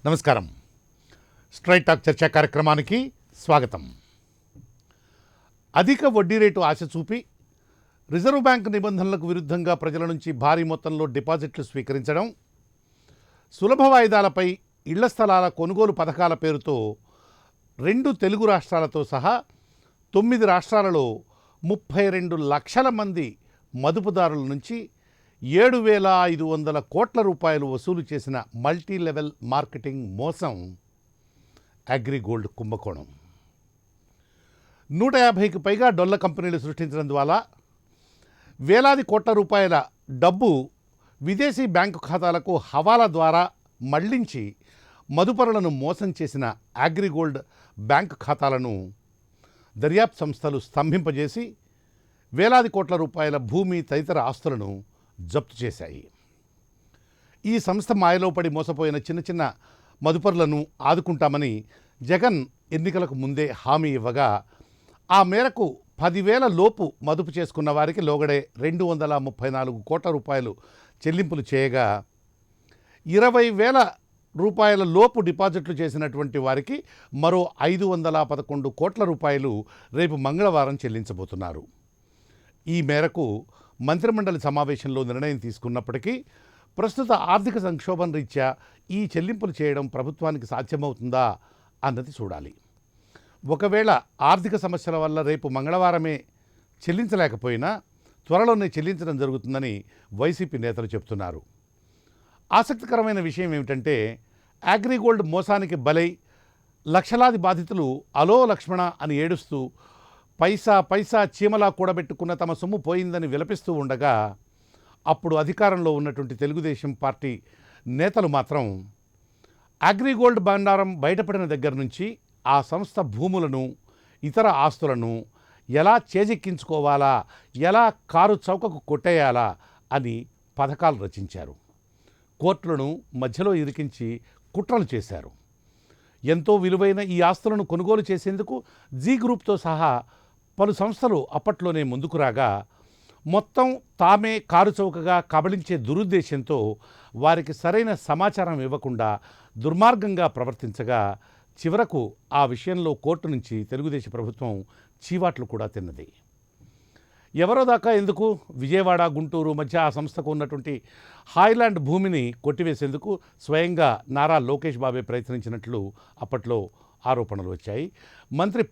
నమస్కారం. Straight talk చర్చా కార్యక్రమానికి స్వాగతం. అధిక వడ్డీ రేటు ఆశ చూపి రిజర్వ్ బ్యాంక్ నిబంధనలకు విరుద్ధంగా ప్రజల నుంచి భారీ మొత్తంలో డిపాజిట్లు స్వీకరించడం, సులభ వాయిదాలపై ఇళ్ల స్థలాల కొనుగోలు పథకాల పేరుతో 2 తెలుగు రాష్ట్రాలతో సహా 9 రాష్ట్రాలలో 32 లక్షల మంది మదుపుదారుల నుంచి 7,500 కోట్ల రూపాయలు వసూలు చేసిన మల్టీ లెవెల్ మార్కెటింగ్ మోసం అగ్రిగోల్డ్ కుంభకోణం. 150కి పైగా డొల్ల కంపెనీలు సృష్టించడం ద్వారా వేలాది కోట్ల రూపాయల డబ్బు విదేశీ బ్యాంకు ఖాతాలకు హవాలా ద్వారా మళ్లించి మదుపరులను మోసం చేసిన అగ్రిగోల్డ్ బ్యాంకు ఖాతాలను దర్యాప్తు సంస్థలు స్తంభింపజేసి వేలాది కోట్ల రూపాయల భూమి తదితర ఆస్తులను జప్తు చేశాయి. ఈ సంస్థ మాయలో పడి మోసపోయిన చిన్న చిన్న మదుపరులను ఆదుకుంటామని జగన్ ఎన్నికలకు ముందే హామీ ఇవ్వగా, ఆ మేరకు 10,000 లోపు మదుపు చేసుకున్న వారికి లోగడే 234 కోట్ల రూపాయలు చెల్లింపులు చేయగా, 20,000 రూపాయల లోపు డిపాజిట్లు చేసినటువంటి వారికి మరో 511 కోట్ల రూపాయలు రేపు మంగళవారం చెల్లించబోతున్నారు. ఈ మేరకు మంత్రిమండలి సమావేశంలో నిర్ణయం తీసుకున్నప్పటికీ ప్రస్తుత ఆర్థిక సంక్షోభం రీత్యా ఈ చెల్లింపులు చేయడం ప్రభుత్వానికి సాధ్యమవుతుందా అన్నది చూడాలి. ఒకవేళ ఆర్థిక సమస్యల వల్ల రేపు మంగళవారమే చెల్లించలేకపోయినా త్వరలోనే చెల్లించడం జరుగుతుందని వైసీపీ నేతలు చెబుతున్నారు. ఆసక్తికరమైన విషయం ఏమిటంటే, అగ్రిగోల్డ్ మోసానికి బలై లక్షలాది బాధితులు అలో లక్ష్మణ అని ఏడుస్తూ పైసా పైసా చీమలా కూడబెట్టుకున్న తమ సొమ్ము పోయిందని విలపిస్తూ ఉండగా, అప్పుడు అధికారంలో ఉన్నటువంటి తెలుగుదేశం పార్టీ నేతలు మాత్రం అగ్రిగోల్డ్ బండారం బయటపడిన దగ్గర నుంచి ఆ సంస్థ భూములను, ఇతర ఆస్తులను ఎలా చేజెక్కించుకోవాలా, ఎలా కారు చౌకకు కొట్టేయాలా అని పథకాలు రచించారు. కోర్టులను మధ్యలో ఇరికించి కుట్రలు చేశారు. ఎంతో విలువైన ఈ ఆస్తులను కొనుగోలు చేసేందుకు జీ గ్రూప్తో సహా పలు సంస్థలు అప్పట్లోనే ముందుకు రాగా, మొత్తం తామే కారు చౌకగా కబళించే దురుద్దేశంతో వారికి సరైన సమాచారం ఇవ్వకుండా దుర్మార్గంగా ప్రవర్తించగా, చివరకు ఆ విషయంలో కోర్టు నుంచి తెలుగుదేశం ప్రభుత్వం చీవాట్లు కూడా తిన్నది. ఎవరో దాకా ఎందుకు, విజయవాడ గుంటూరు మధ్య ఆ సంస్థకు ఉన్నటువంటి హాయ్లాండ్ భూమిని కొట్టివేసేందుకు స్వయంగా నారా లోకేష్ బాబే ప్రయత్నించినట్లు అప్పట్లో ఆరోపణలు వచ్చాయి. మంత్రి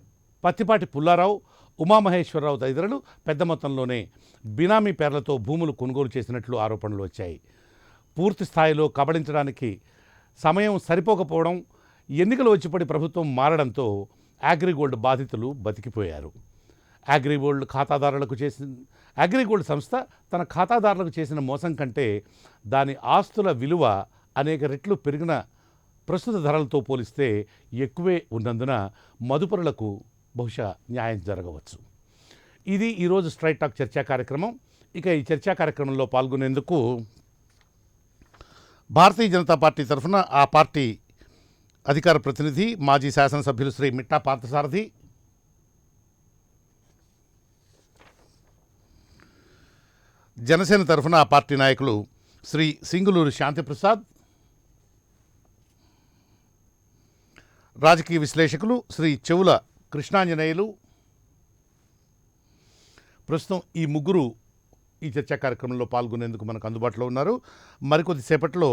పత్తిపాటి పుల్లారావు, ఉమామహేశ్వరరావు తదితరులు పెద్ద మొత్తంలోనే బినామీ పేర్లతో భూములు కొనుగోలు చేసినట్లు ఆరోపణలు వచ్చాయి. పూర్తి స్థాయిలో కబళించడానికి సమయం సరిపోకపోవడం, ఎన్నికలు వచ్చిపడి ప్రభుత్వం మారడంతో అగ్రిగోల్డ్ బాధితులు బతికిపోయారు. అగ్రిగోల్డ్ సంస్థ తన ఖాతాదారులకు చేసిన మోసం కంటే దాని ఆస్తుల విలువ అనేక రెట్లు పెరిగిన ప్రస్తుత ధరలతో పోలిస్తే ఎక్కువే ఉన్నందున మదుపరులకు బహుశా న్యాయం జరగవచ్చు. ఇది ఈరోజు స్ట్రైట్ టాక్ చర్చా కార్యక్రమం. ఇక ఈ చర్చా కార్యక్రమంలో పాల్గొనేందుకు భారతీయ జనతా పార్టీ తరఫున ఆ పార్టీ అధికార ప్రతినిధి, మాజీ శాసనసభ్యులు శ్రీ మిట్టా పార్థసారథి, జనసేన తరఫున ఆ పార్టీ నాయకులు శ్రీ సింగులూరు శాంతిప్రసాద్, రాజకీయ విశ్లేషకులు శ్రీ చెవుల కృష్ణాంజనేయులు, ప్రస్తుతం ఈ ముగ్గురు ఈ చర్చా కార్యక్రమంలో పాల్గొనేందుకు మనకు అందుబాటులో ఉన్నారు. మరికొద్ది సేపట్లో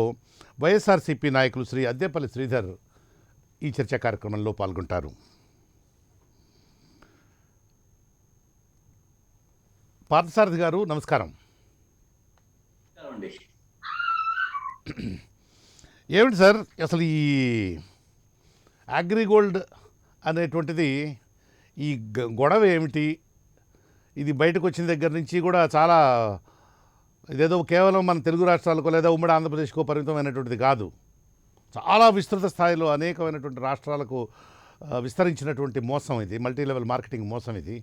వైఎస్ఆర్సీపీ నాయకులు శ్రీ అద్దేపల్లి శ్రీధర్ ఈ చర్చా కార్యక్రమంలో పాల్గొంటారు. పార్థసారథి గారు నమస్కారం. ఏమిటి సార్ అసలు ఈ అగ్రిగోల్డ్ అనేటువంటిది, ఈ గొడవ ఏమిటి? ఇది బయటకు వచ్చిన దగ్గర నుంచి కూడా చాలా, ఇదేదో కేవలం మన తెలుగు రాష్ట్రాలకు లేదా ఉమ్మడి ఆంధ్రప్రదేశ్కు పరిమితమైనటువంటిది కాదు. చాలా విస్తృత స్థాయిలో అనేకమైనటువంటి రాష్ట్రాలకు విస్తరించినటువంటి మోసం ఇది, మల్టీ లెవెల్ మార్కెటింగ్ మోసం ఇది.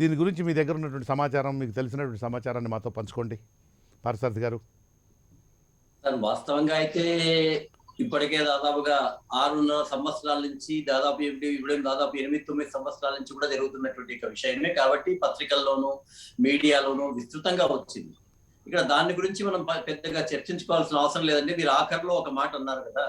దీని గురించి మీ దగ్గర ఉన్నటువంటి సమాచారం, మీకు తెలిసినటువంటి సమాచారాన్ని మాతో పంచుకోండి పార్థసారథి గారు. వాస్తవంగా అయితే ఇప్పటికే దాదాపుగా 6.5 సంవత్సరాల నుంచి దాదాపు 8-9 సంవత్సరాల నుంచి కూడా జరుగుతున్నటువంటి విషయమే కాబట్టి పత్రికల్లోనూ మీడియాలోనూ విస్తృతంగా వచ్చింది. ఇక్కడ దాని గురించి మనం పెద్దగా చర్చించుకోవాల్సిన అవసరం లేదండి. మీరు ఆఖరిలో ఒక మాట అన్నారు కదా,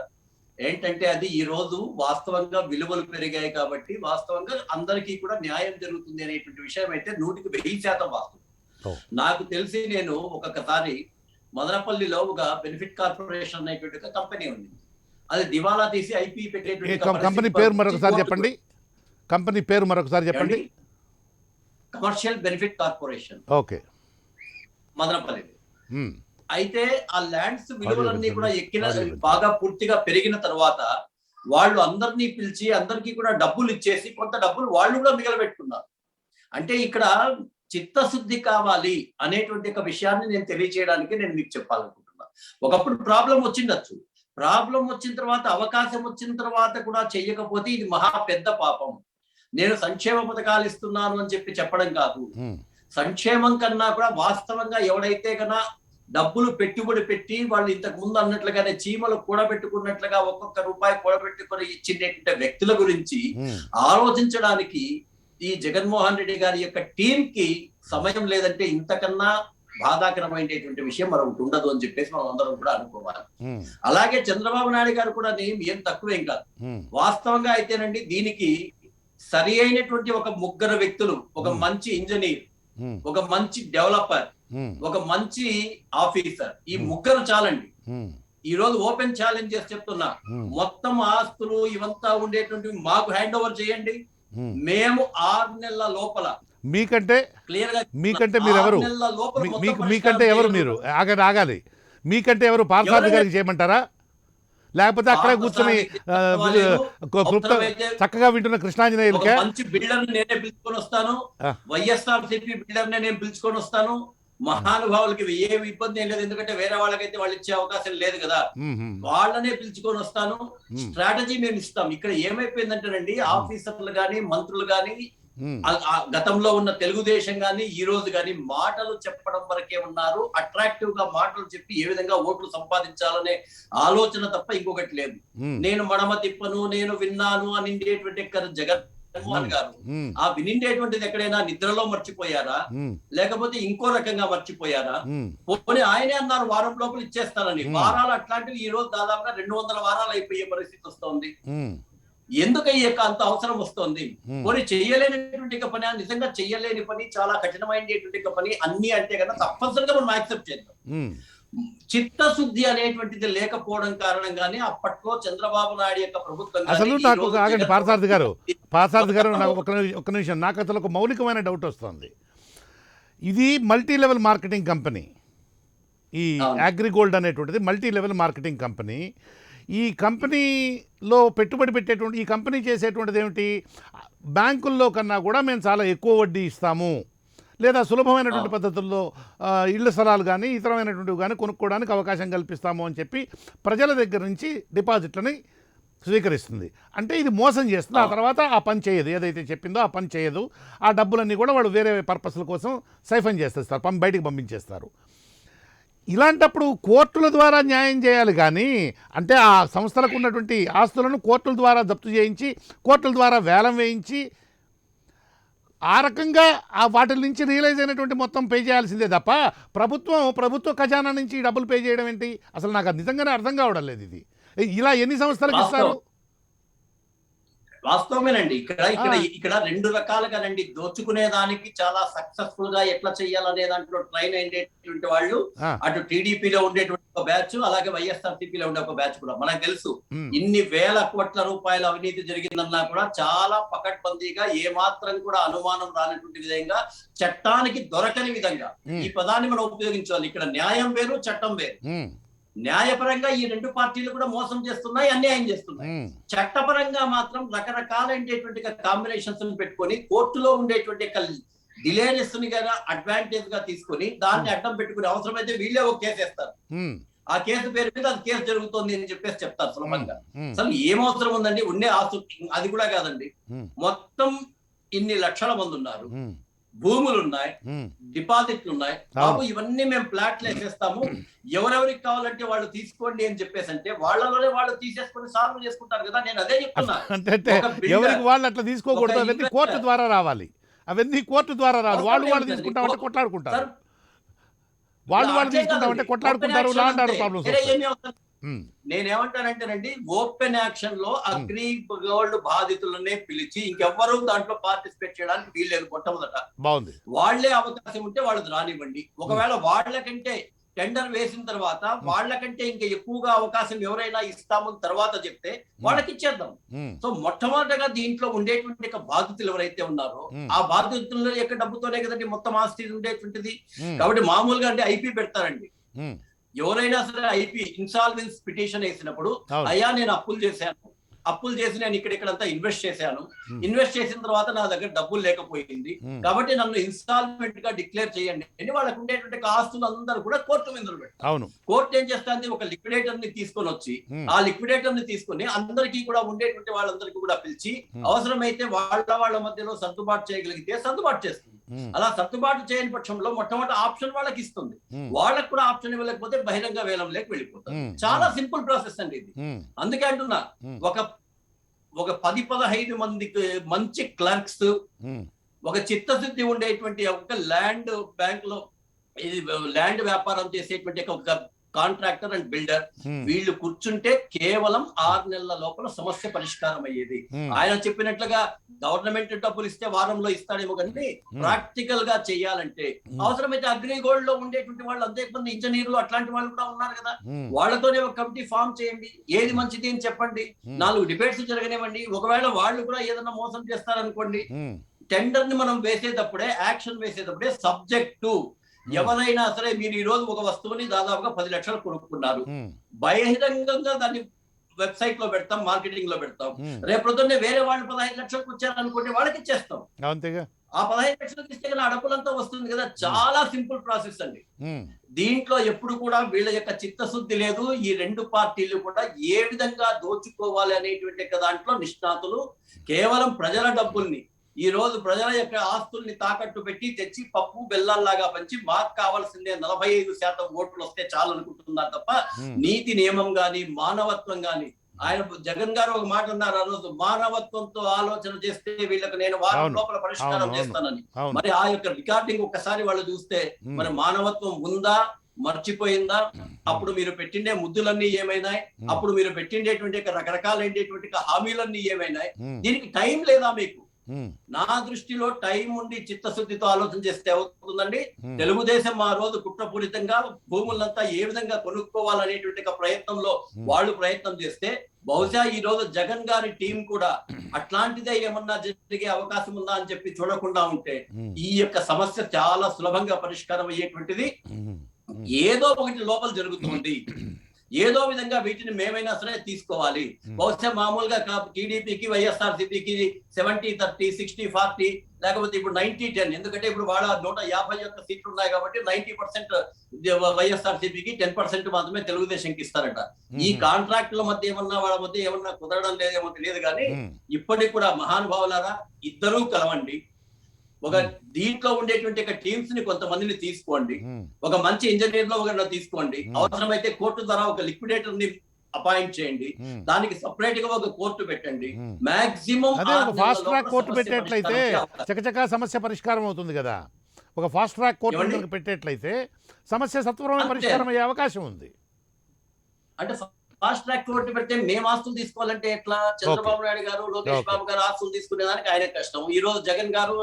ఏంటంటే అది ఈ రోజు వాస్తవంగా విలువలు పెరిగాయి కాబట్టి వాస్తవంగా అందరికీ కూడా న్యాయం జరుగుతుంది అనేటువంటి విషయం అయితే 100% వాస్తవం. ఓ. నాకు తెలిసి నేను ఒకసారి మదనపల్లిలో ఒక బెనిఫిట్ కార్పొరేషన్ అనేటువంటి ఒక కంపెనీ ఉంది. అది దివాలా తీసి ఐపీ పెట్టేటువంటి కంపెనీ పేరు మరొకసారి చెప్పండి. కంపెనీ పేరు మరొకసారి చెప్పండి. Commercial benefit corporation, okay. Madanapalle. మ్మ్. అయితే ఆ ల్యాండ్స్ విలువలన్నీ కూడా ఎక్కిన ఆడియో బాగా పూర్తిగా పెరిగిన తర్వాత వాళ్ళు అందరినీ పిలిచి అందరికీ కూడా డబ్బులు ఇచ్చేసి కొంత డబ్బులు వాళ్ళు కూడా మిగలబెట్టుకున్నారు. అంటే ఇక్కడ చిత్తశుద్ధి కావాలి అనేటువంటి ఒక విషయాన్ని నేను తెలియజేయడానికి నేను మీకు చెప్పాలనుకుంటున్నా. ఒకప్పుడు ప్రాబ్లం వచ్చిండొచ్చు, ప్రాబ్లం వచ్చిన తర్వాత అవకాశం వచ్చిన తర్వాత కూడా చెయ్యకపోతే ఇది మహా పెద్ద పాపం. నేను సంక్షేమ పథకాలు ఇస్తున్నాను అని చెప్పి చెప్పడం కాదు, మ్మ్. సంక్షేమం కన్నా కూడా వాస్తవంగా ఎవడైతే కన్నా డబ్బులు పెట్టుబడి పెట్టి వాళ్ళు ఇంతకు ముందు అన్నట్లుగానే చీమలు కూడబెట్టుకున్నట్లుగా ఒక్కొక్క రూపాయి కూడబెట్టుకుని ఇచ్చినటువంటి వ్యక్తుల గురించి మ్మ్. ఆలోచించడానికి ఈ జగన్మోహన్ రెడ్డి గారి యొక్క టీం కి సమయం లేదంటే ఇంతకన్నా బాధాకరమైనటువంటి విషయం మరొకటి ఉండదు అని చెప్పేసి మనం అందరం కూడా అనుకోవాలి. మ్మ్. అలాగే చంద్రబాబు నాయుడు గారు కూడా ఏం తక్కువేం కాదు. మ్మ్. వాస్తవంగా అయితేనండి దీనికి సరి అయినటువంటి ఒక ముగ్గురు వ్యక్తులు, ఒక మంచి ఇంజనీర్, మ్మ్. ఒక మంచి డెవలపర్, మ్మ్. ఒక మంచి ఆఫీసర్, ఈ ముగ్గురు చాలండి. మ్మ్. ఈ రోజు ఓపెన్ ఛాలెంజ్ చేసి చెప్తున్నా, మ్మ్. మొత్తం ఆస్తులు ఇవంతా ఉండేటువంటి మాకు హ్యాండ్ ఓవర్ చేయండి. మ్మ్. మేము 6 నెలల లోపల మీకంటే క్లియర్ గా మీకంటే మీరు ఎవరు? 6 నెలల లోపల మొత్తం మీకంటే పరిష్కారం ఎవరు చేయాలి. మీరు? ఆగాలి. మీకంటే ఎవరు? పార్థసారథి గారికి చేయమంటారా? లేకపోతే అక్కడే కూర్చొని చక్కగా వింటున్న ఒక కృష్ణాంజనేయులకే? మంచి బిల్డర్ నేనే పిలుచుకొని వస్తాను, వైఎస్ఆర్ సిపి బిల్డర్ నేను పిలుచుకొని వస్తాను. మహానుభావులకి ఏమి ఇబ్బంది ఏం లేదు, ఎందుకంటే వేరే వాళ్ళకైతే వాళ్ళు ఇచ్చే అవకాశం లేదు కదా, వాళ్ళనే పిలుచుకొని వస్తాను. స్ట్రాటజీ మేము ఇస్తాం. ఇక్కడ ఏమైపోయిందంటేనండి, ఆఫీసర్లు గాని మంత్రులు గాని గతంలో ఉన్న తెలుగుదేశం గాని ఈ రోజు గాని మాటలు చెప్పడం వరకే ఉన్నారు. అట్రాక్టివ్ గా మాటలు చెప్పి ఏ విధంగా ఓట్లు సంపాదించాలనే ఆలోచన తప్ప ఇంకొకటి లేదు. నేను మడమ తిప్పను, నేను విన్నాను అని జగన్మోహన్ గారు ఆ వినిండేటువంటిది ఎక్కడైనా నిద్రలో మర్చిపోయారా, లేకపోతే ఇంకో రకంగా మర్చిపోయారా? పోనీ ఆయనే అన్నారు వారం లోపల ఇచ్చేస్తానని. వారాలు అట్లాంటివి ఈ రోజు దాదాపుగా 200 వారాలు అయిపోయే పరిస్థితి వస్తుంది. ఎందుకు అంత అవసరం వస్తుంది? కొన్ని చెయ్యలేనటువంటి పని, నిజంగా చెయ్యలేని పని, చాలా కఠినమైనటువంటి పని అన్ని అంటే కన్నా తప్పనిసరిగా మనం యాక్సెప్ట్ చేద్దాం. చిత్తశుద్ధి అనేటువంటిది లేకపోవడం కారణంగానే అప్పట్లో చంద్రబాబు నాయుడు యొక్క ప్రభుత్వం. అసలు నాకు ఆగండి పార్థసారథి గారు, నాకు ఒక నిమిషం, నాకు అసలు ఒక మౌలికమైన డౌట్ వస్తుంది. ఇది మల్టీ లెవెల్ మార్కెటింగ్ కంపెనీ, ఈ అగ్రిగోల్డ్ అనేటువంటిది మల్టీ లెవెల్ మార్కెటింగ్ కంపెనీ. ఈ కంపెనీలో పెట్టుబడి పెట్టేటువంటి ఈ కంపెనీ చేసేటువంటిది ఏమిటి? బ్యాంకుల్లో కన్నా కూడా మేము చాలా ఎక్కువ వడ్డీ ఇస్తాము, లేదా సులభమైనటువంటి పద్ధతుల్లో ఇళ్ల స్థలాలు కానీ ఇతరమైనటువంటివి కానీ కొనుక్కోవడానికి అవకాశం కల్పిస్తాము అని చెప్పి ప్రజల దగ్గర నుంచి డిపాజిట్లని స్వీకరిస్తుంది. అంటే ఇది మోసం చేస్తుంది. ఆ తర్వాత ఆ పని చేయదు, ఏదైతే చెప్పిందో ఆ పని చేయదు. ఆ డబ్బులన్నీ కూడా వాళ్ళు వేరే పర్పస్ల కోసం సైఫన్ చేసేస్తారు, బయటికి పంపించేస్తారు. ఇలాంటప్పుడు కోర్టుల ద్వారా న్యాయం చేయాలి కానీ, అంటే ఆ సంస్థలకు ఉన్నటువంటి ఆస్తులను కోర్టుల ద్వారా జప్తు చేయించి కోర్టుల ద్వారా వేలం వేయించి ఆ రకంగా ఆ వాటి నుంచి రియలైజ్ అయినటువంటి మొత్తం పే చేయాల్సిందే తప్ప ప్రభుత్వ ఖజానా నుంచి డబ్బులు పే చేయడం ఏంటి? అసలు నాకు నిజంగానే అర్థం కావడం లేదు. ఇది ఇలా ఎన్ని సంస్థలకు ఇస్తారు? వాస్తవమేనండి. ఇక్కడ 2 రకాలుగానండి. దోచుకునే దానికి చాలా సక్సెస్ఫుల్ గా ఎట్లా చెయ్యాలనే దాంట్లో ట్రైన్ అయ్యేటువంటి వాళ్ళు అటు టీడీపీలో ఉండేటువంటి ఒక బ్యాచ్, అలాగే వైఎస్ఆర్సీపీలో ఉండే ఒక బ్యాచ్ కూడా. మనకు తెలుసు ఇన్ని వేల కోట్ల రూపాయల అవినీతి జరిగిందన్నా కూడా చాలా పకడ్బందీగా ఏమాత్రం కూడా అనుమానం రానటువంటి విధంగా, చట్టానికి దొరకని విధంగా ఈ పదాన్ని మనం ఉపయోగించాలి. ఇక్కడ న్యాయం వేరు, చట్టం వేరు. న్యాయపరంగా ఈ 2 పార్టీలు కూడా మోసం చేస్తున్నాయి, అన్యాయం చేస్తున్నాయి. చట్టపరంగా మాత్రం రకరకాలైనటువంటి కాంబినేషన్స్ పెట్టుకొని కోర్టులో ఉండేటువంటి డిలేనెస్ ని కదా అడ్వాంటేజ్ గా తీసుకొని దాన్ని అడ్డం పెట్టుకుని అవసరమైతే వీళ్ళే ఒక కేసు వేస్తారు. ఆ కేసు పేరు మీద అది కేసు జరుగుతుంది అని చెప్పేసి చెప్తారు సులభంగా. అసలు ఏం అవసరం ఉందండి? ఉండే ఆస్తులు అది కూడా కాదండి. మొత్తం ఇన్ని లక్షల మంది ఉన్నారు, భూములు ఉన్నాయి, డిపాజిట్లు ఉన్నాయి. బాబు ఇవన్నీ మేము ప్లాట్లు వేసేస్తాము, ఎవరెవరికి కావాలంటే వాళ్ళు తీసుకోండి అని చెప్పేసి అంటే వాళ్ళలోనే వాళ్ళు తీసేసుకొని సాల్వ్ చేసుకుంటారు కదా. నేను అదే చెప్తున్నా. అంటే ఎవరికి వాళ్ళు అట్లా తీసుకోకూడదు, అవన్నీ కోర్టు ద్వారా రావాలి. అవన్నీ కోర్టు ద్వారా రాదు. వాళ్ళు తీసుకుంటామంటే కొట్లాడుకుంటారు, వాళ్ళు తీసుకుంటామంటే కొట్లాడుకుంటారు. Law and order problems. నేనేమంటానంటేనండి, ఓపెన్ యాక్షన్ లో అగ్రి గోల్డ్ బాధితులనే పిలిచి ఇంకెవ్వరూ దాంట్లో పార్టిసిపేట్ చేయడానికి వీల్లేదు. మొట్టమొదట బాగుంది. వాళ్లే అవకాశం ఉంటే వాళ్ళు రానివ్వండి. ఒకవేళ వాళ్ళకంటే టెండర్ వేసిన తర్వాత వాళ్ళకంటే ఇంకా ఎక్కువగా అవకాశం ఎవరైనా ఇస్తామని తర్వాత చెప్తే వాళ్ళకి ఇచ్చేద్దాం. సో మొట్టమొదటగా దీంట్లో ఉండేటువంటి బాధితులు ఎవరైతే ఉన్నారో ఆ బాధితుల యొక్క డబ్బుతోనే కదండి మొత్తం ఆస్తి ఉండేటువంటిది. కాబట్టి మామూలుగా అంటే ఐపీ పెడతారండి. ఎవరైనా సరే ఐపీ ఇన్సాల్వెన్స్ పిటిషన్ వేసినప్పుడు, అయ్యా నేను అప్పులు చేసి నేను ఇక్కడంతా ఇన్వెస్ట్ చేశాను, ఇన్వెస్ట్ చేసిన తర్వాత నా దగ్గర డబ్బులు లేకపోయింది కాబట్టి నన్ను ఇన్స్టాల్మెంట్ గా డిక్లేర్ చేయండి అని వాళ్ళకు ఉండేటువంటి ఆస్తులు అందరూ కూడా కోర్టు మీద పెడతారు. కోర్టు ఏం చేస్తుంది, ఒక లిక్విడేటర్ ని తీసుకొని వచ్చి ఆ లిక్విడేటర్ ని తీసుకొని అందరికీ కూడా ఉండేటువంటి వాళ్ళందరికీ కూడా పిలిచి అవసరమైతే వాళ్ళ మధ్యలో సర్దుబాటు చేయగలిగితే సర్దుబాటు చేస్తుంది. అలా సర్దుబాటు చేయని పక్షంలో మొట్టమొదటి ఆప్షన్ వాళ్ళకి ఇస్తుంది. వాళ్ళకు కూడా ఆప్షన్ ఇవ్వలేకపోతే బహిరంగ వేలంలోకి వెళ్ళిపోతారు. చాలా సింపుల్ ప్రాసెస్ అండి ఇది. అందుకే అంటున్నా, ఒక 10-15 మందికి మంచి క్లర్క్స్, ఒక చిత్తశుద్ధి ఉండేటువంటి ఒక ల్యాండ్ బ్యాంక్ లో ల్యాండ్ వ్యాపారం చేసేటువంటి ఒక కాంట్రాక్టర్ అండ్ బిల్డర్, వీళ్ళు కూర్చుంటే కేవలం 6 నెలల లోపల సమస్య పరిష్కారం అయ్యేది. ఆయన చెప్పినట్లుగా గవర్నమెంట్ డబ్బులు ఇస్తే వారంలో ఇస్తాడేమో కానీ ప్రాక్టికల్ గా చేయాలంటే అవసరమైతే అగ్రిగోల్డ్ లో ఉండేటువంటి వాళ్ళు అంతేమంది ఇంజనీర్లు అట్లాంటి వాళ్ళు కూడా ఉన్నారు కదా, వాళ్ళతోనే ఒక కమిటీ ఫామ్ చేయండి. ఏది మంచిది అని చెప్పండి, 4 డిబేట్స్ జరగనివ్వండి. ఒకవేళ వాళ్ళు కూడా ఏదైనా మోసం చేస్తారనుకోండి, టెండర్ ని మనం వేసేటప్పుడే, యాక్షన్ వేసేటప్పుడే సబ్జెక్టు ఎవరైనా సరే, మీరు ఈ రోజు ఒక వస్తువుని దాదాపుగా 10 లక్షలు కొనుక్కున్నారు, బహిరంగంగా దాన్ని వెబ్సైట్ లో పెడతాం, మార్కెటింగ్ లో పెడతాం. రేపు పొద్దున్నే వేరే వాళ్ళు 15 లక్షలకు వచ్చారనుకోండి, వాళ్ళకి ఇచ్చేస్తాం. ఆ 15 లక్షలకు ఇస్తే ఆ డబ్బులంతా వస్తుంది కదా. చాలా సింపుల్ ప్రాసెస్ అండి. దీంట్లో ఎప్పుడు కూడా వీళ్ళ యొక్క చిత్తశుద్ధి లేదు. ఈ 2 పార్టీలు కూడా ఏ విధంగా దోచుకోవాలి అనేటువంటి దాంట్లో నిష్ణాతులు. కేవలం ప్రజల డబ్బుల్ని, ఈ రోజు ప్రజల యొక్క ఆస్తుల్ని తాకట్టు పెట్టి తెచ్చి పప్పు బెల్లాల్లాగా పంచి మాకు కావాల్సిందే 45% ఓట్లు వస్తే చాలు అనుకుంటున్నారు తప్ప నీతి నియమం గాని మానవత్వం గాని. ఆయన జగన్ గారు ఒక మాట అన్నారు ఆ రోజు, మానవత్వంతో ఆలోచన చేస్తే వీళ్ళకి నేను వారం లోపల పరిష్కారం చేస్తానని. మరి ఆ యొక్క రికార్డింగ్ ఒక్కసారి వాళ్ళు చూస్తే మరి మానవత్వం ఉందా, మర్చిపోయిందా? అప్పుడు మీరు పెట్టిండే ముద్దులన్నీ ఏమైనాయి? అప్పుడు మీరు పెట్టిండేటువంటి రకరకాలైనటువంటి హామీలన్నీ ఏమైనాయి? దీనికి టైం లేదా మీకు? నా దృష్టిలో టైం ఉండి చిత్తశుద్ధితో ఆలోచన చేస్తే అవుతుందండి. తెలుగుదేశం ఆ రోజు కుట్రపూరితంగా భూములంతా ఏ విధంగా కొనుక్కోవాలనేటువంటి ప్రయత్నంలో వాళ్ళు ప్రయత్నం చేస్తే, బహుశా ఈ రోజు జగన్ గారి టీం కూడా అట్లాంటిదే ఏమన్నా జరిగే అవకాశం ఉందా అని చెప్పి చూడకుండా ఉంటే ఈ యొక్క సమస్య చాలా సులభంగా పరిష్కారం అయ్యేటువంటిది. ఏదో ఒకటి లోపల జరుగుతుంది, ఏదో విధంగా వీటిని మేమైనా సరే తీసుకోవాలి. బహుశా మామూలుగా టీడీపీకి వైఎస్ఆర్సీపీకి 70-30, 60-40, లేకపోతే ఇప్పుడు 90-10. ఎందుకంటే ఇప్పుడు వాళ్ళ 151 సీట్లు ఉన్నాయి కాబట్టి 90% వైఎస్ఆర్సీపీకి, 10% మాత్రమే తెలుగుదేశంకి ఇస్తారట. ఈ కాంట్రాక్టుల మధ్య వాళ్ళ మధ్య ఏమన్నా కుదరడం లేదేమో తెలియదు కానీ ఇప్పటికి కూడా మహానుభావులారా, ఇద్దరూ కలవండి. ఒక దీంట్లో ఉండేటువంటి టీమ్స్ ని కొంతమందిని తీసుకోండి, ఒక మంచి ఇంజనీర్ లో ఒకరిని తీసుకోండి, అవసరమైతే కోర్టు ద్వారా ఒక లిక్విడేటర్ ని అపాయింట్ చేయండి, దానికి సపరేట్ గా ఒక కోర్టు పెట్టండి. మాక్సిమం ఫాస్ట్ ట్రాక్ కోర్టు పెట్టేట్లయితే చకచకా సమస్య పరిష్కారం అవుతుంది కదా. ఒక ఫాస్ట్ ట్రాక్ కోర్టు పెట్టేట్లయితే సమస్య సత్వరమైన పరిష్కారం అయ్యే అవకాశం ఉంది. అంటే ఫాస్ట్ ట్రాక్ కోర్టు పెడితే మేము ఆస్తులు తీసుకోవాలంటే ఎట్లా? చంద్రబాబు నాయుడు గారు, లోకేష్ బాబు గారు ఆస్తులు తీసుకునే దానికి ఆయన కష్టం. ఈ రోజు జగన్ గారు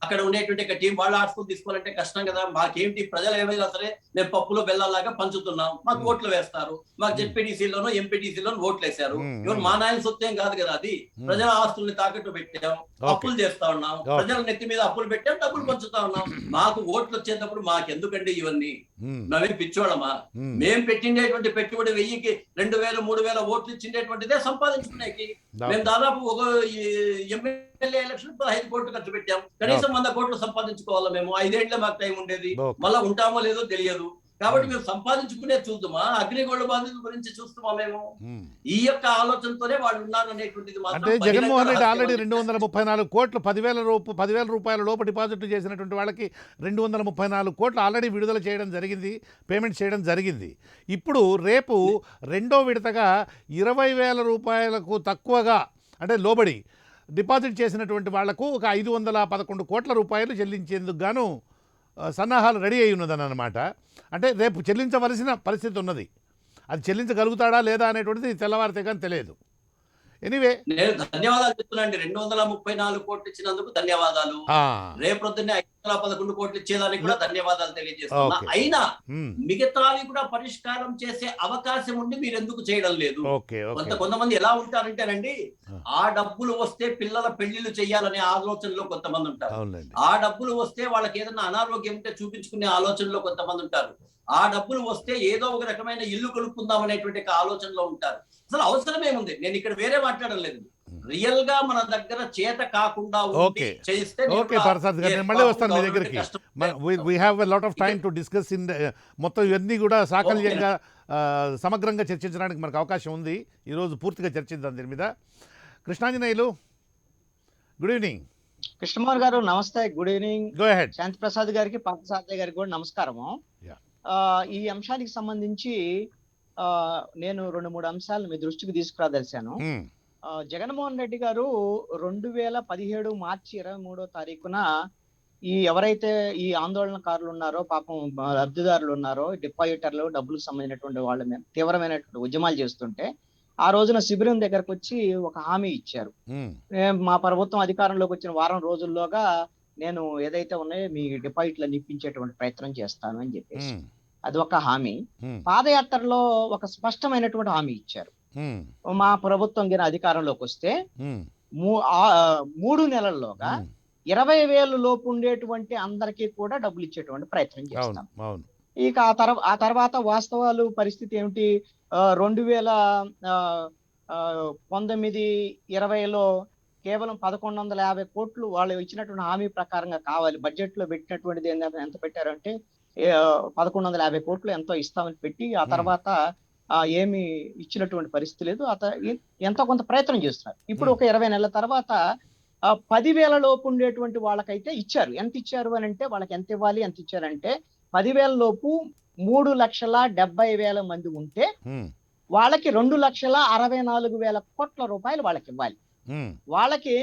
అక్కడ ఉండేటువంటి టీం వాళ్ళ ఆస్తులు తీసుకోవాలంటే కష్టం కదా. మాకేంటి, ప్రజలు ఏమైనా సరే మేము పప్పులో బెల్లాలాగా పంచుతున్నాం, మాకు ఓట్లు వేస్తారు, మాకు జెడ్పీటీసీలోనూ ఎంపీటీసీలోనూ ఓట్లు వేశారు. ఎవరు మా నాయన సొత్తేం కాదు కదా, అది ప్రజల ఆస్తుల్ని తాకట్టు పెట్టాం, అప్పులు చేస్తా ఉన్నాం, ప్రజల నెత్తి మీద అప్పులు పెట్టాం, డబ్బులు పంచుతా ఉన్నాం. మాకు ఓట్లు వచ్చేటప్పుడు మాకెందుకండి ఇవన్నీ? మేమేం పిచ్చోళ్ళమా? మేం పెట్టిండేటువంటి పెట్టుబడి 1000కి 2000, 3000 ఓట్లు ఇచ్చిండేటువంటిదే సంపాదించుకునేకి. మేము దాదాపు ఒక ఎమ్మెల్యే ఎలక్షన్ 15 కోట్లు ఖర్చు పెట్టాం. కనీసం 100 కోట్లు సంపాదించుకోవాలా మేము? 5 ఏళ్లే మాకు టైం ఉండేది, మళ్ళా ఉంటామో లేదో తెలియదు. కాబట్టి మేము సంపాదించుకునే చూద్దామా, అగ్నిగోల్డ్ బాధితుల గురించి చూస్తామా? మేము ఈ యొక్క ఆలోచనతోనే వాళ్ళు ఉన్నారు అనేటువంటిది. అంటే జగన్మోహన్ రెడ్డి ఆల్రెడీ 234 కోట్లు 10,000 రూపాయల లోపు డిపాజిట్లు చేసినటువంటి వాళ్ళకి 234 కోట్లు ఆల్రెడీ విడుదల చేయడం జరిగింది, పేమెంట్ చేయడం జరిగింది. ఇప్పుడు రేపు రెండో విడతగా 20,000 రూపాయలకు తక్కువగా అంటే లోబడి డిపాజిట్ చేసినటువంటి వాళ్లకు ఒక 511 కోట్ల రూపాయలు చెల్లించేందుకు గాను సన్నాహాలు రెడీ అయి ఉన్నదని అన్నమాట. అంటే రేపు చెల్లించవలసిన పరిస్థితి ఉన్నది. అది చెల్లించగలుగుతాడా లేదా అనేటువంటిది తెల్లవారితే కానీ తెలియదు. ఎనీవే, నేను ధన్యవాదాలు చెప్తున్నానండి. 234 కోట్లు ఇచ్చినందుకు ధన్యవాదాలు. రేపొద్దున్నే 511 కోట్లు ఇచ్చేదానికి కూడా ధన్యవాదాలు తెలియజేస్తున్నా. అయినా మిగతావి కూడా పరిష్కారం చేసే అవకాశం ఉండి మీరు ఎందుకు చేయడం లేదు? కొంతమంది ఎలా ఉంటారంటేనండి, ఆ డబ్బులు వస్తే పిల్లల పెళ్లిళ్ళు చేయాలనే ఆలోచనలో కొంతమంది ఉంటారు. ఆ డబ్బులు వస్తే వాళ్ళకి ఏదైనా అనారోగ్యం ఉంటే చూపించుకునే ఆలోచనలో కొంతమంది ఉంటారు. ఆ డబ్బులు వస్తే ఏదో ఒక రకమైన ఇల్లు కొనుక్కుందాం అనేటువంటి ఆలోచనలో ఉంటారు. అసలు అవసరమేముంది? నేను ఇక్కడ వేరే మాట్లాడడం లేదు. రియల్ గా మన దగ్గర చేత కాకుండా చేస్తే మళ్ళీ వస్తాను మీ దగ్గరికి. We have a lot of time to discuss in మొత్తం ఇవన్నీ కూడా సాకల్యంగా సమగ్రంగా చర్చించడానికి మనకు అవకాశం ఉంది. ఈరోజు పూర్తిగా చర్చిద్దాం దీని మీద. Krishnanjaneyulu, good evening. కృష్ణమోహన్ గారు నమస్తే, good evening. Go ahead. Shanti Prasad గారికి, పార్థసారథి గారికి కూడా నమస్కారము. ఈ అంశానికి సంబంధించి నేను 2-3 అంశాలు మీ దృష్టికి తీసుకురాదలిశాను. జగన్మోహన్ రెడ్డి గారు 2017 మార్చి 23వ తారీఖున ఎవరైతే ఈ ఆందోళనకారులు ఉన్నారో, పాపం లబ్ధిదారులు ఉన్నారో, డిపాజిటర్లు, డబ్బులకు సంబంధించినటువంటి వాళ్ళ మీద తీవ్రమైనటువంటి ఉద్యమాలు చేస్తుంటే ఆ రోజున శిబిరం దగ్గరకు వచ్చి ఒక హామీ ఇచ్చారు. మా ప్రభుత్వం అధికారంలోకి వచ్చిన వారం రోజుల్లోగా నేను ఏదైతే ఉన్నాయో మీ డిపాజిట్లను ఇప్పించేటువంటి ప్రయత్నం చేస్తాను అని చెప్పేసి అది ఒక హామీ. పాదయాత్రలో ఒక స్పష్టమైనటువంటి హామీ ఇచ్చారు. మా ప్రభుత్వం గిన అధికారంలోకి వస్తే 3 నెలల్లోగా 20,000 లోపు ఉండేటువంటి అందరికీ కూడా డబ్బులు ఇచ్చేటువంటి ప్రయత్నం చేస్తాం. ఇక ఆ తర్వాత వాస్తవాలు పరిస్థితి ఏమిటి? 2019-20లో కేవలం 1,150 కోట్లు వాళ్ళు ఇచ్చినటువంటి హామీ ప్రకారంగా కావాలి. బడ్జెట్ లో పెట్టినటువంటిది ఎంత పెట్టారంటే 1,150 కోట్లు ఎంతో ఇస్తామని పెట్టి ఆ తర్వాత ఏమి ఇచ్చినటువంటి పరిస్థితి లేదు. ఎంతో కొంత ప్రయత్నం చేస్తున్నారు. ఇప్పుడు ఒక 20 నెలల తర్వాత 10,000 లోపు ఉండేటువంటి వాళ్ళకైతే ఇచ్చారు. ఎంత ఇచ్చారు అని అంటే, వాళ్ళకి ఎంత ఇవ్వాలి, ఎంత ఇచ్చారంటే 10,000 లోపు 3,70,000 మంది ఉంటే వాళ్ళకి 2,64,000 కోట్ల రూపాయలు వాళ్ళకి ఇవ్వాలి. వాళ్ళకి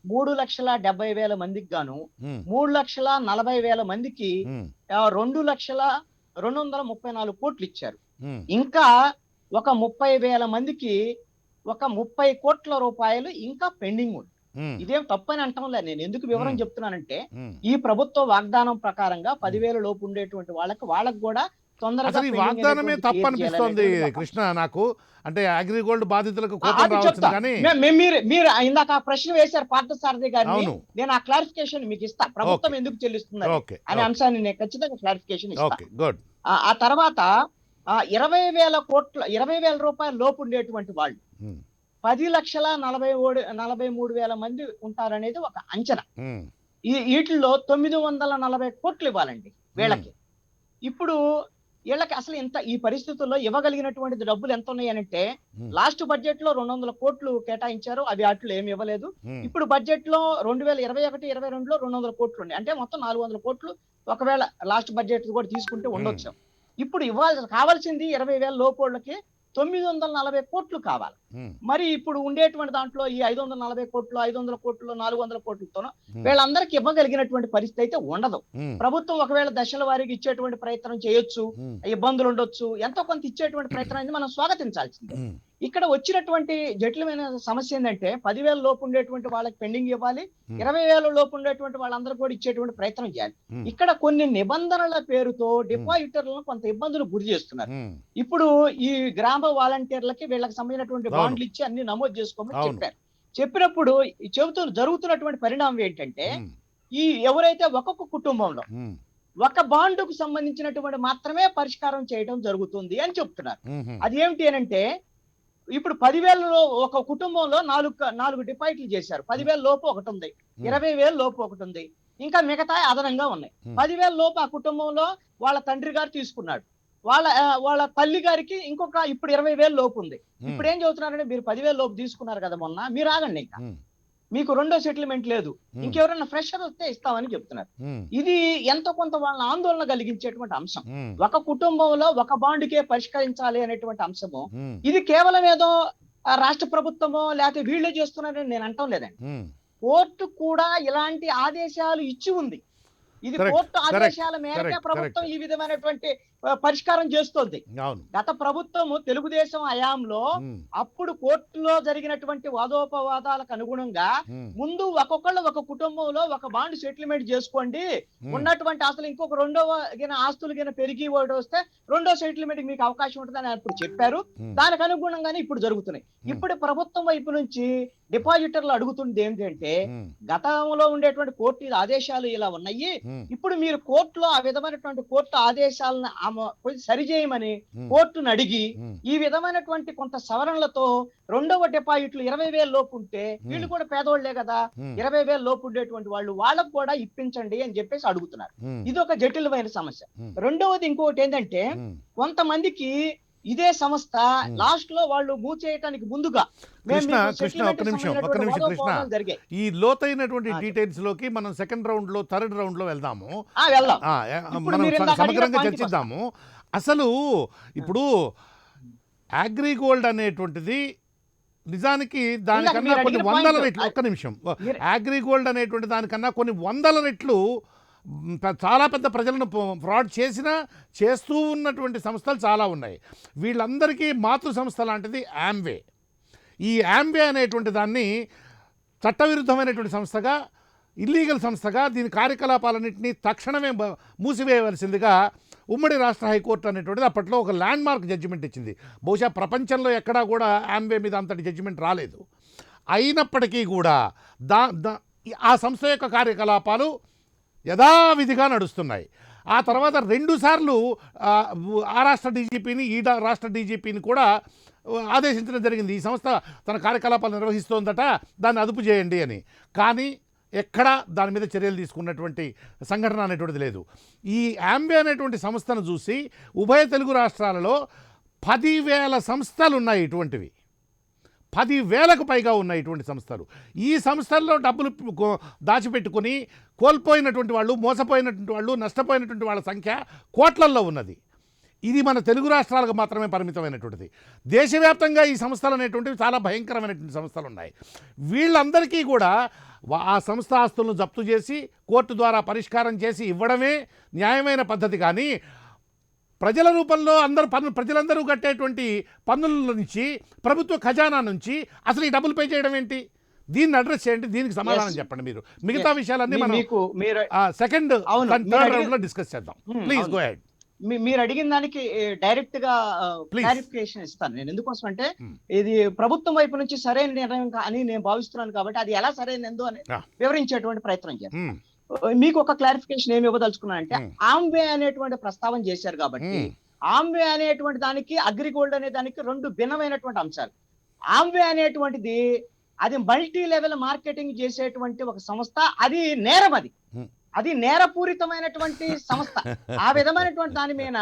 3,70,000 మందికి గాను 3,40,000 మందికి 2,234 కోట్లు ఇచ్చారు. ఇంకా ఒక 30,000 మందికి ఒక 30 కోట్ల రూపాయలు ఇంకా పెండింగ్ ఉంది. ఇదేం తప్పని అంటంలే. నేను ఎందుకు వివరం చెప్తున్నానంటే, ఈ ప్రభుత్వ వాగ్దానం ప్రకారంగా 10,000 లోపు ఉండేటువంటి వాళ్ళకి కూడా తొందరగా వాగ్దానమే తప్పనిపిస్తోంది కృష్ణ నాకు. అంటే అగ్రిగోల్డ్ బాధితులకు మీరు ఇందాక ఆ ప్రశ్న వేశారు పార్థసారథి గారిని. నేను ఆ క్లారిఫికేషన్ మీకు ఇస్తా. ప్రభుత్వం ఎందుకు చెల్లిస్తున్నారు అనే అంశాన్ని నేను ఖచ్చితంగా క్లారిఫికేషన్ ఇస్తా. ఆ తర్వాత 20,000 రూపాయల లోపు ఉండేటువంటి వాళ్ళు 10,43,000 మంది ఉంటారనేది ఒక అంచనా. వీటిల్లో 940 కోట్లు ఇవ్వాలండి వీళ్ళకి. ఇప్పుడు వీళ్ళకి అసలు ఈ పరిస్థితుల్లో ఇవ్వగలిగినటువంటి డబ్బులు ఎంత ఉన్నాయనంటే, లాస్ట్ బడ్జెట్ లో 200 కోట్లు కేటాయించారు. అవి వాటిలో ఏమి ఇవ్వలేదు. ఇప్పుడు బడ్జెట్ లో 2021-22లో 200 కోట్లు ఉన్నాయి. అంటే మొత్తం 400 కోట్లు ఒకవేళ లాస్ట్ బడ్జెట్ కూడా తీసుకుంటే ఉండొచ్చు. ఇప్పుడు కావాల్సింది 20,000 లోపోళ్ళకి 940 కోట్లు కావాలి. మరి ఇప్పుడు ఉండేటువంటి దాంట్లో ఈ 540 కోట్లు, 500 కోట్లు, 400 కోట్లతోనో వీళ్ళందరికీ ఇవ్వగలిగినటువంటి పరిస్థితి అయితే ఉండదు. ప్రభుత్వం ఒకవేళ దశల వారీగా ఇచ్చేటువంటి ప్రయత్నం చేయొచ్చు, ఇబ్బందులు ఉండొచ్చు. ఎంతో కొంత ఇచ్చేటువంటి ప్రయత్నాన్ని మనం స్వాగతించాల్సిందే. ఇక్కడ వచ్చినటువంటి జటిలమైన సమస్య ఏంటంటే, 10,000 లోపు ఉండేటువంటి వాళ్ళకి పెండింగ్ ఇవ్వాలి, 20,000 లోపు ఉండేటువంటి వాళ్ళందరూ కూడా ఇచ్చేటువంటి ప్రయత్నం చేయాలి. ఇక్కడ కొన్ని నిబంధనల పేరుతో డిపాజిటర్లను కొంత ఇబ్బందులు గురి చేస్తున్నారు. ఇప్పుడు ఈ గ్రామ వాలంటీర్లకి వీళ్ళకి సంబంధించినటువంటి బాండ్లు ఇచ్చి అన్ని నమోదు చేసుకోమని చెప్పారు. చెప్పినప్పుడు జరుగుతున్నటువంటి పరిణామం ఏంటంటే, ఎవరైతే ఒక్కొక్క కుటుంబంలో ఒక బాండుకు సంబంధించినటువంటి మాత్రమే పరిష్కారం చేయడం జరుగుతుంది అని చెప్తున్నారు. అది ఏమిటి అని అంటే, ఇప్పుడు 10,000లో ఒక కుటుంబంలో 4 డిపాజిట్లు చేశారు. 10,000 లోపు ఒకటి ఉంది, 20,000 లోపు ఒకటి ఉంది, ఇంకా మిగతా అదనంగా ఉన్నాయి. 10,000 లోపు ఆ కుటుంబంలో వాళ్ళ తండ్రి గారు తీసుకున్నాడు, వాళ్ళ తల్లి గారికి ఇంకొక ఇప్పుడు 20,000 లోపు ఉంది. ఇప్పుడు ఏం చెబుతున్నారంటే, మీరు 10,000 లోపు తీసుకున్నారు కదా మొన్న, మీరు ఆగండి, ఇంకా మీకు రెండో సెటిల్మెంట్ లేదు, ఇంకెవరైనా ఫ్రెషర్ వస్తే ఇస్తామని చెప్తున్నారు. ఇది ఎంతో కొంత వాళ్ళ ఆందోళన కలిగించేటువంటి అంశం. ఒక కుటుంబంలో ఒక బాండుకే పరిష్కరించాలి అనేటువంటి అంశము. ఇది కేవలం ఏదో రాష్ట్ర ప్రభుత్వమో లేకపోతే వీళ్ళే చేస్తున్నారని నేను అంటం లేదండి. కోర్టు కూడా ఇలాంటి ఆదేశాలు ఇచ్చి ఉంది. ఇది Correct, కోర్టు correct, ఆదేశాల మేరకే correct, ప్రభుత్వం correct. ఈ విధమైనటువంటి పరిష్కారం చేస్తోంది. అవును. గత ప్రభుత్వము తెలుగుదేశం హయాంలో ఉమ్, అప్పుడు కోర్టులో జరిగినటువంటి వాదోపవాదాలకు అనుగుణంగా ఉమ్, ముందు ఒక్కొక్కళ్ళు ఒక కుటుంబంలో ఒక బాండ్ సెటిల్మెంట్ చేసుకోండి, ఉమ్, ఉన్నటువంటి ఆస్తులు ఇంకొక రెండవ ఆస్తులు గిన పెరిగి ఒకటి వస్తే రెండో సెటిల్మెంట్ మీకు అవకాశం ఉంటుందని అప్పుడు చెప్పారు. ఉమ్, దానికి అనుగుణంగానే ఇప్పుడు జరుగుతున్నాయి. ఇప్పుడు ప్రభుత్వం వైపు నుంచి డిపాజిటర్లు అడుగుతుంది ఏంటంటే, ఉమ్, గతంలో ఉండేటువంటి కోర్టు ఆదేశాలు ఇలా ఉన్నాయి, ఉమ్, ఇప్పుడు మీరు కోర్టులో ఆ విధమైనటువంటి కోర్టు ఆదేశాలను కొంచెం సరిచేయమని ఉమ్, కోర్టును అడిగి ఉమ్, ఈ విధమైనటువంటి కొంత సవరణలతో రెండవ డిపాజిట్లు 20,000 లోపు ఉంటే, వీళ్ళు కూడా పేదోళ్లే కదా, ఉమ్, 20,000 లోపు ఉండేటువంటి వాళ్ళకు కూడా ఇప్పించండి అని చెప్పేసి అడుగుతున్నారు. ఉమ్, ఇది ఒక జటిలమైన సమస్య. ఉమ్, రెండవది ఇంకొకటి ఏంటంటే, ఉమ్. కొంతమందికి ఇదే సంస్థ లాస్ట్ లో వాళ్ళు మూవ్ చేయడానికి ముందుగా కృష్ణ ఒక్క నిమిషం కృష్ణ, జరిగాయి. ఈ లోతైనటువంటి ఆ, డీటెయిల్స్ లోకి మనం సెకండ్ రౌండ్ లో థర్డ్ రౌండ్ లో వెళ్దాము. వెళ్దాం. మనం మీరు ఇందాక అడిగిన సమగ్రంగా point కి చర్చిద్దాము. అసలు ఇప్పుడు అగ్రిగోల్డ్ అనేటువంటిది నిజానికి దానికన్నా మీరు కొన్ని అడిగిన వందల point, రెట్లు, ఒక్క నిమిషం, మీరు- అగ్రిగోల్డ్ అనేటువంటి దానికన్నా కొన్ని వందల రెట్లు చాలా పెద్ద ప్రజలను ఫ్రాడ్ చేస్తూ ఉన్నటువంటి సంస్థలు చాలా ఉన్నాయి. వీళ్ళందరికీ మాతృ సంస్థ లాంటిది యామ్వే. ఈ యామ్వే అనేటువంటి దాన్ని చట్టవిరుద్ధమైనటువంటి సంస్థగా, ఇల్లీగల్ సంస్థగా, దీని కార్యకలాపాలన్నింటినీ తక్షణమే మూసివేయవలసిందిగా ఉమ్మడి రాష్ట్ర హైకోర్టు అనేటువంటిది అప్పట్లో ఒక ల్యాండ్ మార్క్ జడ్జిమెంట్ ఇచ్చింది. బహుశా ప్రపంచంలో ఎక్కడా కూడా యామ్వే మీద అంతటి జడ్జిమెంట్ రాలేదు. అయినప్పటికీ కూడా ఆ సంస్థ యొక్క కార్యకలాపాలు యథావిధిగా నడుస్తున్నాయి. ఆ తర్వాత 2 సార్లు ఆ రాష్ట్ర డీజీపీని, ఈ రాష్ట్ర డీజీపీని కూడా ఆదేశించడం జరిగింది. ఈ సంస్థ తన కార్యకలాపాలు నిర్వహిస్తోందట, దాన్ని అదుపు చేయండి అని. కానీ ఎక్కడా దాని మీద చర్యలు తీసుకున్నటువంటి సంఘటన అనేటువంటిది లేదు. ఈ యామ్వే అనేటువంటి సంస్థను చూసి ఉభయ తెలుగు రాష్ట్రాలలో 10,000 సంస్థలు ఉన్నాయి. ఇటువంటివి 10,000కు పైగా ఉన్నాయి ఇటువంటి సంస్థలు. ఈ సంస్థల్లో డబ్బులు దాచిపెట్టుకుని కోల్పోయినటువంటి వాళ్ళు, మోసపోయినటువంటి వాళ్ళు, నష్టపోయినటువంటి వాళ్ళ సంఖ్య కోట్లల్లో ఉన్నది. ఇది మన తెలుగు రాష్ట్రాలకు మాత్రమే పరిమితమైనటువంటిది. దేశవ్యాప్తంగా ఈ సంస్థలు అనేటువంటివి చాలా భయంకరమైనటువంటి సంస్థలు ఉన్నాయి. వీళ్ళందరికీ కూడా ఆ సంస్థ ఆస్తులను జప్తు చేసి కోర్టు ద్వారా పరిష్కారం చేసి ఇవ్వడమే న్యాయమైన పద్ధతి. కానీ ప్రజల రూపంలో ప్రజలందరూ కట్టేటువంటి పన్నుల నుంచి, ప్రభుత్వ ఖజానా నుంచి అసలు ఈ డబ్బులు పే చేయడం ఏంటి? దీన్ని అడ్రస్ చేయండి, దీనికి సమాధానం చెప్పండి మీరు. మిగతా విషయాలన్నీ మనం సెకండ్ థర్డ్ రౌండ్ లో డిస్కస్ చేద్దాం. Please go ahead. మీరు అడిగిన దానికి డైరెక్ట్ గా క్లారిఫికేషన్ ఇస్తాను నేను. ఎందుకోసం అంటే ఇది ప్రభుత్వం వైపు నుంచి సరైన నిర్ణయం అని నేను భావిస్తున్నాను కాబట్టి అది ఎలా సరైనదో అని వివరించేటువంటి ప్రయత్నం చేస్తాను. మీకు ఒక క్లారిఫికేషన్ ఏమి ఇవ్వదలుచుకున్నానంటే, ఆమ్వే అనేటువంటి ప్రస్తావన చేశారు కాబట్టి, ఆమ్వే అనేటువంటి దానికి అగ్రిగోల్డ్ అనే దానికి 2 భిన్నమైనటువంటి అంశాలు. ఆమ్వే అనేటువంటిది అది మల్టీ లెవెల్ మార్కెటింగ్ చేసేటువంటి ఒక సంస్థ. అది నేరం, అది నేరపూరితమైనటువంటి సంస్థ. ఆ విధమైనటువంటి దాని మీద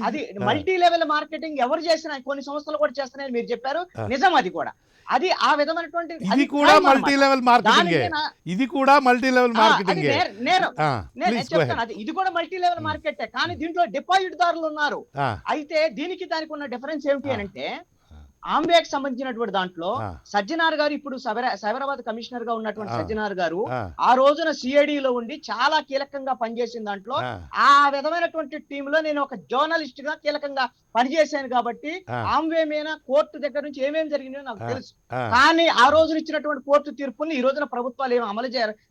అది మల్టీ లెవెల్ మార్కెటింగ్ ఎవరు చేసినా, కొన్ని సంస్థలు కూడా చేస్తున్నాయని మీరు చెప్పారు, నిజం. అది కూడా అది ఆ విధమైనటువంటి ఇది కూడా మల్టీ లెవెల్ మార్కెటింగ్, ఇది కూడా మల్టీ లెవెల్ మార్కెటింగ్ నేరం. నేను చెప్తాను, అది ఇది కూడా మల్టీ లెవెల్ మార్కెట్. కానీ దీంట్లో డిపాజిట్ దారులు ఉన్నారు. అయితే దీనికి దానికి ఉన్న డిఫరెన్స్ ఏమిటి అని అంటే, ఆంబేకి సంబంధించినటువంటి దాంట్లో సజ్జనార్ గారు, ఇప్పుడు సైబరాబాద్ కమిషనర్ గా ఉన్నటువంటి సజ్జనార్ గారు ఆ రోజున సిఐడిలో ఉండి చాలా కీలకంగా పనిచేసిన దాంట్లో, ఆ విధమైనటువంటి టీమ్ లో నేను ఒక జర్నలిస్ట్ గా కీలకంగా పనిచేశాను కాబట్టి ఆంబే మీద కోర్టు దగ్గర నుంచి ఏమేమి జరిగిందో నాకు తెలుసు. కానీ ఆ రోజున ఇచ్చినటువంటి కోర్టు తీర్పుని ఈ రోజున ప్రభుత్వాలు ఏమి అమలు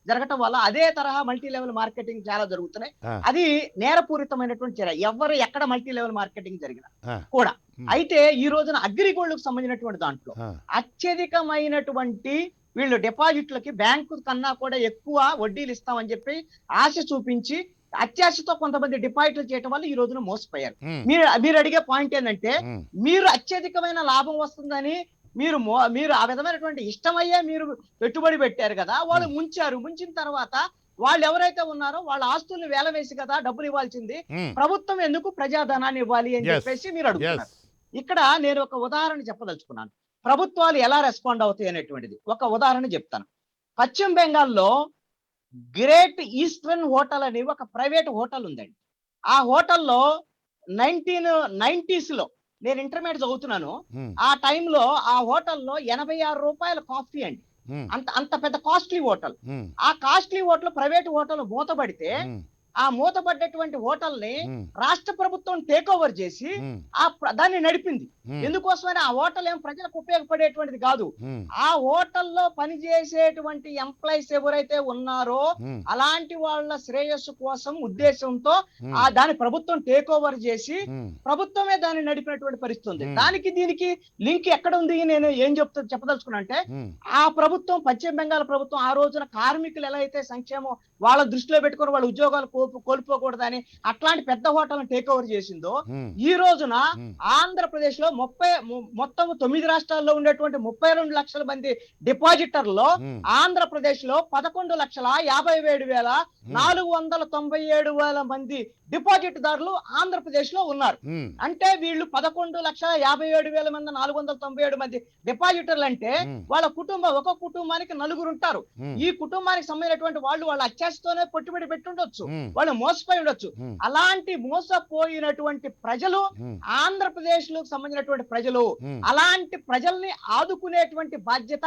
జరగటం వల్ల అదే తరహా మల్టీ లెవెల్ మార్కెటింగ్ చాలా జరుగుతున్నాయి. అది నేరపూరితమైనటువంటి చర్య, ఎవరు ఎక్కడ మల్టీ లెవెల్ మార్కెటింగ్ జరిగినా కూడా. అయితే ఈ రోజున అగ్రిగోల్డ్ సంబంధించినటువంటి దాంట్లో అత్యధికమైనటువంటి వీళ్ళు డిపాజిట్లకి బ్యాంకు కన్నా కూడా ఎక్కువ వడ్డీలు ఇస్తామని చెప్పి ఆశ చూపించి, అత్యాశతో కొంతమంది డిపాజిట్లు చేయడం వల్ల ఈ రోజున మోసపోయారు. మీరు అడిగే పాయింట్ ఏంటంటే, మీరు అత్యధికమైన లాభం వస్తుందని మీరు ఆ విధమైనటువంటి ఇష్టమయ్యే మీరు పెట్టుబడి పెట్టారు కదా, వాళ్ళు ముంచారు. ముంచిన తర్వాత వాళ్ళు ఎవరైతే ఉన్నారో వాళ్ళ ఆస్తుల్ని వేలవేసి కదా డబ్బులు ఇవ్వాల్సింది, ప్రభుత్వం ఎందుకు ప్రజాధనాన్ని ఇవ్వాలి అని చెప్పేసి మీరు అడుగుతున్నారు. ఇక్కడ నేను ఒక ఉదాహరణ చెప్పదలుచుకున్నాను, ప్రభుత్వాలు ఎలా రెస్పాండ్ అవుతాయి అనేటువంటిది. ఒక ఉదాహరణ చెప్తాను. పశ్చిమ బెంగాల్లో గ్రేట్ ఈస్టర్న్ హోటల్ అని ఒక ప్రైవేట్ హోటల్ ఉందండి. ఆ హోటల్లో 1990s లో నేను ఇంటర్మీడియట్ చదువుతున్నాను. ఆ టైంలో ఆ హోటల్లో 86 రూపాయల కాఫీ అండి. అంత పెద్ద కాస్ట్లీ హోటల్. ఆ కాస్ట్లీ హోటల్, ప్రైవేట్ హోటల్ మూతబడితే ఆ మూతపడ్డటువంటి హోటల్ని ఉమ్, రాష్ట్ర ప్రభుత్వం టేక్ ఓవర్ చేసి ఉమ్, దాన్ని నడిపింది. ఉమ్, ఎందుకోసమని ఆ హోటల్ ఏం ప్రజలకు ఉపయోగపడేటువంటిది కాదు. ఉమ్, ఆ హోటల్లో పనిచేసేటువంటి ఎంప్లాయీస్ ఎవరైతే ఉన్నారో ఉమ్, అలాంటి వాళ్ళ శ్రేయస్సు కోసం ఉద్దేశంతో ఉమ్, దాని ప్రభుత్వం టేక్ ఓవర్ చేసి ఉమ్, ప్రభుత్వమే దాన్ని నడిపినటువంటి పరిస్థితి ఉంది. Hmm. దానికి దీనికి లింక్ ఎక్కడ ఉంది? నేను ఏం చెప్పదలుచుకున్నా అంటే, ఉమ్, ఆ ప్రభుత్వం, పశ్చిమ బెంగాల్ ప్రభుత్వం ఆ రోజున కార్మికులు ఎలా అయితే సంక్షేమం వాళ్ళ దృష్టిలో పెట్టుకుని వాళ్ళ ఉద్యోగాలు కోల్పోకూడదని అట్లాంటి పెద్ద హోటల్ టేక్ ఓవర్ చేసిందో, ఉమ్, ఈ రోజున ఉమ్, ఆంధ్రప్రదేశ్ లో మొత్తం 9 రాష్ట్రాల్లో ఉండేటువంటి 32 లక్షల మంది డిపాజిటర్లో ఉమ్, ఆంధ్రప్రదేశ్ లో 11,57,497 మంది డిపాజిట్ దారులు ఆంధ్రప్రదేశ్ లో ఉన్నారు. ఉమ్, అంటే వీళ్ళు 11,57,497 మంది డిపాజిటర్లు అంటే ఉమ్, వాళ్ళ కుటుంబం, ఒక కుటుంబానికి 4 ఉంటారు. ఉమ్, ఈ కుటుంబానికి సంబంధించినటువంటి వాళ్ళు వాళ్ళ అత్యాశతోనే పెట్టుబడి పెట్టుండొచ్చు, ఉమ్, వాళ్ళు మోసపోయి ఉండొచ్చు. ఉమ్, అలాంటి మోసపోయినటువంటి ప్రజలు, ఉమ్, ఆంధ్రప్రదేశ్ లకు సంబంధించినటువంటి ప్రజలు, ఉమ్, అలాంటి ప్రజల్ని ఆదుకునేటువంటి బాధ్యత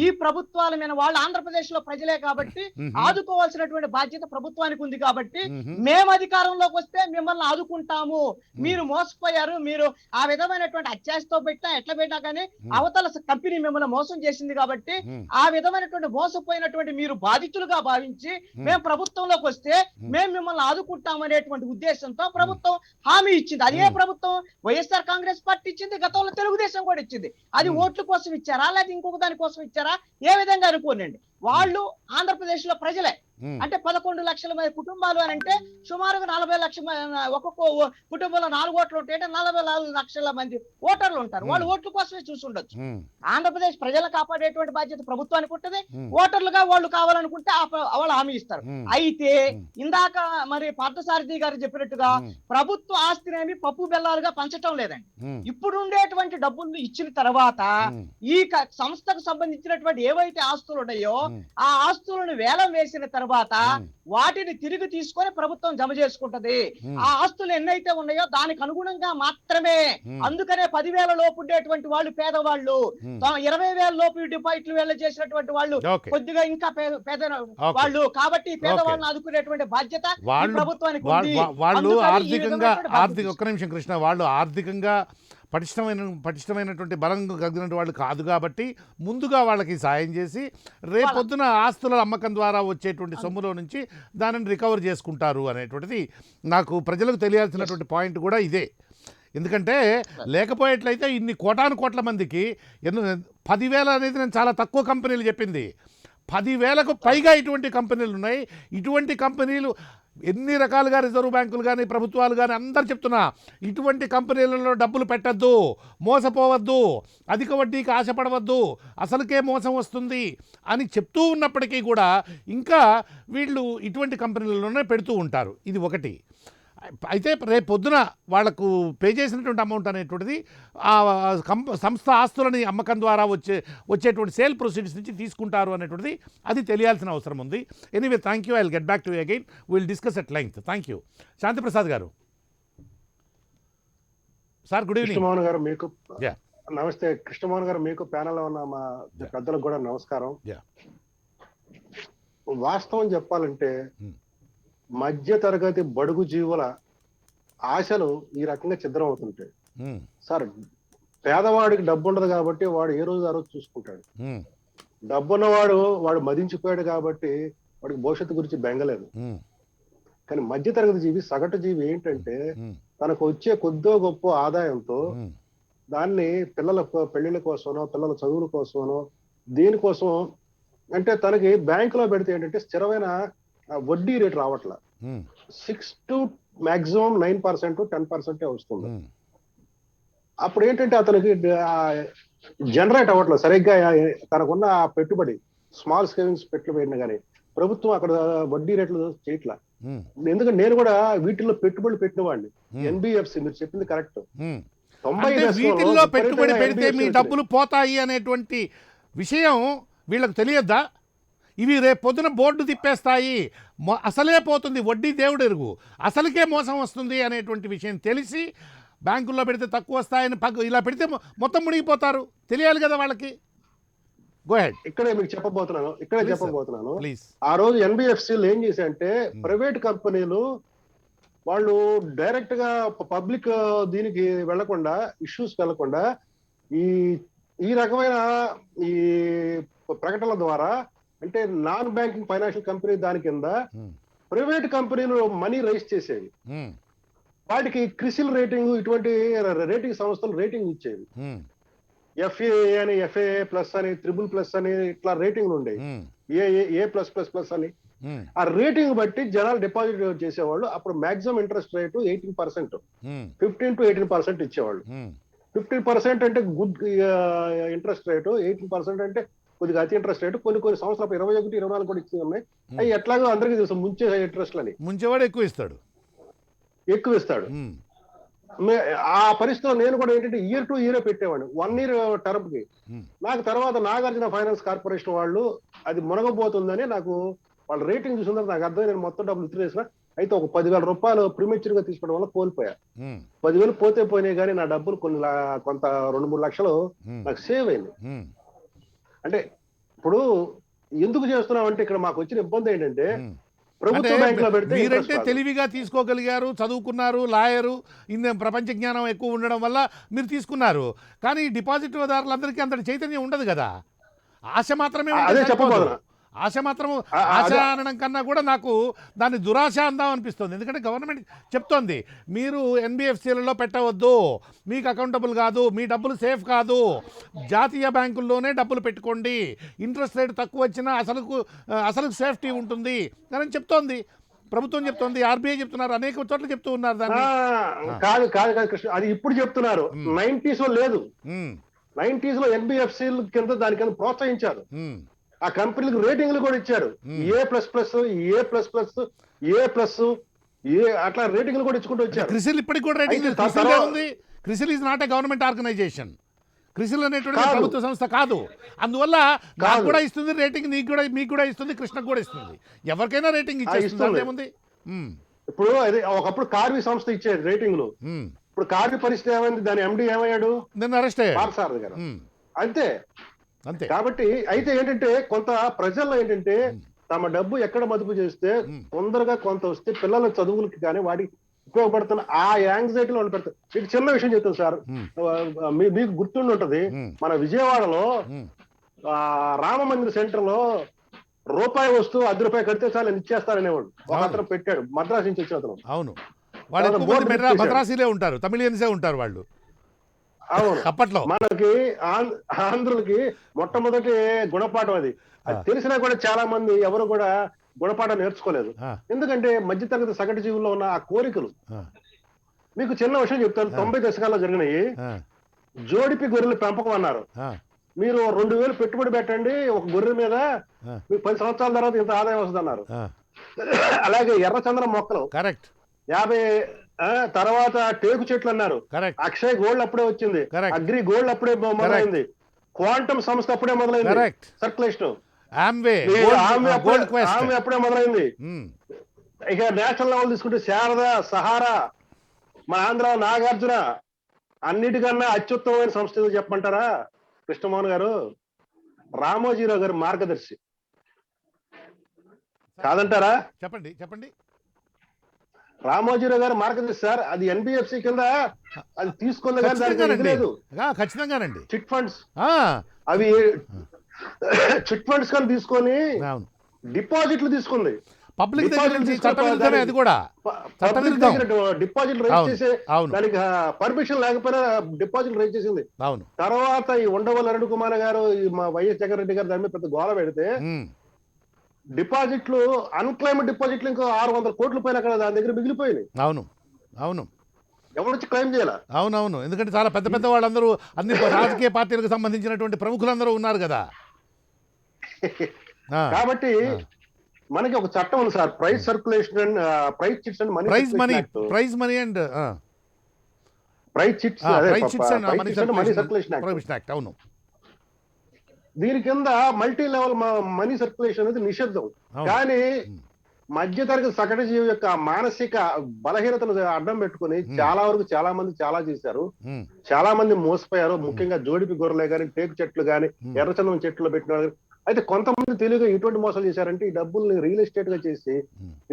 ఈ ప్రభుత్వాల మీద, వాళ్ళు ఆంధ్రప్రదేశ్ లో ప్రజలే కాబట్టి ఉమ్, ఆదుకోవాల్సినటువంటి బాధ్యత ప్రభుత్వానికి ఉంది. కాబట్టి ఉమ్, మేము అధికారంలోకి వస్తే మిమ్మల్ని ఆదుకుంటాము, మీరు మోసపోయారు, మీరు ఆ విధమైనటువంటి అత్యాశతో పెట్టినా ఎట్లా పెట్టినా కానీ అవతల కంపెనీ మిమ్మల్ని మోసం చేసింది కాబట్టి ఉమ్, ఆ విధమైనటువంటి మోసపోయినటువంటి మీరు బాధితులుగా భావించి మేము ప్రభుత్వంలోకి వస్తే మేము మిమ్మల్ని ఆదుకుంటామనేటువంటి ఉద్దేశంతో ప్రభుత్వం హామీ ఇచ్చింది. అదే ప్రభుత్వం వైఎస్ఆర్ కాంగ్రెస్ పార్టీ ఇచ్చింది, గతంలో తెలుగుదేశం కూడా ఇచ్చింది. అది ఓట్ల కోసం ఇచ్చారా లేదా ఇంకొక దాని కోసం ఇచ్చారా ఏ విధంగా అనుకోనండి, వాళ్ళు ఆంధ్రప్రదేశ్ లో ప్రజలే. ఉమ్, అంటే 11 లక్షల మంది కుటుంబాలు అని అంటే సుమారుగా 40 లక్షల ఒక్కొక్క కుటుంబంలో 4 ఓట్లు ఉంటాయంటే 44 లక్షల మంది ఓటర్లు ఉంటారు. వాళ్ళు ఓట్ల కోసమే చూసుండొచ్చు. ఉమ్, ఆంధ్రప్రదేశ్ ప్రజలు కాపాడేటువంటి బాధ్యత ప్రభుత్వానికి ఉంటుంది. ఉమ్, ఓటర్లుగా వాళ్ళు కావాలనుకుంటే వాళ్ళు హామీ ఇస్తారు. ఉమ్, అయితే ఉమ్. ఇందాక మరి పార్థసారథి గారు చెప్పినట్టుగా ఉమ్, ప్రభుత్వ ఆస్తినేమి పప్పు బెల్లాలుగా పంచటం లేదండి. ఉమ్, ఇప్పుడు ఉండేటువంటి డబ్బులు ఇచ్చిన తర్వాత ఉమ్, ఈ సంస్థకు సంబంధించినటువంటి ఏవైతే ఆస్తులు ఉన్నాయో ఉమ్, ఆ ఆస్తులను వేలం వేసిన తర్వాత ఉమ్, వాటిని తిరిగి తీసుకొని ప్రభుత్వం జమ చేసుకుంటది. ఉమ్, ఆ ఆస్తులు ఎన్నైతే ఉన్నాయో దానికి అనుగుణంగా మాత్రమే. ఉమ్, అందుకనే 10,000 లోపు ఉండేటువంటి వాళ్ళు పేదవాళ్ళు, ఉమ్. 20,000 లోపు డిపాజిట్లు వేల చేసినటువంటి వాళ్ళు ఓకే. కొద్దిగా ఇంకా పేద ఓకే. వాళ్ళు. కాబట్టి ఈ పేదవాళ్ళని ఆదుకునేటువంటి బాధ్యత ఈ వాళ్ళు ప్రభుత్వానికి వాళ్ళు ఉంది. వాళ్ళు అందుకని ఈ ఆర్థికంగా విధమైనటువంటి ఒక్క నిమిషం కృష్ణ, వాళ్ళు ఆర్థికంగా పటిష్టమైనటువంటి బలం కలిగినటువంటి వాళ్ళు కాదు కాబట్టి ముందుగా వాళ్ళకి సాయం చేసి రేపొద్దున ఆస్తుల అమ్మకం ద్వారా వచ్చేటువంటి సొమ్ములో నుంచి దానిని రికవర్ చేసుకుంటారు అనేటువంటిది నాకు ప్రజలకు తెలియాల్సినటువంటి పాయింట్ కూడా ఇదే. ఎందుకంటే లేకపోయేట్లయితే ఇన్ని కోట్ల మందికి 10,000 అనేది నేను చాలా తక్కువ కంపెనీలు చెప్పింది, 10,000కు పైగా ఇటువంటి కంపెనీలు ఉన్నాయి. ఇటువంటి కంపెనీలు ఎన్ని రకాలుగా రిజర్వ్ బ్యాంకులు కానీ ప్రభుత్వాలు కానీ అందరు చెప్తున్నా, ఇటువంటి కంపెనీలలో డబ్బులు పెట్టద్దు, మోసపోవద్దు, అధిక వడ్డీకి ఆశపడవద్దు, అసలుకే మోసం వస్తుంది అని చెప్తూ ఉన్నప్పటికీ కూడా ఇంకా వీళ్ళు ఇటువంటి కంపెనీలలోనే పెడుతూ ఉంటారు. ఇది ఒకటి. అయితే రేపు పొద్దున వాళ్లకు పే చేసినటువంటి అమౌంట్ అనేటువంటిది ఆ సంస్థ ఆస్తులని అమ్మకం ద్వారా వచ్చేటువంటి సేల్ ప్రొసీడ్స్ నుంచి తీసుకుంటారు అనేటువంటిది అది తెలియాల్సిన అవసరం ఉంది. Anyway, thank you. I will get back to you again. Will discuss at length. Thank you. Shanti Prasad గారు సార్, గుడ్ ఈవినింగ్. కృష్ణమోహన్ గారు మీకు Yeah. నమస్తే. కృష్ణమోహన్ గారు మీకు ప్యానెల్ లో ఉన్న మా పెద్దలకు కూడా నమస్కారం. Yeah. వాస్తవం చెప్పాలంటే మధ్య తరగతి బడుగు జీవుల ఆశలు ఈ రకంగా ఛిద్రం అవుతుంటాయి సార్. పేదవాడికి డబ్బు ఉండదు కాబట్టి వాడు ఏ రోజు ఆ రోజు చూసుకుంటాడు. డబ్బున్నవాడు వాడు మదించిపోయాడు కాబట్టి వాడికి భవిష్యత్తు గురించి బెంగలేదు. కానీ మధ్య తరగతి జీవి, సగటు జీవి ఏంటంటే తనకు వచ్చే కొద్దో గొప్ప ఆదాయంతో దాన్ని పిల్లల పెళ్లిళ్ళ కోసమనో పిల్లల చదువుల కోసమనో దేనికోసం అంటే తనకి బ్యాంకులో పెడితే ఏంటంటే స్థిరమైన వడ్డీ రేటు రావట్లా. 6 to maximum 9%, 10% వస్తుంది. అప్పుడు ఏంటంటే అతనికి జనరేట్ అవ్వట్లేదు సరిగ్గా. తనకున్న పెట్టుబడి స్మాల్ సేవింగ్స్ పెట్టుబడి కానీ ప్రభుత్వం అక్కడ వడ్డీ రేట్లు చేయట్లా. ఎందుకంటే నేను కూడా వీటిల్లో పెట్టుబడులు పెట్టిన వాడిని. ఎన్బిఎఫ్సి మీరు చెప్పింది కరెక్ట్. వీటిల్లో పెట్టుబడి పెడితే మీ డబ్బులు పోతాయి అనేటువంటి విషయం వీళ్ళకి తెలియద్దా? ఇవి రేపు పొద్దున బోర్డు తిప్పేస్తాయి, అసలే పోతుంది, వడ్డీ దేవుడు ఎరుగు, అసలుకే మోసం వస్తుంది అనేటువంటి విషయం తెలిసి బ్యాంకుల్లో పెడితే తక్కువ వస్తాయని ఇలా పెడితే మొత్తం మునిగిపోతారు. తెలియాలి కదా వాళ్ళకి. గో హెడ్ ఇక్కడే చెప్పబోతున్నాను. ప్లీజ్. ఆ రోజు ఎన్బిఎఫ్సిలు ఏం చేశాయంటే ప్రైవేట్ కంపెనీలు వాళ్ళు డైరెక్ట్ గా పబ్లిక్ దీనికి వెళ్లకుండా, ఇష్యూస్ వెళ్లకుండా ఈ ఈ రకమైన ఈ ప్రకటనల ద్వారా, అంటే నాన్ బ్యాంకింగ్ ఫైనాన్షియల్ కంపెనీ దాని కింద ప్రైవేట్ కంపెనీలు మనీ రైజ్ చేసేవి. వాటికి క్రిసిల్ రేటింగ్, ఇటువంటి రేటింగ్ సంస్థలు రేటింగ్ ఇచ్చేవి. ఎఫ్ఏఏ అని, ఎఫ్ఏఏ ప్లస్ అని, +++ అని ఇట్లా రేటింగ్లు ఉండేవి. ఏ+++ అని. ఆ రేటింగ్ బట్టి జనాలు డిపాజిట్ చేసేవాళ్ళు. అప్పుడు మాక్సిమం ఇంట్రెస్ట్ రేటు 18%, 15 to 18% ఇచ్చేవాళ్ళు. 15% అంటే గుడ్ ఇంట్రెస్ట్ రేటు, 18% అంటే కొద్దిగా అతి ఇంట్రెస్ట్ రేటు. కొన్ని సంవత్సరాలు 21, 24 కూడా ఇచ్చి ఉన్నాయి. అవి ఎట్లాగో అందరికీ తెలుసు, ముంచే ఇంట్రెస్ట్ అని. ముంచేవాడు ఎక్కువ ఇస్తాడు. ఆ పరిస్థితిలో నేను కూడా ఏంటంటే ఇయర్ టు ఇయర్ పెట్టేవాడిని, 1 year టర్మ్ కి. నాకు తర్వాత నాగార్జున ఫైనాన్స్ కార్పొరేషన్ వాళ్ళు అది మునగబోతుందని నాకు వాళ్ళ రేటింగ్ చూసిన తర్వాత నాకు అర్థం, నేను మొత్తం డబ్బులు విత్డ్రా చేసిన. అయితే ఒక 10,000 రూపాయలు ప్రిమేచర్ గా తీసుకోవడం వల్ల కోల్పోయా. 10,000 పోయినాయి, కానీ నా డబ్బులు కొంత 2-3 లక్షలు నాకు సేవ్ అయింది. అంటే ఇప్పుడు ఎందుకు చేస్తున్నాం అంటే, ఇక్కడ మాకు వచ్చిన ఇబ్బంది ఏంటంటే ప్రభుత్వ బ్యాంక్ లో పెడితే మీరంటే తెలివిగా తీసుకోగలిగారు, చదువుకున్నారు, లాయరు, ప్రపంచ జ్ఞానం ఎక్కువ ఉండడం వల్ల మీరు తీసుకున్నారు. కానీ డిపాజిట్ దారులందరికీ అంతటి చైతన్యం ఉండదు కదా. ఆశ మాత్రమే ఆశ మాత్రము. ఆశ అనడం కన్నా కూడా నాకు దాన్ని దురాశ అందాం అనిపిస్తుంది. ఎందుకంటే గవర్నమెంట్ చెప్తోంది మీరు ఎన్బిఎఫ్సిలలో పెట్టవద్దు, మీకు అకౌంటబుల్ కాదు, మీ డబ్బులు సేఫ్ కాదు, జాతీయ బ్యాంకుల్లోనే డబ్బులు పెట్టుకోండి, ఇంట్రెస్ట్ రేట్ తక్కువ వచ్చినా అసలు సేఫ్టీ ఉంటుంది అని చెప్తోంది ప్రభుత్వం, చెప్తోంది, ఆర్బీఐ చెప్తున్నారు, అనేక చోట్ల చెప్తూ ఉన్నారు. దాన్ని కాదు కృష్ణ, అది ఇప్పుడు చెప్తున్నారు. 90s లో లేదు. 90s లో ఎన్బిఎఫ్సి కింద దానికన్నా ప్రోత్సహించారు. ఆ కంపెనీలకు రేటింగ్లు కూడా ఇచ్చారు. ఏ అట్లా రేటింగ్లు కూడా ఇచ్చుకుంటూ వచ్చారు. క్రిసిల్ ఇప్పటికి కూడా రేటింగ్ ఉంది. CRISIL is not a government organization. CRISIL అనేటువంటి ప్రభుత్వ సంస్థ కాదు. అందువల్ల నాకు కూడా ఇస్తుంది రేటింగ్, మీకు కూడా ఇస్తుంది, కృష్ణకు కూడా ఇస్తుంది. ఎవరికైనా రేటింగ్ ఇచ్చేస్తుంది. ఏముంది? ఇప్పుడు అదే ఒకప్పుడు కార్వి సంస్థ ఇచ్చేది రేటింగ్లు. ఇప్పుడు కార్వి పరిస్థితి ఏమైంది? దాని ఎండి ఏమయ్యాడు? నిన్న అరెస్ట్ అయ్యాడు. సార్ దగ్గర అంతే. కాబట్టి అయితే ఏంటంటే కొంత ప్రజల్లో ఏంటంటే తమ డబ్బు ఎక్కడ మదుపు చేస్తే తొందరగా కొంత వస్తే పిల్లల చదువులకి కానీ వాటికి ఉపయోగపడుతున్న ఆ యాంగ్జైటీలో వాళ్ళు పెడతారు. మీకు చిన్న విషయం చెప్తాను సార్, మీకు గుర్తుండి ఉంటది, మన విజయవాడలో రామ మందిర సెంటర్ లో రూపాయి వస్తువు ₹10 కడితే చాలు ఇచ్చేస్తారనేవాడు. ఒక అతను పెట్టాడు, మద్రాసు నుంచి వచ్చిన అతను. అవును, మద్రాసీలే ఉంటారు, తమిళియన్సే ఉంటారు వాళ్ళు. అవును, అప్పట్లో మనకి ఆంధ్రులకి మొట్టమొదటి గుణపాఠం అది. అది తెలిసినా కూడా చాలా మంది ఎవరు కూడా గుణపాఠం నేర్చుకోలేదు. ఎందుకంటే మధ్యతరగతి సగటు జీవుల్లో ఉన్న ఆ కోరికలు. మీకు చిన్న విషయం చెప్తాను, 90 దశకాల్లో జరిగినాయి. జోడిపి గొర్రెల పెంపకం అన్నారు. మీరు 2,000 పెట్టుబడి పెట్టండి ఒక గొర్రె మీద, మీకు 10 సంవత్సరాల తర్వాత ఇంత ఆదాయం వస్తుంది అన్నారు. అలాగే ఎర్రచంద్రం మొక్కలు కరెక్ట్ 50, తర్వాత టేకు చెట్లు అన్నారు. అక్షయ్ గోల్డ్ అప్పుడే వచ్చింది, అగ్రి గోల్డ్ అప్పుడే మొదలైంది, క్వాంటమ్ సంస్థ అప్పుడే మొదలైంది, సర్క్యులేషన్ అప్పుడే మొదలైంది. ఇక నేషనల్ లెవెల్ తీసుకుంటే శారద, సహారా, మన ఆంధ్ర నాగార్జున, అన్నిటికన్నా అత్యుత్తమైన సంస్థ చెప్పమంటారా కృష్ణమోహన్ గారు? రామోజీరావు గారు మార్గదర్శి కాదంటారా? చెప్పండి. రామోజీరావు గారు మార్గదర్శి సార్. అది ఎన్బిఎఫ్సి కింద అది తీసుకుంది కానీ దానికి లేదు. ఖచ్చితంగానండి. చిట్ ఫండ్స్ అవి చిట్ ఫండ్స్ కానీ తీసుకొని డిపాజిట్లు తీసుకుంది. పబ్లిక్ డిపాజిట్ రైజ్ చేసే దానికి పర్మిషన్ లేకపోయినా డిపాజిట్ రైజ్ చేసింది. తర్వాత ఈ ఉండవల్లి అరుణ్ కుమార్ గారు, మా వైఎస్ జగన్ రెడ్డి గారు దాని మీద పెద్ద గోల పెడితే డిపాజిట్లు, అన్క్లైమ్డ్ డిపాజిట్లు ఇంకో 600 కోట్ల పైన అక్కడ దాని దగ్గర మిగిలిపోయినాయి. అవును ఎవరు వచ్చి క్లైమ్ చేయాలి? అవునవును, ఎందుకంటే చాలా పెద్ద వాళ్ళందరూ, అన్ని రాజకీయ పార్టీలకు సంబంధించినటువంటి ప్రముఖులందరూ ఉన్నారు కదా. కాబట్టి మనకి ఒక చట్టం ఉంది sir, price circulation and price chits and money circulation act. అవును, దీని కింద మల్టీ లెవెల్ మనీ సర్క్యులేషన్ అనేది నిషిద్ధం. కానీ మధ్యతరగతి సగటు జీవి యొక్క మానసిక బలహీనతను అడ్డం పెట్టుకుని చాలా వరకు చాలా మంది చాలా చేశారు. చాలా మంది మోసపోయారు. ముఖ్యంగా జోడిపి గొర్రెలే గాని, టేకు చెట్లు గాని, ఎర్రచందనం చెట్లు పెట్టిన అయితే కొంతమంది తెలివిగా ఎటువంటి మోసాలు చేశారంటే ఈ డబ్బుల్ని రియల్ ఎస్టేట్ గా చేసి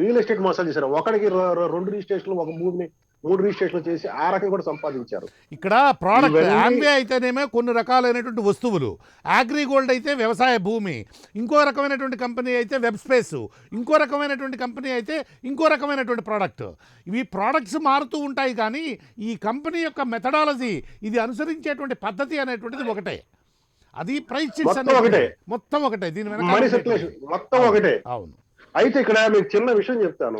రియల్ ఎస్టేట్ మోసాలు చేశారు. ఒకడికి 2 రిజిస్ట్రేషన్లు, ఒక భూమిని 3 రిజిస్ట్రేషన్లు చేసి ఆ రకంగా కూడా సంపాదించారు. ఇక్కడ ప్రోడక్ట్ ఇవన్నీ- ఆంబే అయితేనేమో కొన్ని రకాలైనటువంటి వస్తువులు, అగ్రిగోల్డ్ అయితే వ్యవసాయ భూమి, ఇంకో రకమైనటువంటి కంపెనీ అయితే వెబ్ స్పేస్, ఇంకో రకమైనటువంటి కంపెనీ అయితే ఇంకో రకమైనటువంటి ప్రోడక్ట్. ఇవి ప్రోడక్ట్స్ మారుతూ ఉంటాయి కానీ ఈ కంపెనీ యొక్క మెథడాలజీ, ఇది అనుసరించేటువంటి పద్ధతి అనేటువంటిది ఒకటే. అది ప్రైస్ చిట్స్ మొత్తం ఒకటే. మొత్తం ఒకటే. దీని మనీ సర్క్యులేషన్ మొత్తం ఒకటే. అవును. అయితే ఇక్కడ మీకు చిన్న విషయం చెప్తాను.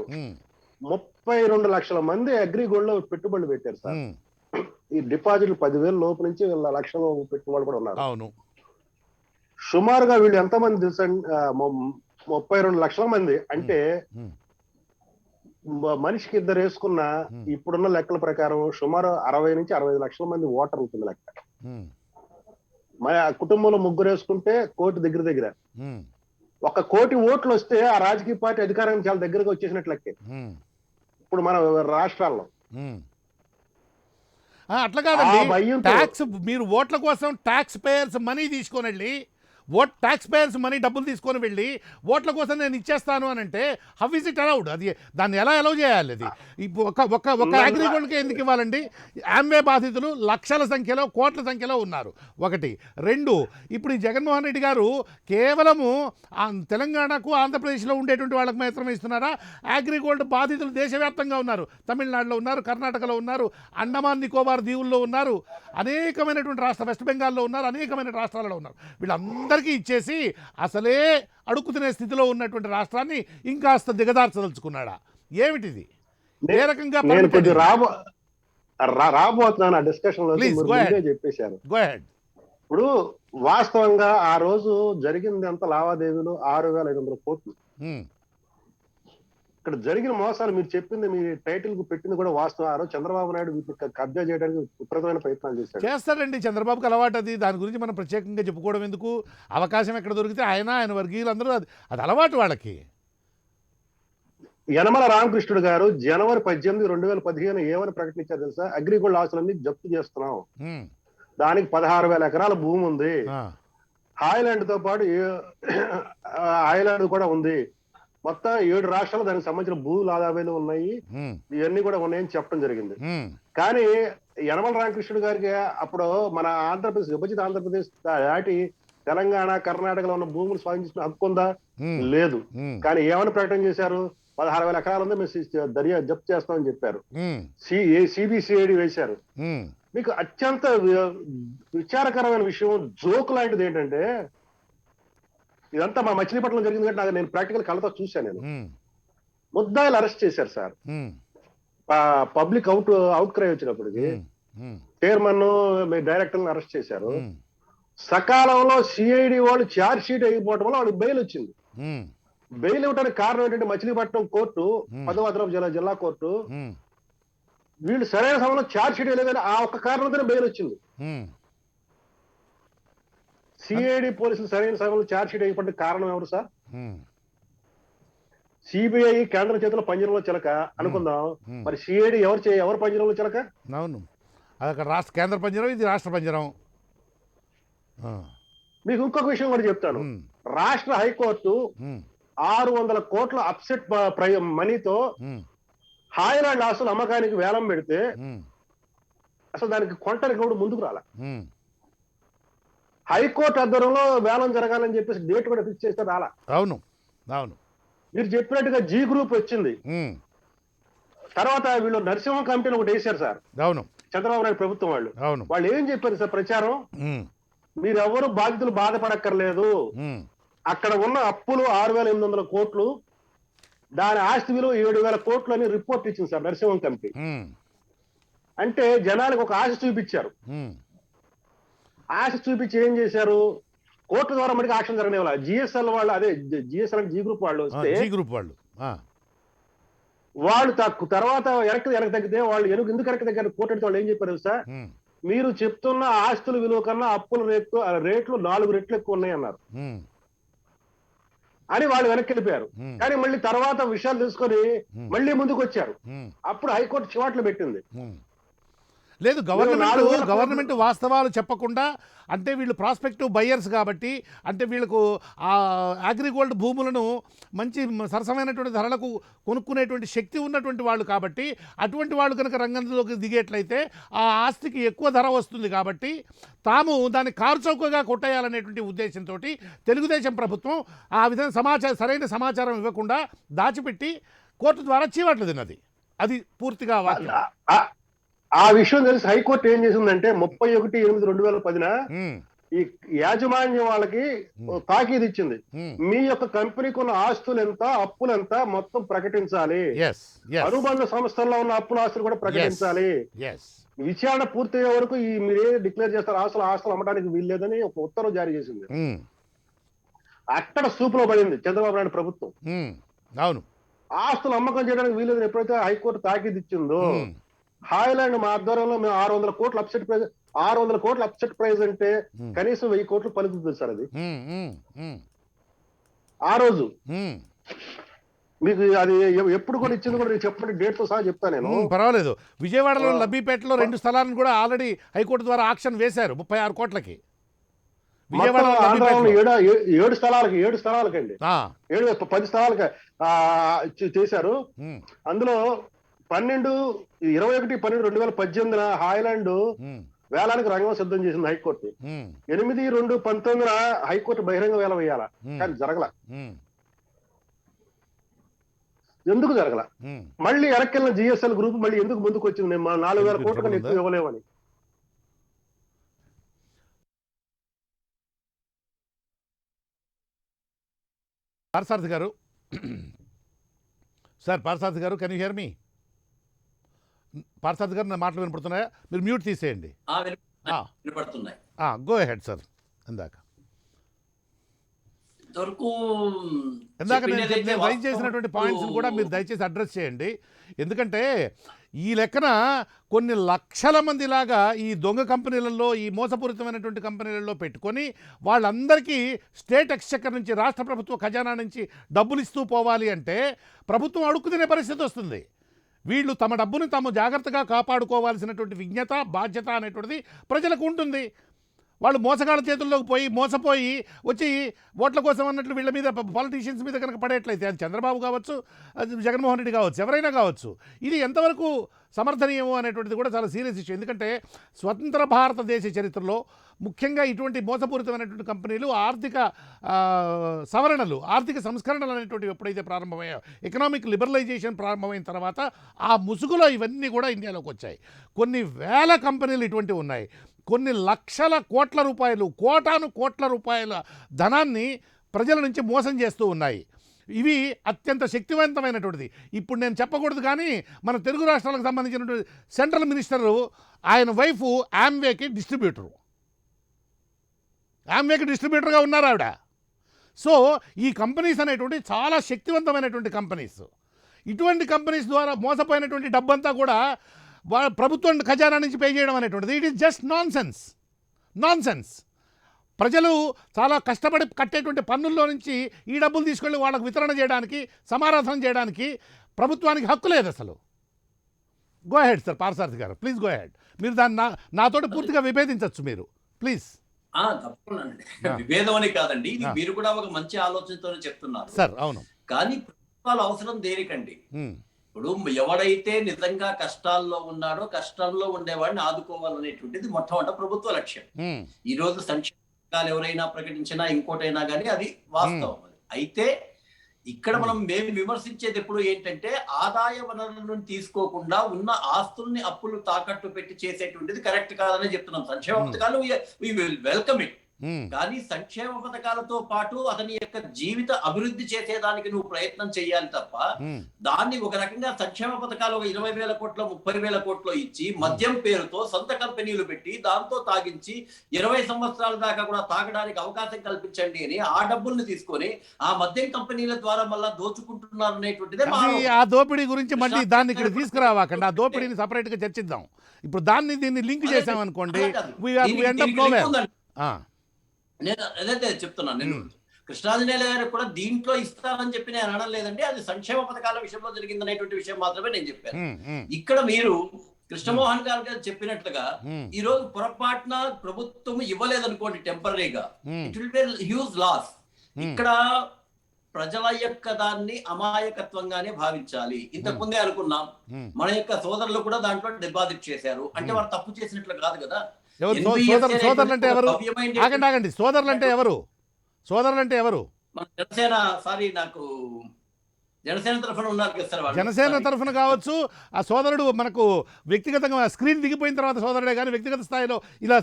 32 లక్షల మంది అగ్రిగోల్డ్ లో పెట్టుబడులు పెట్టారు సార్. ఈ డిపాజిట్లు 10,000 లోపు నుంచి లక్షల పెట్టుబడులు కూడా ఉన్నారు. అవును. సుమారుగా వీళ్ళు ఎంతమంది తెలుసా? 32 లక్షల మంది అంటే మనిషికి ఇద్దరు వేసుకున్న ఇప్పుడున్న లెక్కల ప్రకారం సుమారు 60 నుంచి 65 లక్షల మంది ఓటర్లు కింద లెక్క. మరి ఆ కుటుంబంలో ముగ్గురు వేసుకుంటే 1 కోటి దగ్గర 1 కోటి ఓట్లు వస్తే ఆ రాజకీయ పార్టీ అధికారానికి చాలా దగ్గరగా వచ్చేసినట్లు లెక్కే ఇప్పుడు మన రాష్ట్రాల్లో. అట్లా కాదండి, ఆ భయంతో- ట్యాక్స్ మీరు ఓట్ల కోసం ట్యాక్స్ పేయర్స్ మనీ తీసుకొని వెళ్ళి ట్యాక్స్ పేయర్స్ మనీ డబ్బులు తీసుకొని వెళ్ళి ఓట్ల కోసం నేను ఇచ్చేస్తాను అని అంటే హౌ ఇస్ ఇట్ అలౌడ్? అది దాన్ని ఎలా అలౌ చేయాలి? అది ఇప్పుడు ఒక అగ్రిగోల్డ్కి ఎందుకు ఇవ్వాలండి? ఆమ్వే బాధితులు లక్షల సంఖ్యలో, కోట్ల సంఖ్యలో ఉన్నారు. 1. 2, ఇప్పుడు ఈ జగన్మోహన్ రెడ్డి గారు కేవలము తెలంగాణకు, ఆంధ్రప్రదేశ్లో ఉండేటువంటి వాళ్ళకి మాత్రమే ఇస్తున్నారా? అగ్రిగోల్డ్ బాధితులు దేశవ్యాప్తంగా ఉన్నారు. తమిళనాడులో ఉన్నారు, కర్ణాటకలో ఉన్నారు, అండమాన్ నికోబార్ దీవుల్లో ఉన్నారు, అనేకమైనటువంటి వెస్ట్ బెంగాల్లో ఉన్నారు, అనేకమైన రాష్ట్రాలలో ఉన్నారు. వీళ్ళందరికీ ఇచ్చేసి అసలే అడుక్కు తినే స్థితిలో ఉన్నటువంటి రాష్ట్రాన్ని ఇంకాస్త దిగదార్చదలుచుకున్నాడా? ఏమిటిది? ఏ రకంగా నేను కొద్ది రాబోతున్నాను ఆ డిస్కషన్ లో. Please, go ahead. చెప్పేశారు. Go head. ఇప్పుడు వాస్తవంగా ఆ రోజు జరిగింది ఎంత లావాదేవీలు 6,500 కోట్లు. ఇక్కడ జరిగిన మోసాలు మీరు చెప్పింది, మీ టైటిల్ కు పెట్టింది కూడా వాస్తవం. ఆ రోజు చంద్రబాబు నాయుడు వీటిని కబ్జా చేయడానికి విపరీతమైన ప్రయత్నాలు చేస్తాడండి. చంద్రబాబుకి అలవాటు అది. దాని గురించి మనం ప్రత్యేకంగా చెప్పుకోవడం ఎందుకు? అవకాశం ఎక్కడ దొరికితే ఆయన వర్గీయులందరూ అది అలవాటు వాళ్ళకి. యనమల రామకృష్ణుడు గారు జనవరి 18, 2015 ఏమని ప్రకటించారు తెలుసా? అగ్రిగోల్డ్ ఆస్తులన్నీ జప్తు చేస్తున్నాం, దానికి 16,000 ఎకరాల భూమి ఉంది, హాయ్లాండ్ తో పాటు హాయ్లాండ్ కూడా ఉంది, మొత్తం 7 రాష్ట్రాలు దానికి సంబంధించిన భూ లావాదేవీలు ఉన్నాయి, ఇవన్నీ కూడా ఉన్నాయని చెప్పడం జరిగింది. కానీ యనమల రామకృష్ణుడు గారికి అప్పుడు మన ఆంధ్రప్రదేశ్, విభజిత ఆంధ్రప్రదేశ్ దాటి తెలంగాణ, కర్ణాటకలో ఉన్న భూములు స్వాధీనించిన హక్కు ఉందా? లేదు. కానీ ఏమని ప్రకటన చేశారు? 16,000 ఎకరాలు ఉందా, మేము జప్తు చేస్తామని చెప్పారు. సిబిసిఐడి వేశారు. మీకు అత్యంత విచారకరమైన విషయం, జోక్ లాంటిది ఏంటంటే, ఇదంతా మా మచిలీపట్నం జరిగింది కంటే నేను ప్రాక్టికల్ కళ్ళతో చూశాను. నేను ముద్దాయిలు అరెస్ట్ చేశారు సార్. పబ్లిక్ అవుట్ క్రై వచ్చినప్పటికి చైర్మన్, డైరెక్టర్లను అరెస్ట్ చేశారు. సకాలంలో సిఐడి వాళ్ళు ఛార్జ్ షీట్ అయిపోవడం వల్ల వాళ్ళకి బెయిల్ వచ్చింది. బెయిల్ ఇవ్వడానికి కారణం ఏంటంటే మచిలీపట్నం కోర్టు, 10వ అదనపు జిల్లా కోర్టు, వీళ్ళు సరైన సమయంలో ఛార్జ్ షీట్ వేయలేదని ఆ ఒక్క కారణంతోనే బెయిల్ వచ్చింది. సిఐడి పోలీసులు సరైన సమయంలో ఛార్జ్ షీట్ వేయకపోవడానికి కారణం ఎవరు సార్? సిబిఐ కేంద్ర చేతిలో పంజరంలో చిలక అనుకుందాం, మరి సిఐడి ఎవరు పంజరంలో చిలక? అవును, అక్కడ రాష్ట్ర కేంద్ర పంజరం, ఇది రాష్ట్ర పంజరం. మీకు ఇంకొక విషయం కూడా చెప్తాను. రాష్ట్ర హైకోర్టు 600 కోట్ల అప్సెట్ మనీతో హాయ్లాండ్ ఆస్తులు అమ్మకానికి వేలం పెడితే అసలు దానికి కొంటానికి కూడా ముందుకు రాల. హైకోర్టు ఆధ్వర్యంలో వేలం జరగాలని చెప్పేసి డేట్ కూడా ఫిక్స్ చేస్తే రాలా. అవును అవును, మీరు చెప్పినట్టుగా జీ గ్రూప్ వచ్చింది. తర్వాత వీళ్ళు నరసింహ కమిటీని ఒకటి వేశారు సార్. అవును, చంద్రబాబు నాయుడు ప్రభుత్వం వాళ్ళు. అవును, వాళ్ళు ఏం చెప్పారు సార్ ప్రచారం? మీరెవరు బాధితులు బాధపడక్కర్లేదు, అక్కడ ఉన్న అప్పులు 6,800 కోట్లు, దాని ఆస్తి విలువ 7,000 కోట్లు అని రిపోర్ట్ ఇచ్చింది సార్ నరసింహం కమిటీ. అంటే జనాలకు ఒక ఆశ చూపించారు. ఆశ చూపించి ఏం చేశారు? కోర్టు ద్వారా మనకి ఆక్షన్ జరగనివ్వాలి. జిఎస్ఎల్ వాళ్ళు, అదే జిఎస్ఎల్ అంటే జీ గ్రూప్ వాళ్ళు వస్తే, వాళ్ళు తర్వాత వెనక్కి తగ్గితే వాళ్ళు ఎందుకు వెనక్కి తగ్గారు? కోర్టు అడితే వాళ్ళు ఏం చెప్పారు సార్? మీరు చెప్తున్న ఆస్తుల విలువ కన్నా అప్పుల రేట్లు 4 రెట్లు ఎక్కువ ఉన్నాయి అన్నారు. అని వాళ్ళు వెనక్కి వెళ్ళిపోయారు. ఉమ్, కానీ మళ్ళీ తర్వాత విషయాలు తెలుసుకొని ఉమ్, మళ్ళీ ముందుకు వచ్చారు. ఉమ్, అప్పుడు హైకోర్టు చివాట్లు పెట్టింది. ఉమ్. లేదు, 4,000 కోట్లు. గవర్నమెంట్ వాస్తవాలు చెప్పకుండా, అంటే వీళ్ళు ప్రాస్పెక్టివ్ బయ్యర్స్ కాబట్టి, అంటే వీళ్ళకు ఆ అగ్రిగోల్డ్ భూములను మంచి సరసమైనటువంటి ధరలకు కొనుక్కునేటువంటి శక్తి ఉన్నటువంటి వాళ్ళు కాబట్టి, అటువంటి వాళ్ళు కనుక రంగంలోకి దిగేట్లయితే ఆ ఆస్తికి ఎక్కువ ధర వస్తుంది కాబట్టి తాము దాన్ని కారుచౌకగా కొట్టేయాలనేటువంటి ఉద్దేశంతో తెలుగుదేశం ప్రభుత్వం ఆ విధంగా సరైన సమాచారం ఇవ్వకుండా దాచిపెట్టి కోర్టు ద్వారా చీవాట్లు తిన్నది. అది పూర్తిగా వాక్యం. ఆ విషయం తెలిసి హైకోర్టు ఏం చేసిందంటే 31/8/2010 ఉమ్, ఈ యాజమాన్యం వాళ్ళకి తాకీదు ఇచ్చింది. ఉమ్. మీ యొక్క కంపెనీకి ఉన్న ఆస్తులు ఎంత, అప్పులు ఎంత మొత్తం ప్రకటించాలి. Yes, yes, అనుబంధ సంస్థల్లో ఉన్న అప్పుల ఆస్తులు కూడా ప్రకటించాలి. yes. విచారణ పూర్తయ్యే వరకు ఈ మీరే డిక్లేర్ చేస్తారు ఆస్తులు అమ్మడానికి వీల్లేదని ఒక ఉత్తర్వు జారీ చేసింది. ఉమ్, అక్కడ సూపులో పడింది చంద్రబాబు నాయుడు ప్రభుత్వం. ఉమ్, అవును. ఆస్తులు అమ్మకం చేయడానికి వీల్లేదని ఎప్పుడైతే హైకోర్టు తాకీదు ఇచ్చిందో, ఉమ్, హాయ్లాండ్ మా ఆధ్వర్యంలో మేము 600 కోట్ల అప్సెట్ ప్రైజ్, 600 కోట్ల అప్సెట్ ప్రైజ్ అంటే కనీసం 1000 కోట్లు పలుకుతుంది సార్ అది. ఉమ్, ఉమ్, ఉమ్, ఆ రోజు ఉమ్. మీకు అది ఎప్పుడు కూడా ఇచ్చింది కూడా నేను చెప్పండి, డేట్ తో సహా చెప్తాను నేను. పర్వాలేదు. విజయవాడలో లబ్బిపేటలో 2 స్థలాలను కూడా ఆల్రెడీ హైకోర్టు ద్వారా ఆక్షన్ వేశారు 36 కోట్లకి. విజయవాడ మొత్తం ఆంధ్రాలో 7 స్థలాలకండి, 10 స్థలాలకి చేశారు. అందులో 21/12/2018 హాయ్లాండ్ వేలానికి రంగం సిద్ధం చేసింది హైకోర్టు. 8/2/19 హైకోర్టు బహిరంగ వేలం వేయాల, కానీ జరగల. ఎందుకు జరగల? మళ్ళీ ఎరకెళ్ళిన జిఎస్ఎల్ గ్రూప్ మళ్ళీ ఎందుకు ముందుకు వచ్చింది? మేము 4,000 కోట్ల కన్నా ఎక్కువ ఇవ్వలేమని. పార్థసారథి గారు, sir Parthasarathi garu, can you hear me? Parthasarathi garu, నా మాటలు వినపడుతున్నాయా? మీరు మ్యూట్ తీసేయండి. వినపడుతున్నాయి. Go ahead sir. ఇందాక నేను రైజ్ చేసినటువంటి పాయింట్స్ కూడా మీరు దయచేసి అడ్రస్ చేయండి. ఎందుకంటే ఈ లెక్కన కొన్ని లక్షల మందిలాగా ఈ దొంగ కంపెనీలలో, ఈ మోసపూరితమైనటువంటి కంపెనీలలో పెట్టుకొని వాళ్ళందరికీ స్టేట్ ఎక్స్చెక్కర్ నుంచి, రాష్ట్ర ప్రభుత్వ ఖజానా నుంచి డబ్బులు ఇస్తూ పోవాలి అంటే ప్రభుత్వం అడుక్కునే పరిస్థితి వస్తుంది. వీళ్ళు తమ డబ్బును తాము జాగ్రత్తగా కాపాడుకోవాల్సినటువంటి విజ్ఞత, బాధ్యత అనేటువంటిది ప్రజలకు ఉంటుంది. వాళ్ళు మోసగాళ్ళ చేతుల్లోకి మోసపోయి వచ్చి ఓట్ల కోసం అన్నట్లు వీళ్ళ మీద, పాలిటీషియన్స్ మీద కనుక పడేట్లయితే, అది చంద్రబాబు కావచ్చు, అది జగన్మోహన్ రెడ్డి కావచ్చు, ఎవరైనా కావచ్చు, ఇది ఎంతవరకు సమర్థనీయమో అనేటువంటిది కూడా చాలా సీరియస్ ఇష్యూ. ఎందుకంటే స్వతంత్ర భారతదేశ చరిత్రలో ముఖ్యంగా ఇటువంటి మోసపూరితమైనటువంటి కంపెనీలు ఆర్థిక సవరణలు, ఆర్థిక సంస్కరణలు అనేటువంటివి ఎప్పుడైతే ప్రారంభమయ్యాయో, ఎకనామిక్ లిబరలైజేషన్ ప్రారంభమైన తర్వాత ఆ ముసుగులో ఇవన్నీ కూడా ఇండియాలోకి వచ్చాయి. కొన్ని వేల కంపెనీలు ఇటువంటివి ఉన్నాయి. కొన్ని లక్షల కోట్ల రూపాయలు, కోట్ల రూపాయల ధనాన్ని ప్రజల నుంచి మోసం చేస్తూ ఉన్నాయి. ఇవి అత్యంత శక్తివంతమైనటువంటిది. ఇప్పుడు నేను చెప్పకూడదు, కానీ మన తెలుగు రాష్ట్రాలకు సంబంధించినటువంటి సెంట్రల్ మినిస్టరు, ఆయన వైఫ్ ఆమ్వేకి డిస్ట్రిబ్యూటర్గా ఉన్నారు ఆవిడ. సో ఈ కంపెనీస్ అనేటువంటి చాలా శక్తివంతమైనటువంటి కంపెనీస్. ఇటువంటి కంపెనీస్ ద్వారా మోసపోయినటువంటి డబ్బంతా కూడా ప్రభుత్వం ఖజానా నుంచి పే చేయడం అనేటువంటిది, it is just non sense. ప్రజలు చాలా కష్టపడి కట్టేటువంటి పన్నుల్లో నుంచి ఈ డబ్బులు తీసుకెళ్ళి వాళ్ళకు వితరణ చేయడానికి, సమారాధన చేయడానికి ప్రభుత్వానికి హక్కు లేదు అసలు. గో అహెడ్ సార్ పార్థసారథి గారు, ప్లీజ్ గో అహెడ్. మీరు దాన్ని నాతోటి పూర్తిగా విభేదించవచ్చు మీరు, ప్లీజ్. తప్పకుండా విభేదం అని కాదండి, ఇది మీరు కూడా ఒక మంచి ఆలోచనతోనే చెప్తున్నారు సార్. అవును, కానీ ప్రభుత్వాలు అవసరం దేనికండి? ఇప్పుడు ఎవడైతే నిజంగా కష్టాల్లో ఉన్నాడో, కష్టంలో ఉండేవాడిని ఆదుకోవాలనేటువంటిది మొట్టమొదటి ప్రభుత్వ లక్ష్యం. ఈ రోజు సంక్షేమాలు ఎవరైనా ప్రకటించినా ఇంకోటైనా కానీ అది వాస్తవం. అయితే ఇక్కడ మేము విమర్శించేది ఎప్పుడు ఏంటంటే, ఆదాయ వనరులను తీసుకోకుండా ఉన్న ఆస్తుల్ని అప్పులు తాకట్టు పెట్టి చేసేటువంటిది కరెక్ట్ కాదని చెప్తున్నాం. సంక్షేమ పథకాలు వెల్కమ్ ఇట్, కానీ సంక్షేమ పథకాలతో పాటు అతని యొక్క జీవిత అభివృద్ధి చేసేదానికి నువ్వు ప్రయత్నం చేయాలి తప్ప, దాన్ని ఒక రకంగా సంక్షేమ పథకాలు 20,000 కోట్లు 30,000 కోట్లు ఇచ్చి మద్యం పేరుతో సొంత కంపెనీలు పెట్టి దాంతో తాగించి 20 సంవత్సరాల దాకా కూడా తాగడానికి అవకాశం కల్పించండి అని ఆ డబ్బుల్ని తీసుకొని ఆ మద్యం కంపెనీల ద్వారా మళ్ళా దోచుకుంటున్నారు అనేటువంటిదే. ఆ దోపిడీ గురించి మళ్ళీ దాన్ని ఇక్కడ తీసుకురావాకండి, ఆ దోపిడీని సపరేట్ గా చర్చిద్దాం. ఇప్పుడు దీన్ని లింక్ చేసామనుకోండి, నేను అదైతే చెప్తున్నాను. నేను కృష్ణాంజనేయులు గారికి కూడా దీంట్లో ఇస్తారని చెప్పి నేను అనడం లేదండి, అది సంక్షేమ పథకాల విషయంలో జరిగిందనేటువంటి విషయం మాత్రమే నేను చెప్పాను. ఇక్కడ మీరు కృష్ణమోహన్ గారు చెప్పినట్లుగా ఈ రోజు పొరపాటున ప్రభుత్వం ఇవ్వలేదనుకోండి టెంపరీగా, it will be huge loss. ఇక్కడ ప్రజల యొక్క దాన్ని అమాయకత్వంగానే భావించాలి. ఇంతకుముందే అనుకున్నాం, మన యొక్క సోదరులు కూడా దాంట్లో డిపాజిట్ చేశారు అంటే వారు తప్పు చేసినట్లు కాదు కదా. సోదరులు అంటే ఎవరు? ఆగండి, సోదరులు అంటే ఎవరు? సోదరులు అంటే ఎవరు? మన జనసేన, సారీ నాకు జనసేన తరఫున ఉన్నారు కదా సార్, జనసేన తరఫున కావచ్చు. ఆ సోదరుడు మనకు వ్యక్తిగతంగా స్క్రీన్ దిగిపోయిన తర్వాత సోదరుడే కానీ వ్యక్తిగత స్థాయిలో ఇలా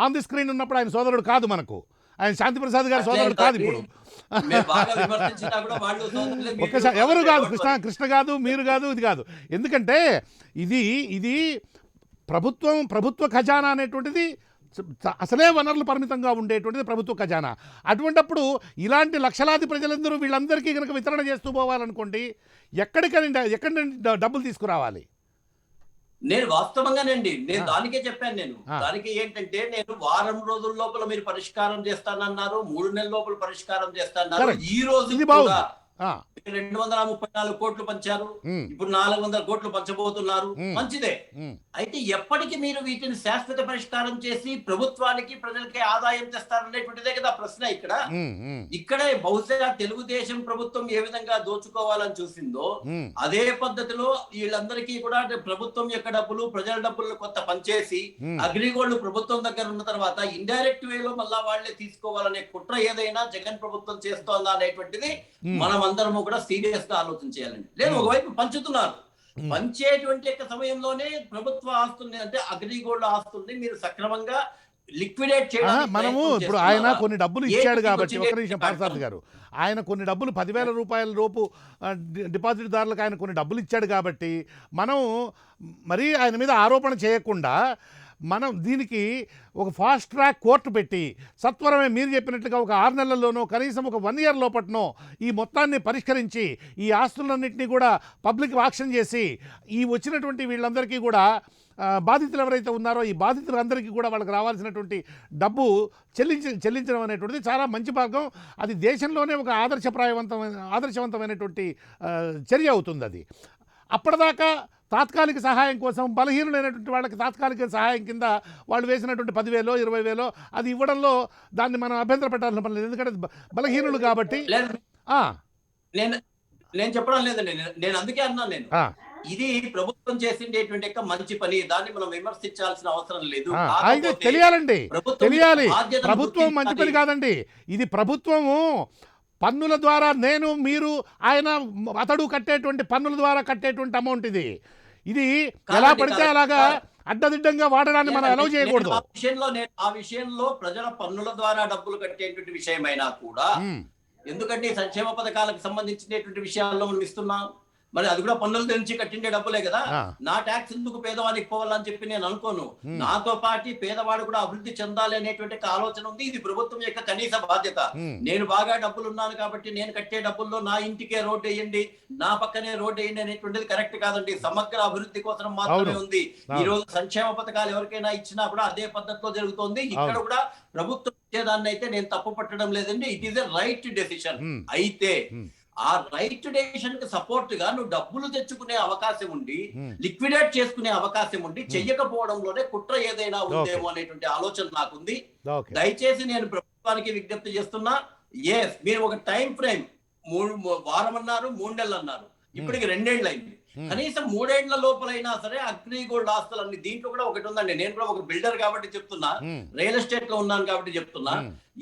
ఆన్ ది స్క్రీన్ ఉన్నప్పుడు ఆయన సోదరుడు కాదు. మనకు ఆయన శాంతి ప్రసాద్ గారి సోదరుడు కాదు. ఇప్పుడు ఒక్కసారి ఎవరు కాదు, కృష్ణ కాదు, మీరు కాదు, ఇది కాదు. ఎందుకంటే ఇది ప్రభుత్వ ఖజానా అనేటువంటిది అసలే వనరులు పరిమితంగా ఉండేటువంటిది ప్రభుత్వ ఖజానా. అటువంటప్పుడు ఇలాంటి లక్షలాది ప్రజలందరూ వీళ్ళందరికీ కనుక వితరణ చేస్తూ పోవాలనుకోండి, ఎక్కడి డబ్బులు తీసుకురావాలి? నేను వాస్తవంగానండి, నేను దానికే చెప్పాను. నేను దానికి ఏంటంటే, నేను వారం రోజుల లోపల మీరు పరిష్కారం చేస్తానన్నారు, 3 నెలల లోపల పరిష్కారం చేస్తానన్నారు. ఈ రోజు 234 కోట్లు పంచారు, ఇప్పుడు 400 కోట్లు పంచబోతున్నారు, మంచిదే. అయితే ఎప్పటికీ మీరు వీటిని శాశ్వత పరిష్కారం చేసి ప్రభుత్వానికి ప్రజలకి ఆదాయం తెస్తారనేటువంటిదే కదా ప్రశ్న. ఇక్కడే బహుశా తెలుగుదేశం ప్రభుత్వం ఏ విధంగా దోచుకోవాలని చూసిందో అదే పద్ధతిలో వీళ్ళందరికీ కూడా ప్రభుత్వం యొక్క డబ్బులు, ప్రజల డబ్బులు కొంత పంచేసి అగ్రిగోల్డ్ ప్రభుత్వం దగ్గర ఉన్న తర్వాత ఇండైరెక్ట్ వేలో మళ్ళా వాళ్లే తీసుకోవాలనే కుట్ర ఏదైనా జగన్ ప్రభుత్వం చేస్తోందా అనేటువంటిది మనం అందరము కూడా సీరియస్ గా ఆలోచన చేయాలండి. లేదు, ఒకవైపు పంచుతున్నారు, పంచేటువంటి సమయంలోనే ప్రభుత్వ ఆస్తుల్ని అంటే అగ్రిగోల్డ్ ఆస్తుల్ని మీరు సక్రమంగా లిక్విడేట్ చేయడం. మనము ఇప్పుడు ఆయన కొన్ని డబ్బులు ఇచ్చాడు కాబట్టి, ఒక నిమిషం పార్థసారథి గారు, ఆయన కొన్ని డబ్బులు 10,000 రూపాయల లోపు డిపాజిట్ దారులకు ఆయన కొన్ని డబ్బులు ఇచ్చాడు కాబట్టి మనం మరీ ఆయన మీద ఆరోపణ చేయకుండా మనం దీనికి ఒక ఫాస్ట్ ట్రాక్ కోర్టు పెట్టి సత్వరమే మీరు చెప్పినట్లుగా ఒక 6 నెలల్లోనో కనీసం ఒక 1 ఇయర్ లోపట్నో ఈ మొత్తాన్ని పరిష్కరించి ఈ ఆస్తులన్నింటినీ కూడా పబ్లిక్ ఆక్షన్ చేసి ఈ వచ్చినటువంటి వీళ్ళందరికీ కూడా బాధితులు ఎవరైతే ఉన్నారో ఈ బాధితులందరికీ కూడా వాళ్ళకి రావాల్సినటువంటి డబ్బు చెల్లించడం అనేటువంటిది చాలా మంచి భాగం. అది దేశంలోనే ఒక ఆదర్శవంతమైనటువంటి చర్య అవుతుంది. అది అప్పటిదాకా తాత్కాలిక సహాయం కోసం బలహీనులైనటువంటి వాళ్ళకి తాత్కాలిక సహాయం కింద వాళ్ళు వేసినటువంటి 10,000 20,000 అది ఇవ్వడంలో దాన్ని మనం అభ్యంతర పెట్టాల్సిన పని లేదు. ఎందుకంటే బలహీనులు కాబట్టి. నేను చెప్పడం లేదండి, నేను అందుకే అన్నాను. నేను ఇది ప్రభుత్వం చేసిండేటువంటి మంచి పని, దాన్ని మనం విమర్శించాల్సిన అవసరం లేదు. అయితే తెలియాలండి, తెలియాలి. ప్రభుత్వం మంచి పని కాదండి, ఇది ప్రభుత్వము పన్నుల ద్వారా నేను మీరు ఆయన అతడు కట్టేటువంటి పన్నుల ద్వారా కట్టేటువంటి అమౌంట్ ఇది ఎలా పడితే అలాగా అడ్డదిడ్డంగా వాడడాన్ని మనం అలౌ చేయకూడదు. ఆ విషయంలో ప్రజల పన్నుల ద్వారా డబ్బులు కట్టేటువంటి విషయమైనా కూడా, ఎందుకంటే సంక్షేమ పథకాలకు సంబంధించినటువంటి విషయాల్లో మనం ఇస్తున్నాం, మరి అది కూడా పన్నుల నుంచి కట్టిండే డబ్బులే కదా. నా ట్యాక్స్ ఎందుకు పేదవానికి పోవాలని చెప్పి నేను అనుకోను. నాతో పాటు పేదవాడు కూడా అభివృద్ధి చెందాలి అనేటువంటి ఆలోచన ఉంది. ఇది ప్రభుత్వం యొక్క కనీస బాధ్యత. నేను బాగా డబ్బులు ఉన్నాను కాబట్టి నేను కట్టే డబ్బుల్లో నా ఇంటికే రోడ్డు వేయండి, నా పక్కనే రోడ్డు వేయండి అనేటువంటిది కరెక్ట్ కాదండి. సమగ్ర అభివృద్ధి కోసం మాత్రమే ఉంది. ఈ రోజు సంక్షేమ పథకాలు ఎవరికైనా ఇచ్చినా కూడా అదే పద్ధతిలో జరుగుతోంది. ఇక్కడ కూడా ప్రభుత్వం ఇచ్చేదాన్ని అయితే నేను తప్పు పట్టడం లేదండి. It is a right decision. అయితే ఆ రైట్ డెసిషన్ కి సపోర్ట్ గా నువ్వు డబ్బులు తెచ్చుకునే అవకాశం ఉండి, లిక్విడేట్ చేసుకునే అవకాశం ఉండి చెయ్యకపోవడంలోనే కుట్ర ఏదైనా ఉందేమో అనేటువంటి ఆలోచన నాకుంది. దయచేసి నేను ప్రభుత్వానికి విజ్ఞప్తి చేస్తున్నా, మీరు ఒక టైం ఫ్రేమ్ 3 వారం అన్నారు, 3 నెలలు అన్నారు, ఇప్పటికి 2 ఏళ్ళు అయింది. కనీసం 3 ఏళ్ల లోపలైనా సరే అగ్రిగోల్డ్ ఆస్తులన్నీ, దీంట్లో కూడా ఒకటి ఉందండి. నేను కూడా ఒక బిల్డర్ కాబట్టి చెప్తున్నా, రియల్ ఎస్టేట్ లో ఉన్నాను కాబట్టి చెప్తున్నా.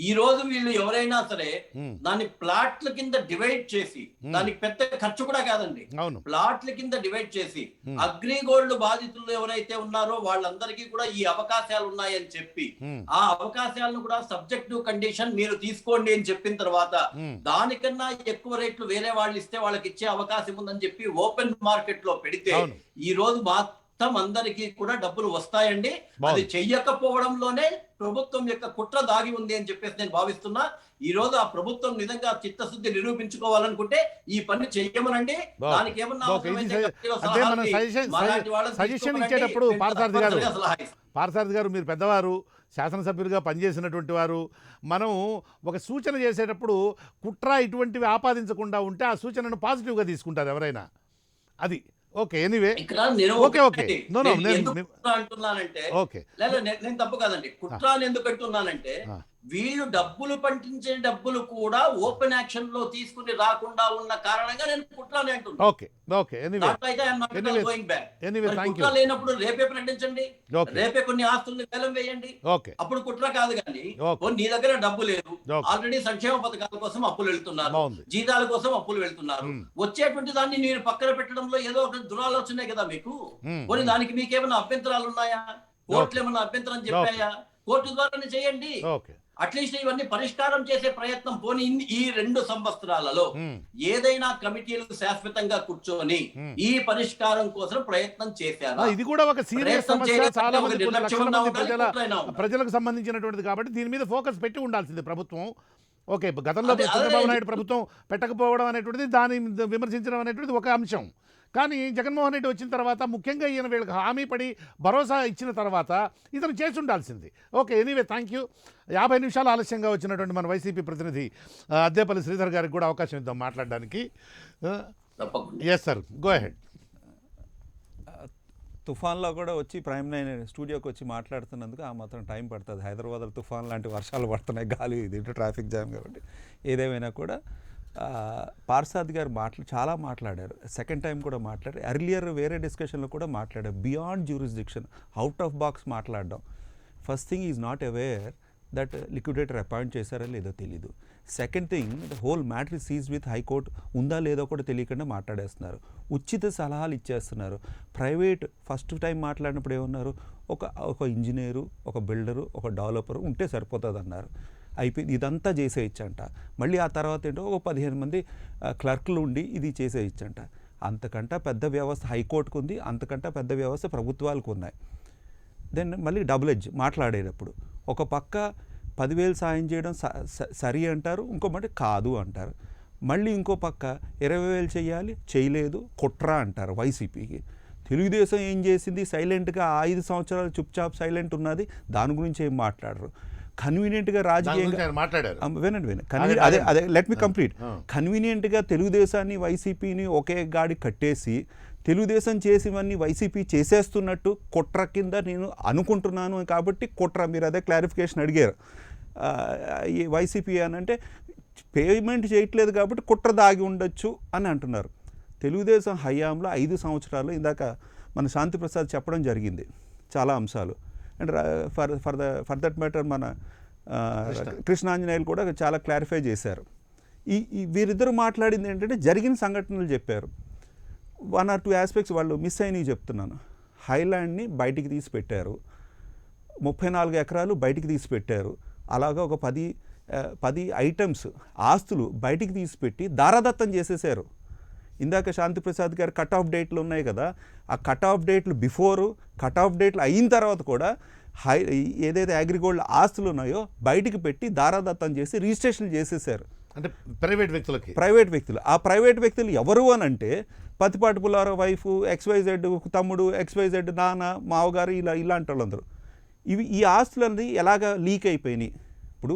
ఈ రోజు వీళ్ళు ఎవరైనా సరే దాన్ని ప్లాట్ల కింద డివైడ్ చేసి, దానికి పెద్ద ఖర్చు కూడా కాదండి, ప్లాట్ల కింద డివైడ్ చేసి అగ్రిగోల్డ్ బాధితులు ఎవరైతే ఉన్నారో వాళ్ళందరికీ కూడా ఈ అవకాశాలు ఉన్నాయని చెప్పి, ఆ అవకాశాలను కూడా సబ్జెక్టివ్ కండిషన్ మీరు తీసుకోండి అని చెప్పిన తర్వాత దానికన్నా ఎక్కువ రేట్లు వేరే వాళ్ళు ఇస్తే వాళ్ళకి ఇచ్చే అవకాశం ఉందని చెప్పి ఓపెన్ మార్కెట్ లో పెడితే ఈ రోజు మొత్తం అందరికీ కూడా డబ్బులు వస్తాయండి. అది చెయ్యకపోవడంలోనే ప్రభుత్వం యొక్క కుట్ర దాగి ఉంది అని చెప్పేసి నేను భావిస్తున్నా. ఈ రోజు ఆ ప్రభుత్వం నిజంగా చిత్తశుద్ధి నిరూపించుకోవాలనుకుంటే ఈ పని చెయ్యమనండి. దానికి ఏమన్నా సజెషన్ ఇచ్చేటప్పుడు పార్థసారథి గారు మీరు పెద్దవారు, శాసనసభ్యులుగా పనిచేసినటువంటి వారు, మనం ఒక సూచన చేసేటప్పుడు కుట్ర ఇటువంటివి ఆపాదించకుండా ఉంటే ఆ సూచనను పాజిటివ్గా తీసుకుంటారు ఎవరైనా. అది ఓకే. ఎనీవే ఇక్కడ నేను ఓకే ఓకే నో నో నేను ఎందుకు కుట్ర అంటున్నానంటే, ఓకే లేదా నేను తప్పు కాదండి, కుట్ర అని ఎందుకు అంటున్నానంటే, వీళ్ళు డబ్బులు పండించే డబ్బులు కూడా ఓపెన్ యాక్షన్ లో తీసుకుని రాకుండా ఉన్న కారణంగా నేను కుట్ర అని అంటున్నాను. Okay okay anyway anyway thank you. కుట్ర లేనప్పుడు రేపే ప్రకటించండి, ఓకే రేపే కొన్ని ఆస్తుల్ని వేలం వేయండి, ఓకే అప్పుడు కుట్ర కాదు. కానీ ఓకే నీ దగ్గర డబ్బు లేదు, ఓకే. ఆల్రెడీ సంక్షేమ పథకాల కోసం అప్పులు వెళ్తున్నారు, బాగుంది. జీతాల కోసం అప్పులు వెళ్తున్నారు, వచ్చేటువంటి దాన్ని మీరు పక్కన పెట్టడంలో ఏదో ఒక దురాలోచనే కదా మీకు. పోనీ దానికి మీకేమైనా అభ్యంతరాలు ఉన్నాయా? కోర్టులు ఏమైనా అభ్యంతరం చెప్పాయా? కోర్టు ద్వారానే చేయండి. ఓకే అట్లీస్ట్ ఇవన్నీ పరిష్కారం చేసే ప్రయత్నం. పోనీ ఈ 2 సంవత్సరాలలో ఏదైనా కమిటీలు శాశ్వతంగా కూర్చొని ఈ పరిష్కారం కోసం ప్రయత్నం చేశారా? ఇది కూడా ఒక సీరియస్ సమస్య, చాలా మంది కొన్ని లక్షల మంది ప్రజలకు సంబంధించినటువంటిది కాబట్టి దీని మీద ఫోకస్ పెట్టి ఉండాల్సింది ప్రభుత్వం. ఓకే, గతంలో చంద్రబాబు నాయుడు ప్రభుత్వం పెట్టకపోవడం అనేటువంటిది, దాన్ని విమర్శించడం అనేటువంటిది ఒక అంశం. కానీ జగన్మోహన్ రెడ్డి వచ్చిన తర్వాత ముఖ్యంగా ఈయన వీళ్ళకి హామీ పడి భరోసా ఇచ్చిన తర్వాత ఇతను చేసి ఉండాల్సింది. Okay anyway thank you. 50 నిమిషాలు ఆలస్యంగా వచ్చినటువంటి మన వైసీపీ ప్రతినిధి అద్దేపల్లి శ్రీధర్ గారికి కూడా అవకాశం ఇద్దాం మాట్లాడడానికి. Yes sir, go ahead. తుఫాన్లో కూడా వచ్చి ప్రైమ్ 9 స్టూడియోకి వచ్చి మాట్లాడుతున్నందుకు ఆ మాత్రం టైం పడుతుంది. హైదరాబాద్లో తుఫాన్ లాంటి వర్షాలు పడుతున్నాయి, గాలి దీంట్లో ట్రాఫిక్ జామ్ కాబట్టి. ఏదేమైనా కూడా పార్సాద్ గారు చాలా మాట్లాడారు, సెకండ్ టైం కూడా మాట్లాడారు. ఎర్లియర్ వేరే డిస్కషన్లో కూడా మాట్లాడారు. Beyond jurisdiction, out of box మాట్లాడడం. First thing is not aware that liquidator appoint చేశారో లేదో తెలీదు. Second thing, the whole matter is seized with high court ఉందా లేదో కూడా తెలియకుండా మాట్లాడేస్తున్నారు. ఉచిత సలహాలు ఇచ్చేస్తున్నారు. ప్రైవేట్ ఫస్ట్ టైం మాట్లాడినప్పుడు ఏమన్నారు, ఒక ఇంజనీరు, ఒక బిల్డరు, ఒక డెవలపరు ఉంటే సరిపోతుంది అన్నారు. అయిపోయింది, ఇదంతా చేసేయచ్చంట. మళ్ళీ ఆ తర్వాత ఏంటో ఒక 15 మంది క్లర్క్లు ఉండి ఇది చేసేయచ్చంట. అంతకంటే పెద్ద వ్యవస్థ హైకోర్టుకు ఉంది, అంతకంటే పెద్ద వ్యవస్థ ప్రభుత్వాలకు ఉన్నాయి. దెన్ మళ్ళీ డబుల్ ఎడ్జ్ మాట్లాడేటప్పుడు ఒక పక్క 10,000 సాయం చేయడం సరి అంటారు, ఇంకో మాట కాదు అంటారు. మళ్ళీ ఇంకో పక్క 20,000 చేయాలి, చేయలేదు, కుట్ర అంటారు వైసీపీకి. తెలుగుదేశం ఏం చేసింది, సైలెంట్గా 5 సంవత్సరాలు చుప్చాప్ సైలెంట్ ఉన్నది, దాని గురించి ఏం మాట్లాడరు. కన్వీనియంట్గా రాజకీయంగా వినండి అదే లెట్ మీ కంప్లీట్. కన్వీనియంట్గా తెలుగుదేశాన్ని వైసీపీని ఒకే గాడి కట్టేసి తెలుగుదేశం చేసివన్నీ వైసీపీ చేసేస్తున్నట్టు కుట్ర కింద నేను అనుకుంటున్నాను కాబట్టి కుట్ర. మీరు అదే క్లారిఫికేషన్ అడిగారు. ఈ వైసీపీ అని అంటే పేమెంట్ చేయట్లేదు కాబట్టి కుట్ర దాగి ఉండొచ్చు అని అంటున్నారు. తెలుగుదేశం హయాంలో 5 సంవత్సరాలు ఇందాక మన శాంతిప్రసాద్ చెప్పడం జరిగింది చాలా అంశాలు. అండ్ ఫర్ దట్ మ్యాటర్ మన కృష్ణాంజనేయులు కూడా చాలా క్లారిఫై చేశారు. ఈ వీరిద్దరు మాట్లాడింది ఏంటంటే జరిగిన సంఘటనలు చెప్పారు. 1 or 2 ఆస్పెక్ట్స్ వాళ్ళు మిస్ అయినవి చెప్తున్నాను. హైలాండ్ని బయటికి తీసి పెట్టారు, 34 ఎకరాలు బయటికి తీసి పెట్టారు. అలాగా ఒక 10 ఐటమ్స్ ఆస్తులు బయటికి తీసిపెట్టి దారాదత్తం చేసేసారు. ఇందాక శాంతిప్రసాద్ గారు కట్ ఆఫ్ డేట్లు ఉన్నాయి కదా, ఆ కట్ ఆఫ్ డేట్లు బిఫోరు, కట్ ఆఫ్ డేట్లు అయిన తర్వాత కూడా ఏదైతే అగ్రిగోల్డ్ ఆస్తులు ఉన్నాయో బయటికి పెట్టి దారాదత్తం చేసి రిజిస్ట్రేషన్లు చేసేసారు. అంటే ప్రైవేట్ వ్యక్తులు. ఆ ప్రైవేట్ వ్యక్తులు ఎవరు అని అంటే పత్తిపాటి పుల్లారావు వైఫ్, XYZ తమ్ముడు, XYZ నాన్న, మావగారు, ఇలాంటి వాళ్ళందరూ. ఈ ఆస్తులు అనేది ఎలాగ లీక్ అయిపోయినాయి. ఇప్పుడు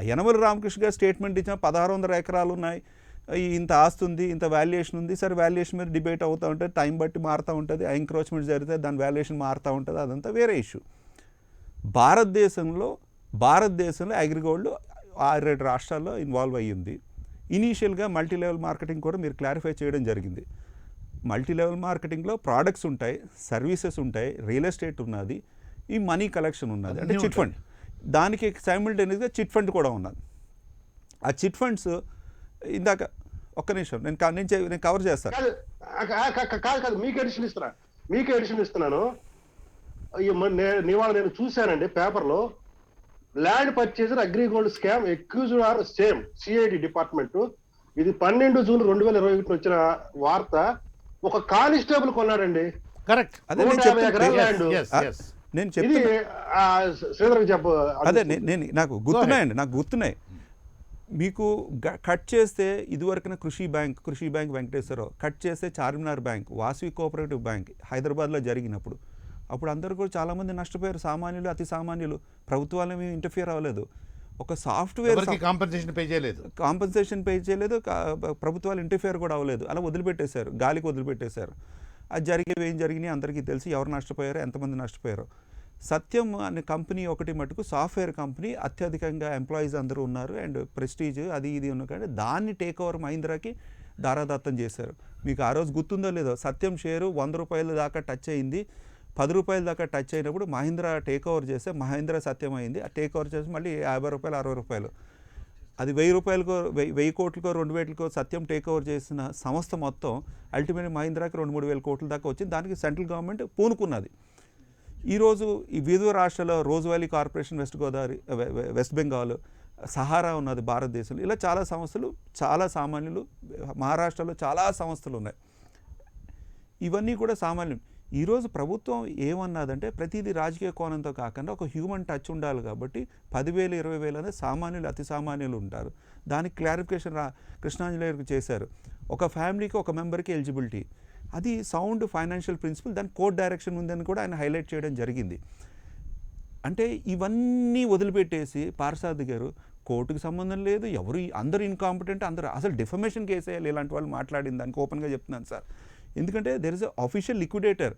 యనమల రామకృష్ణ గారు స్టేట్మెంట్ ఇచ్చిన 1600 ఎకరాలు ఉన్నాయి, ఇంత ఆస్తి ఉంది, ఇంత వాల్యుయేషన్ ఉంది. సరే వాల్యుయేషన్ మీద డిబేట్ అవుతూ ఉంటుంది, టైం బట్టి మారుతూ ఉంటుంది, ఎంక్రోచ్మెంట్ జరిగితే దాని వాల్యుయేషన్ మారుతూ ఉంటుంది, అదంతా వేరే ఇష్యూ. భారతదేశంలో అగ్రిగోల్డ్ 6-7 రాష్ట్రాల్లో ఇన్వాల్వ్ అయ్యింది. ఇనీషియల్గా మల్టీ లెవెల్ మార్కెటింగ్ కూడా మీరు క్లారిఫై చేయడం జరిగింది. మల్టీ లెవెల్ మార్కెటింగ్లో ప్రోడక్ట్స్ ఉంటాయి, సర్వీసెస్ ఉంటాయి, రియల్ ఎస్టేట్ ఉన్నది, ఈ మనీ కలెక్షన్ ఉన్నది, అంటే చిట్ ఫండ్. దానికి సైమిల్టేనియస్గా చిట్ ఫండ్ కూడా ఉన్నది. ఆ చిట్ ఫండ్స్ ఇందాక ఒక్క నిమిషం నేను కవర్ చేస్తాను. కాదు మీకు ఎడిషన్ ఇస్తున్నాను. ఇవాళ నేను చూశానండి పేపర్లో, land purchaser AgriGold scam accused are same CID department. ఇది 12 జూన్ 2021 వచ్చిన వార్త. ఒక కానిస్టేబుల్ కొన్నాడండి. కరెక్ట్. అదే నాకు గుర్తున్నాయి. మీకు కట్ చేస్తే ఇదివరకున కృషి బ్యాంక్ వెంకటేశ్వరరావు, కట్ చేస్తే Charminar bank, Vasavi cooperative bank హైదరాబాద్లో జరిగినప్పుడు అప్పుడు అందరూ కూడా చాలామంది నష్టపోయారు, సామాన్యులు, అతి సామాన్యులు. ప్రభుత్వాలు ఏమీ ఇంటర్ఫియర్ అవ్వలేదు. ఒక సాఫ్ట్వేర్ కాంపెన్సేషన్ పే చేయలేదు, ప్రభుత్వాలు ఇంటర్ఫియర్ కూడా అవ్వలేదు. అలా వదిలిపెట్టేశారు, గాలికి వదిలిపెట్టేశారు. అది జరిగేవి ఏం జరిగినాయి అందరికీ తెలిసి, ఎవరు నష్టపోయారో, ఎంతమంది నష్టపోయారో. సత్యం అనే కంపెనీ ఒకటి మటుకు సాఫ్ట్వేర్ కంపెనీ, అత్యధికంగా ఎంప్లాయీస్ అందరూ ఉన్నారు అండ్ ప్రెస్టీజ్ అది ఇది ఉన్న కానీ దాన్ని టేక్ ఓవర్ మహీంద్రాకి దారాదత్తం చేశారు. మీకు ఆ రోజు గుర్తుందో లేదో, సత్యం షేరు 100 రూపాయల దాకా టచ్ అయింది. 10 రూపాయల దాకా టచ్ అయినప్పుడు మహీంద్రా టేక్ ఓవర్ చేస్తే మహీంద్రా సత్యం అయింది. ఆ టేక్ ఓవర్ చేసి మళ్ళీ 50 రూపాయలు 60 రూపాయలు, అది 1000 రూపాయలకో 1000 కోట్లకో 2000కో సత్యం టేక్ ఓవర్ చేసిన సంస్థ మొత్తం అల్టిమేట్ మహీంద్రాకి 2-3 వేల కోట్ల దాకా వచ్చింది. దానికి సెంట్రల్ గవర్నమెంట్ పూనుకున్నది. ఈరోజు ఈ వివిధ రాష్ట్రాల్లో rose valley corporation, west Godavari, west Bengal, Sahara ఉన్నది భారతదేశంలో. ఇలా చాలా సంస్థలు, చాలా సామాన్యులు. మహారాష్ట్రలో చాలా సంస్థలు ఉన్నాయి. ఇవన్నీ కూడా సామాన్యులు. ఈరోజు ప్రభుత్వం ఏమన్నదంటే ప్రతిదీ రాజకీయ కోణంతో కాకుండా ఒక హ్యూమన్ టచ్ ఉండాలి కాబట్టి 10,000 20,000 అనేది సామాన్యులు, అతి సామాన్యులు ఉంటారు. దానికి క్లారిఫికేషన్ కృష్ణాంజలి చేశారు. ఒక ఫ్యామిలీకి ఒక మెంబర్కి ఎలిజిబిలిటీ, అది సౌండ్ ఫైనాన్షియల్ ప్రిన్సిపల్, దాని కోర్ట్ డైరెక్షన్ ఉందని కూడా ఆయన హైలైట్ చేయడం జరిగింది. అంటే ఇవన్నీ వదిలిపెట్టేసి పార్సాద్ గారు కోర్టుకు సంబంధం లేదు, ఎవరు అందరూ ఇన్కాంపిటెంట్, అందరూ అసలు డిఫమేషన్ కేసు వేయాలి ఇలాంటి వాళ్ళు మాట్లాడిన దానికి ఓపెన్గా చెప్తున్నాను సార్. ఎందుకంటే there is a official liquidator.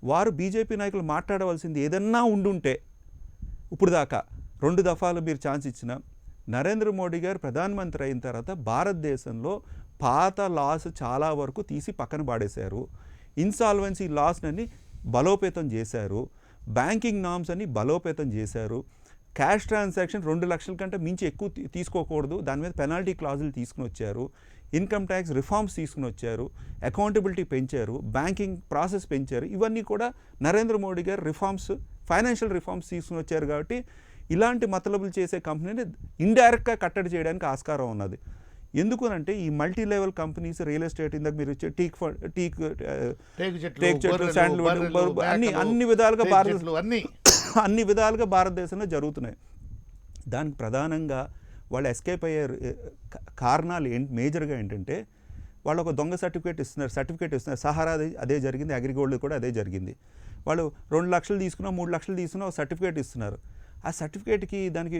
వారు బీజేపీ నాయకులు మాట్లాడవలసింది ఏదన్నా ఉండుంటే, ఇప్పుడు దాకా 2 దఫాలు మీరు ఛాన్స్ ఇచ్చిన నరేంద్ర మోడీ గారు ప్రధానమంత్రి అయిన తర్వాత భారతదేశంలో పాత లాస్ చాలా వరకు తీసి పక్కన పాడేశారు. ఇన్సాల్వెన్సీ లాస్ని బలోపేతం చేశారు, బ్యాంకింగ్ నామ్స్ అని బలోపేతం చేశారు, క్యాష్ ట్రాన్సాక్షన్ 2 లక్షల కంటే మించి ఎక్కువ తీసుకోకూడదు, దాని మీద పెనాల్టీ క్లాజులు తీసుకుని వచ్చారు, ఇన్కమ్ ట్యాక్స్ రిఫార్మ్స్ తీసుకుని వచ్చారు, అకౌంటబిలిటీ పెంచారు, బ్యాంకింగ్ ప్రాసెస్ పెంచారు. ఇవన్నీ కూడా నరేంద్ర మోడీ గారు రిఫార్మ్స్, ఫైనాన్షియల్ రిఫార్మ్స్ తీసుకుని వచ్చారు. కాబట్టి ఇలాంటి మతలబులు చేసే కంపెనీని ఇండైరెక్ట్గా కట్టడి చేయడానికి ఆస్కారం ఉన్నది. ఎందుకనంటే ఈ multi level companies, real estate, ఇందాక మీరు టేక్ చెట్లు, శాండల్వుడ్, అన్ని విధాలుగా భారతదేశంలో జరుగుతున్నాయి. దానికి ప్రధానంగా వాళ్ళు ఎస్కేప్ అయ్యే కారణాలు మేజర్గా ఏంటంటే, వాళ్ళు ఒక దొంగ సర్టిఫికేట్ ఇస్తున్నారు. సహారా అదే జరిగింది, అగ్రిగోల్డ్ కూడా అదే జరిగింది. వాళ్ళు 2 లక్షలు తీసుకున్నా 3 లక్షలు తీసుకున్నా ఒక సర్టిఫికేట్ ఇస్తున్నారు. ఆ సర్టిఫికేట్కి దానికి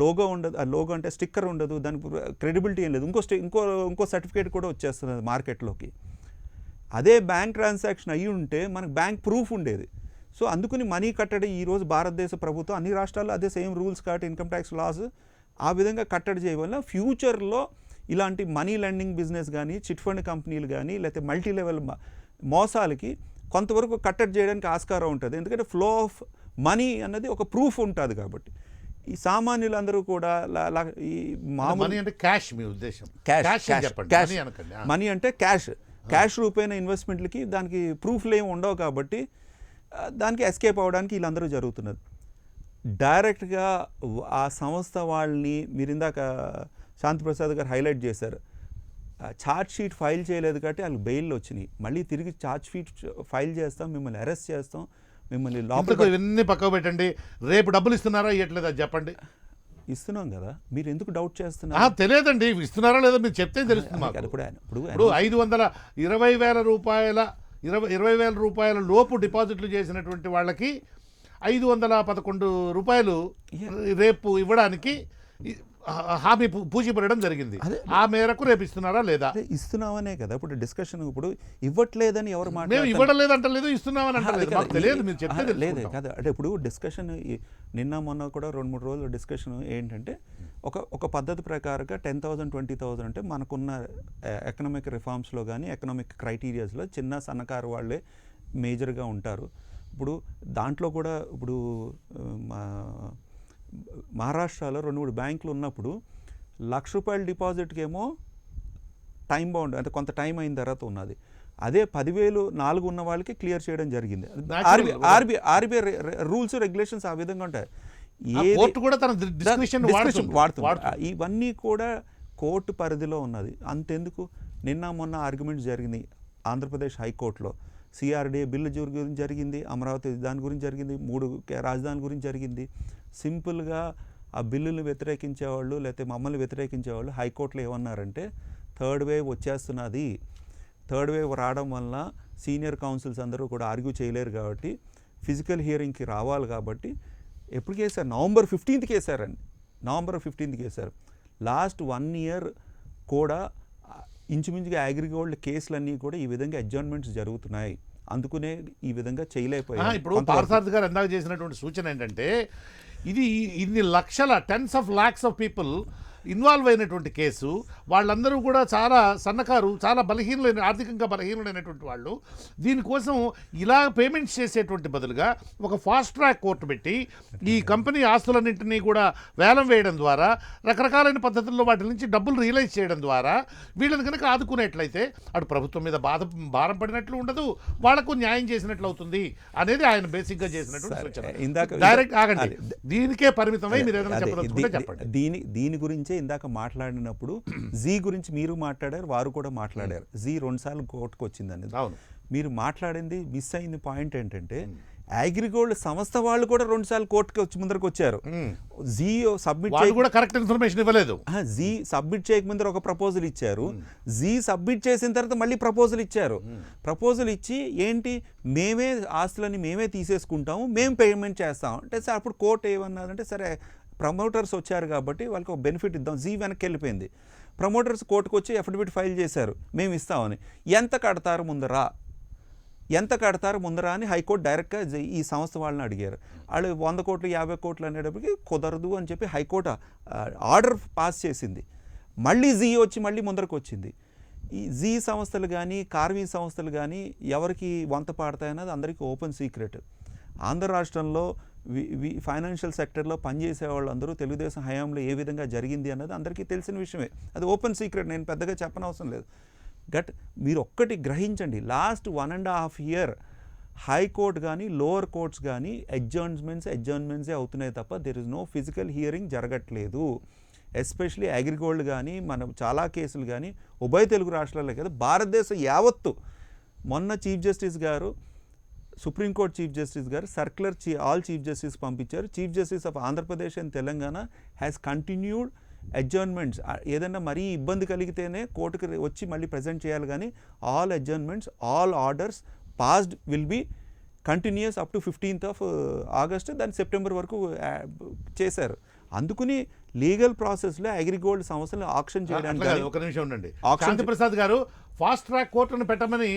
లోగో ఉండదు, ఆ లోగో అంటే స్టిక్కర్ ఉండదు, దానికి క్రెడిబిలిటీ ఏం లేదు. ఇంకో సర్టిఫికేట్ కూడా వచ్చేస్తున్నది మార్కెట్లోకి. అదే బ్యాంక్ ట్రాన్సాక్షన్ అయ్యి ఉంటే మనకు బ్యాంక్ ప్రూఫ్ ఉండేది. సో అందుకని మనీ కట్టడి ఈరోజు భారతదేశ ప్రభుత్వం అన్ని రాష్ట్రాల్లో అదే సేమ్ రూల్స్ కాబట్టి ఇన్కమ్ ట్యాక్స్ లాస్ ఆ విధంగా కట్టడి చేయవల్ల ఫ్యూచర్లో ఇలాంటి మనీ లెండింగ్ బిజినెస్ కానీ, చిట్ ఫండ్ కంపెనీలు కానీ, లేకపోతే మల్టీ లెవెల్ మోసాలకి కొంతవరకు కట్టడి చేయడానికి ఆస్కారం ఉంటుంది. ఎందుకంటే ఫ్లో ఆఫ్ మనీ అన్నది ఒక ప్రూఫ్ ఉంటుంది. కాబట్టి ఈ సామాన్యులందరూ కూడా ఈ మామూలు అంటే క్యాష్, మీ ఉద్దేశం మనీ అంటే క్యాష్ రూపైన ఇన్వెస్ట్మెంట్లకి దానికి ప్రూఫ్లు ఏమి ఉండవు. కాబట్టి దానికి ఎస్కేప్ అవ్వడానికి వీళ్ళందరూ జరుగుతున్నది. డైరెక్ట్గా ఆ సంస్థ వాళ్ళని మీరు ఇందాక శాంతిప్రసాద్ గారు హైలైట్ చేశారు. ఛార్జ్ షీట్ ఫైల్ చేయలేదు కాబట్టి వాళ్ళకి బెయిల్ వచ్చినాయి. మళ్ళీ తిరిగి ఛార్జ్ షీట్ ఫైల్ చేస్తాం, మిమ్మల్ని అరెస్ట్ చేస్తాం, మిమ్మల్ని లోపల ఇవన్నీ పక్కకు పెట్టండి. రేపు డబ్బులు ఇస్తున్నారా ఇవ్వట్లేదా చెప్పండి. ఇస్తున్నాం కదా, మీరు ఎందుకు డౌట్ చేస్తున్నారు? తెలియదండి, ఇస్తున్నారా లేదా మీరు చెప్తే తెలుస్తుంది. ఇప్పుడు 520,000 రూపాయల 20,000 రూపాయల లోపు డిపాజిట్లు చేసినటువంటి వాళ్ళకి 511 రూపాయలు రేపు ఇవ్వడానికి హామీ పూచిపడడం జరిగింది. ఆ మేరకు రేపు ఇస్తున్నారా లేదా? ఇస్తున్నామనే కదా ఇప్పుడు డిస్కషన్. ఇప్పుడు ఇవ్వట్లేదని ఎవరు మాట్లాడారు? ఇవ్వడం లేదంటలేదు, ఇస్తున్నామని అంటలేదు. తెలియదు, మీరు చెప్తే లేదు కదా. అంటే ఇప్పుడు డిస్కషన్ నిన్న మొన్న కూడా 2-3 రోజుల డిస్కషన్ ఏంటంటే, ఒక పద్ధతి ప్రకారంగా 10,000 20,000 అంటే మనకున్న ఎకనామిక్ రిఫార్మ్స్లో కానీ ఎకనామిక్ క్రైటీరియాస్లో చిన్న సన్నకారు వాళ్ళే మేజర్గా ఉంటారు. ఇప్పుడు దాంట్లో కూడా ఇప్పుడు మహారాష్ట్రలో 2-3 బ్యాంకులు ఉన్నప్పుడు ₹1,00,000 డిపాజిట్కి ఏమో టైం బౌండ్, అంటే కొంత టైం అయిన తర్వాత ఉన్నది. అదే 10,004 ఉన్న వాళ్ళకి క్లియర్ చేయడం జరిగింది. ఆర్బీఐ రూల్స్ రెగ్యులేషన్స్ ఆ విధంగా ఉంటాయి. ఇవన్నీ కూడా కోర్టు పరిధిలో ఉన్నది. అంతెందుకు, నిన్న మొన్న ఆర్గ్యుమెంట్ జరిగింది ఆంధ్రప్రదేశ్ హైకోర్టులో. సిఆర్డీఏ బిల్లు గురించి జరిగింది, అమరావతి దాని గురించి జరిగింది, 3 రాజధాని గురించి జరిగింది. సింపుల్గా ఆ బిల్లులు వ్యతిరేకించేవాళ్ళు లేకపోతే మమ్మల్ని వ్యతిరేకించేవాళ్ళు హైకోర్టులో ఏమన్నారంటే, థర్డ్ వేవ్ వచ్చేస్తున్నది, థర్డ్ వేవ్ రావడం వల్ల సీనియర్ కౌన్సిల్స్ అందరూ కూడా ఆర్గ్యూ చేయలేరు కాబట్టి ఫిజికల్ హియరింగ్కి రావాలి కాబట్టి ఎప్పుడు వేశారు? నవంబర్ 15th వేశారండి. నవంబర్ 15th వేశారు. లాస్ట్ 1 year కూడా ఇంచుమించుగా అగ్రిగోల్డ్ కేసులన్నీ కూడా ఈ విధంగా అడ్జర్న్మెంట్స్ జరుగుతున్నాయి. అందుకునే ఈ విధంగా చేయలేకపోయారు. ఇప్పుడు పార్థసారథి గారు ఇందాక చేసినటువంటి సూచన ఏంటంటే ఇది ఇన్ని లక్షల tens of lakhs of people involve అయినటువంటి కేసు, వాళ్ళందరూ కూడా చాలా సన్నకారు, చాలా బలహీనులైన, ఆర్థికంగా బలహీనులైనటువంటి వాళ్ళు. దీనికోసం ఇలా పేమెంట్స్ చేసేటువంటి బదులుగా ఒక ఫాస్ట్ ట్రాక్ కోర్టు పెట్టి ఈ కంపెనీ ఆస్తులన్నింటినీ కూడా వేలం వేయడం ద్వారా, రకరకాలైన పద్ధతుల్లో వాటి నుంచి డబ్బులు రియలైజ్ చేయడం ద్వారా వీళ్ళని కనుక ఆదుకునేట్లయితే అటు ప్రభుత్వం మీద భారం పడినట్లు ఉండదు, వాళ్లకు న్యాయం చేసినట్లు అవుతుంది అనేది ఆయన బేసిక్గా చేసినటువంటి సూచన. డైరెక్ట్ ఆగండి, దీనికే పరిమితమై మీరు ఏదైనా చెప్పదలుచుకుంటే చెప్పండి. దీని గురించే ఇందాక మాట్లాడినప్పుడు జీ గురించి మీరు మాట్లాడారు, వారు కూడా మాట్లాడారు. జీ 2 సార్లు కోర్టుకు వచ్చిందని. మీరు మాట్లాడింది మిస్ అయింది పాయింట్ ఏంటంటే అగ్రిగోల్డ్ సంస్థ వాళ్ళు కూడా 2 సార్లు కోర్టుకి వచ్చి ముందరకు వచ్చారు. జీ సబ్మిట్ కూడా కరెక్ట్ ఇన్ఫర్మేషన్ ఇవ్వలేదు. జీ సబ్మిట్ చేయకముందర ఒక ప్రపోజల్ ఇచ్చారు, జీ సబ్మిట్ చేసిన తర్వాత మళ్ళీ ప్రపోజల్ ఇచ్చారు. ప్రపోజల్ ఇచ్చి ఏంటి, మేమే ఆస్తులని మేమే తీసేసుకుంటాము, మేము పేమెంట్ చేస్తాం అంటే సార్ అప్పుడు కోర్టు ఏమన్నదంటే సరే ప్రమోటర్స్ వచ్చారు కాబట్టి వాళ్ళకి ఒక బెనిఫిట్ ఇద్దాం. జీ వెనక్కి వెళ్ళిపోయింది. ప్రమోటర్స్ కోర్టుకు వచ్చి అఫిడవిట్ ఫైల్ చేశారు, మేము ఇస్తామని. ఎంత కడతారు ముందరా అని హైకోర్టు డైరెక్ట్గా ఈ సంస్థ వాళ్ళని అడిగారు. వాళ్ళు 100 కోట్లు 50 కోట్లు అనేటప్పటికి కుదరదు అని చెప్పి హైకోర్టు ఆర్డర్ పాస్ చేసింది. మళ్ళీ జీ వచ్చి మళ్ళీ ముందరకు వచ్చింది. ఈ జీ సంస్థలు కానీ కార్వీ సంస్థలు కానీ ఎవరికి వంత పాడతాయన్నది అందరికీ ఓపెన్ సీక్రెట్. ఆంధ్ర రాష్ట్రంలో ఫైనాన్షియల్ సెక్టర్లో పనిచేసే వాళ్ళందరూ తెలుగుదేశం హయాంలో ఏ విధంగా జరిగింది అన్నది అందరికీ తెలిసిన విషయమే. అది ఓపెన్ సీక్రెట్, నేను పెద్దగా చెప్పనవసరం లేదు. బట్ మీరు ఒక్కటి గ్రహించండి, లాస్ట్ 1.5 year హైకోర్టు కానీ లోవర్ కోర్ట్స్ కానీ అడ్జర్న్మెంట్సే అవుతున్నాయి తప్ప there is no physical hearing జరగట్లేదు. ఎస్పెషలీ అగ్రిగోల్డ్ కానీ మనం చాలా కేసులు కానీ ఉభయ తెలుగు రాష్ట్రాల్లో కదా భారతదేశం యావత్తు. మొన్న చీఫ్ జస్టిస్ గారు, సుప్రీంకోర్టు చీఫ్ జస్టిస్ గారు సర్క్యులర్ ఆల్ చీఫ్ జస్టిస్ పంపించారు. Chief justice of Andhra Pradesh and Telangana has continued అడ్జర్న్మెంట్స్. ఏదైనా మరీ ఇబ్బంది కలిగితేనే కోర్టుకి వచ్చి మళ్ళీ ప్రజెంట్ చేయాలి, కానీ all adjournments, all orders passed will be continues up to 15th of August, దాన్ని సెప్టెంబర్ వరకు చేశారు. అందుకుని లీగల్ ప్రాసెస్లో అగ్రిగోల్డ్ సంస్థలు ఆక్షన్ చేయడానికి. ఒక నిమిషం ఉండండి, శాంతి ప్రసాద్ గారు ఫాస్ట్ ట్రాక్ కోర్టును పెట్టమని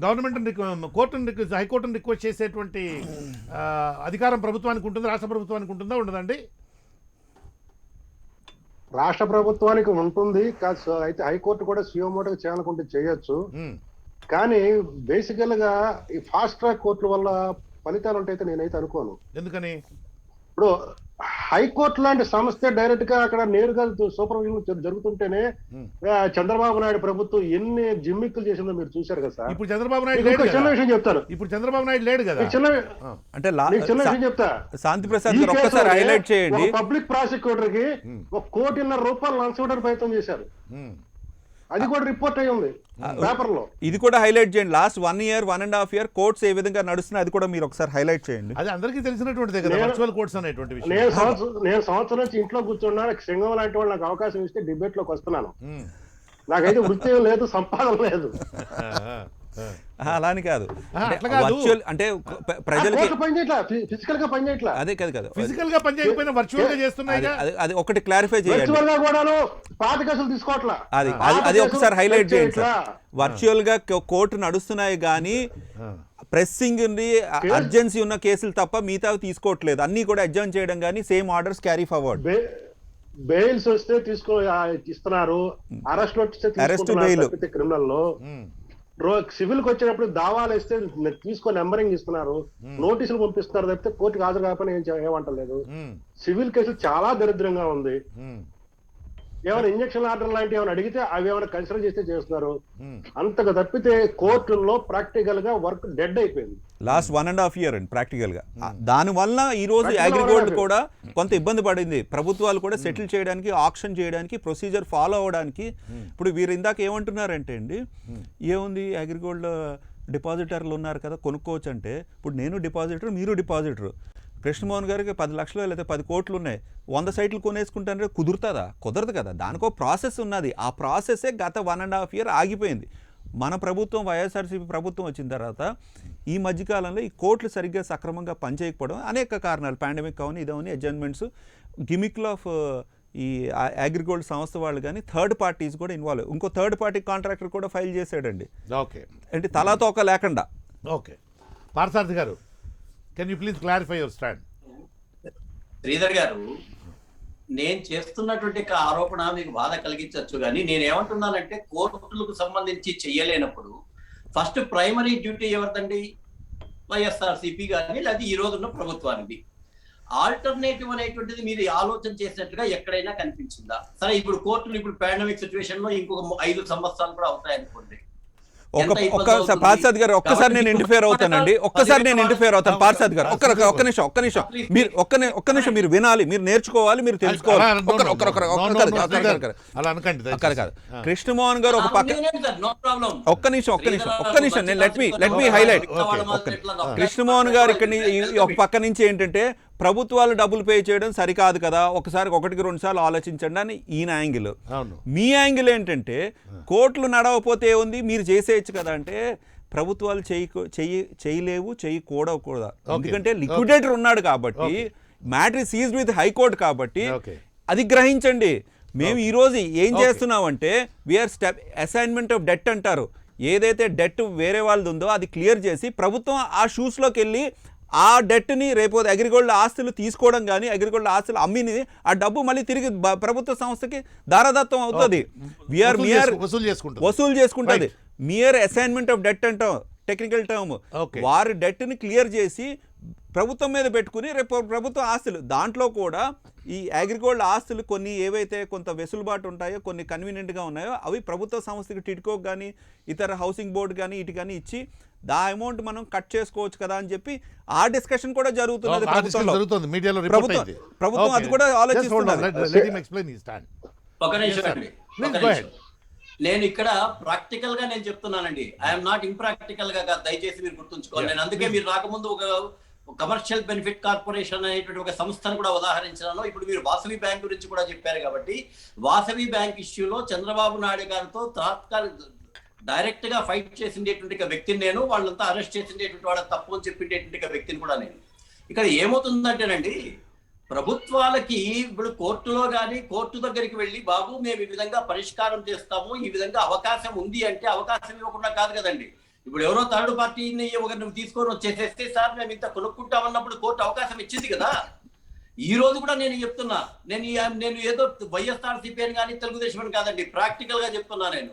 గవర్నమెంట్ హైకోర్టును రిక్వెస్ట్ చేసేటువంటి అధికారం ప్రభుత్వానికి ఉంటుంది, రాష్ట్ర ప్రభుత్వానికి ఉంటుందా ఉండదండి? రాష్ట్ర ప్రభుత్వానికి ఉంటుంది. అయితే హైకోర్టు కూడా సియోమోటోగా చేయాలనుకుంటే చేయొచ్చు. కానీ బేసికల్ గా ఈ ఫాస్ట్ ట్రాక్ కోర్టుల వల్ల ఫలితాలు ఉంటాయితే నేనైతే అనుకోను. ఎందుకని? ఇప్పుడు హైకోర్టు లాంటి సంస్థ డైరెక్ట్ గా అక్కడ నేరుగా సూపర్విజన్ జరుగుతుంటేనే చంద్రబాబు నాయుడు ప్రభుత్వం ఎన్ని జిమ్మిక్కులు చేసిందో మీరు చూశారు కదా సార్. ఇప్పుడు చంద్రబాబు నాయుడు చిన్న విషయం చెప్తారు. ఇప్పుడు చంద్రబాబు నాయుడు లేడు కదా. చిన్న విషయం చెప్తా. శాంతి ప్రసాద్ గారు ఒక్కసారి హైలైట్ చేయండి. పబ్లిక్ ప్రాసిక్యూటర్ కి 1.5 కోటి లంచం ఇవ్వడానికి ప్రయత్నం చేశారు. అది కూడా రిపోర్ట్ అయ్యి ఉంది పేపర్లో. ఇది కూడా హైలైట్ చేయండి. లాస్ట్ 1 year 1.5 year కోర్ట్స్ ఏ విధంగా నడుస్తున్నాయి అది కూడా మీరు ఒకసారి హైలైట్ చేయండి. అది అందరికీ తెలిసినటువంటిదే కదా వర్చువల్ కోర్ట్స్ అనేటువంటి విషయం. నేను సంవత్సరం నుంచి ఇంట్లో కూర్చున్నా, సింగం లాంటి వాళ్ళు నాకు అవకాశం ఇస్తే డిబేట్ లోకి వస్తున్నాను. నాకైతే వృత్తి లేదు, సంపాదన లేదు. అలాని కాదు, అంటే ప్రజలకి ఫిజికల్ గా పని చేయట్లా. అదే కాదు, ఫిజికల్ గా పని చేయకపోయినా వర్చువల్ గా చేస్తున్నాయి. అది ఒకటి క్లారిఫై చేయండి. వర్చువల్ గా కూడాను పాత కేసులు తీసుకోవట్లా. అది ఒకసారి హైలైట్ చేయండి సార్. వర్చువల్ గా కోర్టు నడుస్తున్నాయి కానీ ప్రెస్సింగ్ అర్జెన్సీ ఉన్న కేసులు తప్ప మిగతా తీసుకోవట్లేదు. అన్ని కూడా అడ్జర్న్ చేయడం కానీ same orders carry forward. Bails వస్తే ఇస్తున్నారు, అరెస్ట్ వస్తే క్రిమినల్ లో. సివిల్ కి వచ్చేటప్పుడు దావాలు వేస్తే తీసుకొని నెంబరింగ్ ఇస్తున్నారు, నోటీసులు పంపిస్తున్నారు తప్పితే కోర్టుకు హాజరు కాకపోయినా ఏమంటలేదు. సివిల్ కేసులు చాలా దరిద్రంగా ఉంది. ఏమైనా ఇంజక్షన్ ఆర్డర్ లాంటివి ఏమైనా అడిగితే అవి ఏమైనా కన్సిడర్ చేస్తే చేస్తున్నారు. అంతగా తప్పితే కోర్టుల్లో ప్రాక్టికల్ గా వర్క్ డెడ్ అయిపోయింది. లాస్ట్ 1.5 year అండి ప్రాక్టికల్ గా. దానివల్ల ఈ రోజు అగ్రిగోల్డ్ కూడా కొంత ఇబ్బంది పడింది. ప్రభుత్వాలు కూడా సెటిల్ చేయడానికి, ఆక్షన్ చేయడానికి, ప్రొసీజర్ ఫాలో అవడానికి. ఇప్పుడు వీరు ఇందాక ఏమంటున్నారంటే అండి, ఏముంది అగ్రిగోల్డ్ డిపాజిటర్లు ఉన్నారు కదా కొనుక్కోవచ్చు అంటే, ఇప్పుడు నేను డిపాజిటర్, మీరు డిపాజిటర్. కృష్ణమోహన్ గారికి 10 లక్షలు లేదా 10 కోట్లు ఉన్నాయి, 100 సైట్లు కొనేసుకుంటారంటే కుదురుతుందా? కుదరదు కదా. దానికో ప్రాసెస్ ఉన్నది. ఆ ప్రాసెసే గత 1.5 year ఆగిపోయింది. మన ప్రభుత్వం వైఎస్ఆర్సీపీ ప్రభుత్వం వచ్చిన తర్వాత ఈ మధ్యకాలంలో ఈ కోర్టులు సరిగ్గా సక్రమంగా పనిచేయకపోవడం అనేక కారణాలు, పాండమిక్ అవని ఇదవని, అడ్జస్ట్మెంట్స్, గిమిక్లు ఆఫ్ ఈ అగ్రిగోల్డ్ సంస్థ వాళ్ళు కానీ థర్డ్ పార్టీస్ కూడా ఇన్వాల్వ్. ఇంకో థర్డ్ పార్టీ కాంట్రాక్టర్ కూడా ఫైల్ చేశాడండి. ఓకే, అంటే తలాతోక లేకుండా. Okay, Parthasarathi garu, can you please clarify your stand? Sridhar గారు, నేను చేస్తున్నటువంటి ఆరోపణ మీకు బాధ కలిగించవచ్చు, కానీ నేనేమంటున్నానంటే కోర్టులకు సంబంధించి చెయ్యలేనప్పుడు ఫస్ట్ ప్రైమరీ డ్యూటీ ఎవరిదండి? వైఎస్ఆర్సీపీ కానీ లేదా ఈ రోజున్న ప్రభుత్వానికి. ఆల్టర్నేటివ్ అనేటువంటిది మీరు ఆలోచన చేసినట్టుగా ఎక్కడైనా కనిపించిందా? సరే, ఇప్పుడు కోర్టులు ఇప్పుడు పాండమిక్ సిచ్యువేషన్ లో ఇంకొక 5 సంవత్సరాలు కూడా అవుతాయి అనుకోండి. పార్సాద్ గారు ఒక్కసారి నేను ఇంటర్ఫేర్ అవుతానండి, పార్సాద్ గారు ఒక్క నిమిషం మీరు వినాలి, మీరు నేర్చుకోవాలి, మీరు తెలుసుకోవాలి. కృష్ణమోహన్ గారు ఒక పక్క, ఒక్క నిమిషం నేను లెట్ మీ హైలైట్. కృష్ణమోహన్ గారు ఇక్కడ ఒక పక్క నుంచి ఏంటంటే ప్రభుత్వాలు డబ్బులు పే చేయడం సరికాదు కదా, ఒకసారి 1-2 సార్లు ఆలోచించండి అని ఈయన యాంగిల్. మీ యాంగిల్ ఏంటంటే కోర్టులు నడవకపోతే ఉంది, మీరు చేసేయచ్చు కదా అంటే ప్రభుత్వాలు చేయలేవు, చేయకూడదు. ఎందుకంటే లిక్విడేటర్ ఉన్నాడు కాబట్టి, మ్యాటర్ సీజ్డ్ విత్ హైకోర్టు కాబట్టి అది గ్రహించండి. మేము ఈరోజు ఏం చేస్తున్నామంటే వీఆర్ అసైన్మెంట్ ఆఫ్ డెట్ అంటారు. ఏదైతే డెట్ వేరే వాళ్ళది ఉందో అది క్లియర్ చేసి ప్రభుత్వం ఆ షూస్లోకి వెళ్ళి ఆ డెట్ని రేపు అగ్రిగోల్డ్ ఆస్తులు తీసుకోవడం కానీ అగ్రిగోల్డ్ ఆస్తులు అమ్మిని ఆ డబ్బు మళ్ళీ తిరిగి ప్రభుత్వ సంస్థకి దారదత్వం అవుతుంది. వసూలు చేసుకుంటుంది. మియర్ అసైన్మెంట్ ఆఫ్ డెట్ అంటాం టెక్నికల్ టర్మ్. వారి డెట్ని క్లియర్ చేసి ప్రభుత్వం మీద పెట్టుకుని రేపు ప్రభుత్వ ఆస్తులు, దాంట్లో కూడా ఈ అగ్రిగోల్డ్ ఆస్తులు కొన్ని ఏవైతే కొంత వెసులుబాటు ఉంటాయో, కొన్ని కన్వీనియంట్గా ఉన్నాయో అవి ప్రభుత్వ సంస్థకి టిడ్కోకి కానీ ఇతర హౌసింగ్ బోర్డు కానీ ఇటు కానీ ఇచ్చి దా అమౌంట్ మనం కట్ చేసుకోవచ్చు కదా అని చెప్పి ఆ డిస్కషన్ కూడా జరుగుతున్నది ప్రభుత్వం అది కూడా ఆలోచిస్తున్నది. నేను ఇక్కడ ప్రాక్టికల్ గా నేను చెప్తున్నానండి, ఐఎమ్ నాట్ ఇంప్రాక్టికల్ గా, దయచేసి మీరు గుర్తుంచుకోవాలి. నేను అందుకే మీరు రాకముందు ఒక కమర్షియల్ బెనిఫిట్ కార్పొరేషన్ అనేటువంటి ఒక సంస్థను కూడా ఉదాహరించాను. ఇప్పుడు మీరు వాసవి బ్యాంక్ గురించి కూడా చెప్పారు కాబట్టి వాసవి బ్యాంక్ ఇష్యూలో చంద్రబాబు నాయుడు గారితో డైరెక్ట్ గా ఫైట్ చేసిండేటువంటి వ్యక్తిని నేను, వాళ్ళంతా అరెస్ట్ చేసిండేటువంటి వాళ్ళ తప్పు అని చెప్పినటువంటి వ్యక్తిని కూడా నేను. ఇక్కడ ఏమవుతుందంటేనండి, ప్రభుత్వాలకి ఇప్పుడు కోర్టులో కానీ కోర్టు దగ్గరికి వెళ్ళి బాబు మేము ఈ విధంగా పరిష్కారం చేస్తాము, ఈ విధంగా అవకాశం ఉంది అంటే అవకాశం ఇవ్వకుండా కాదు కదండి. ఇప్పుడు ఎవరో థర్డ్ పార్టీని ఒకరిని తీసుకొని వచ్చేసేస్తే సార్ మేము ఇంత కొనుక్కుంటామన్నప్పుడు కోర్టు అవకాశం ఇచ్చింది కదా. ఈ రోజు కూడా నేను చెప్తున్నా, నేను ఏదో వైఎస్ఆర్సీపీ అని కానీ తెలుగుదేశం అని కాదండి, ప్రాక్టికల్ గా చెప్తున్నా. నేను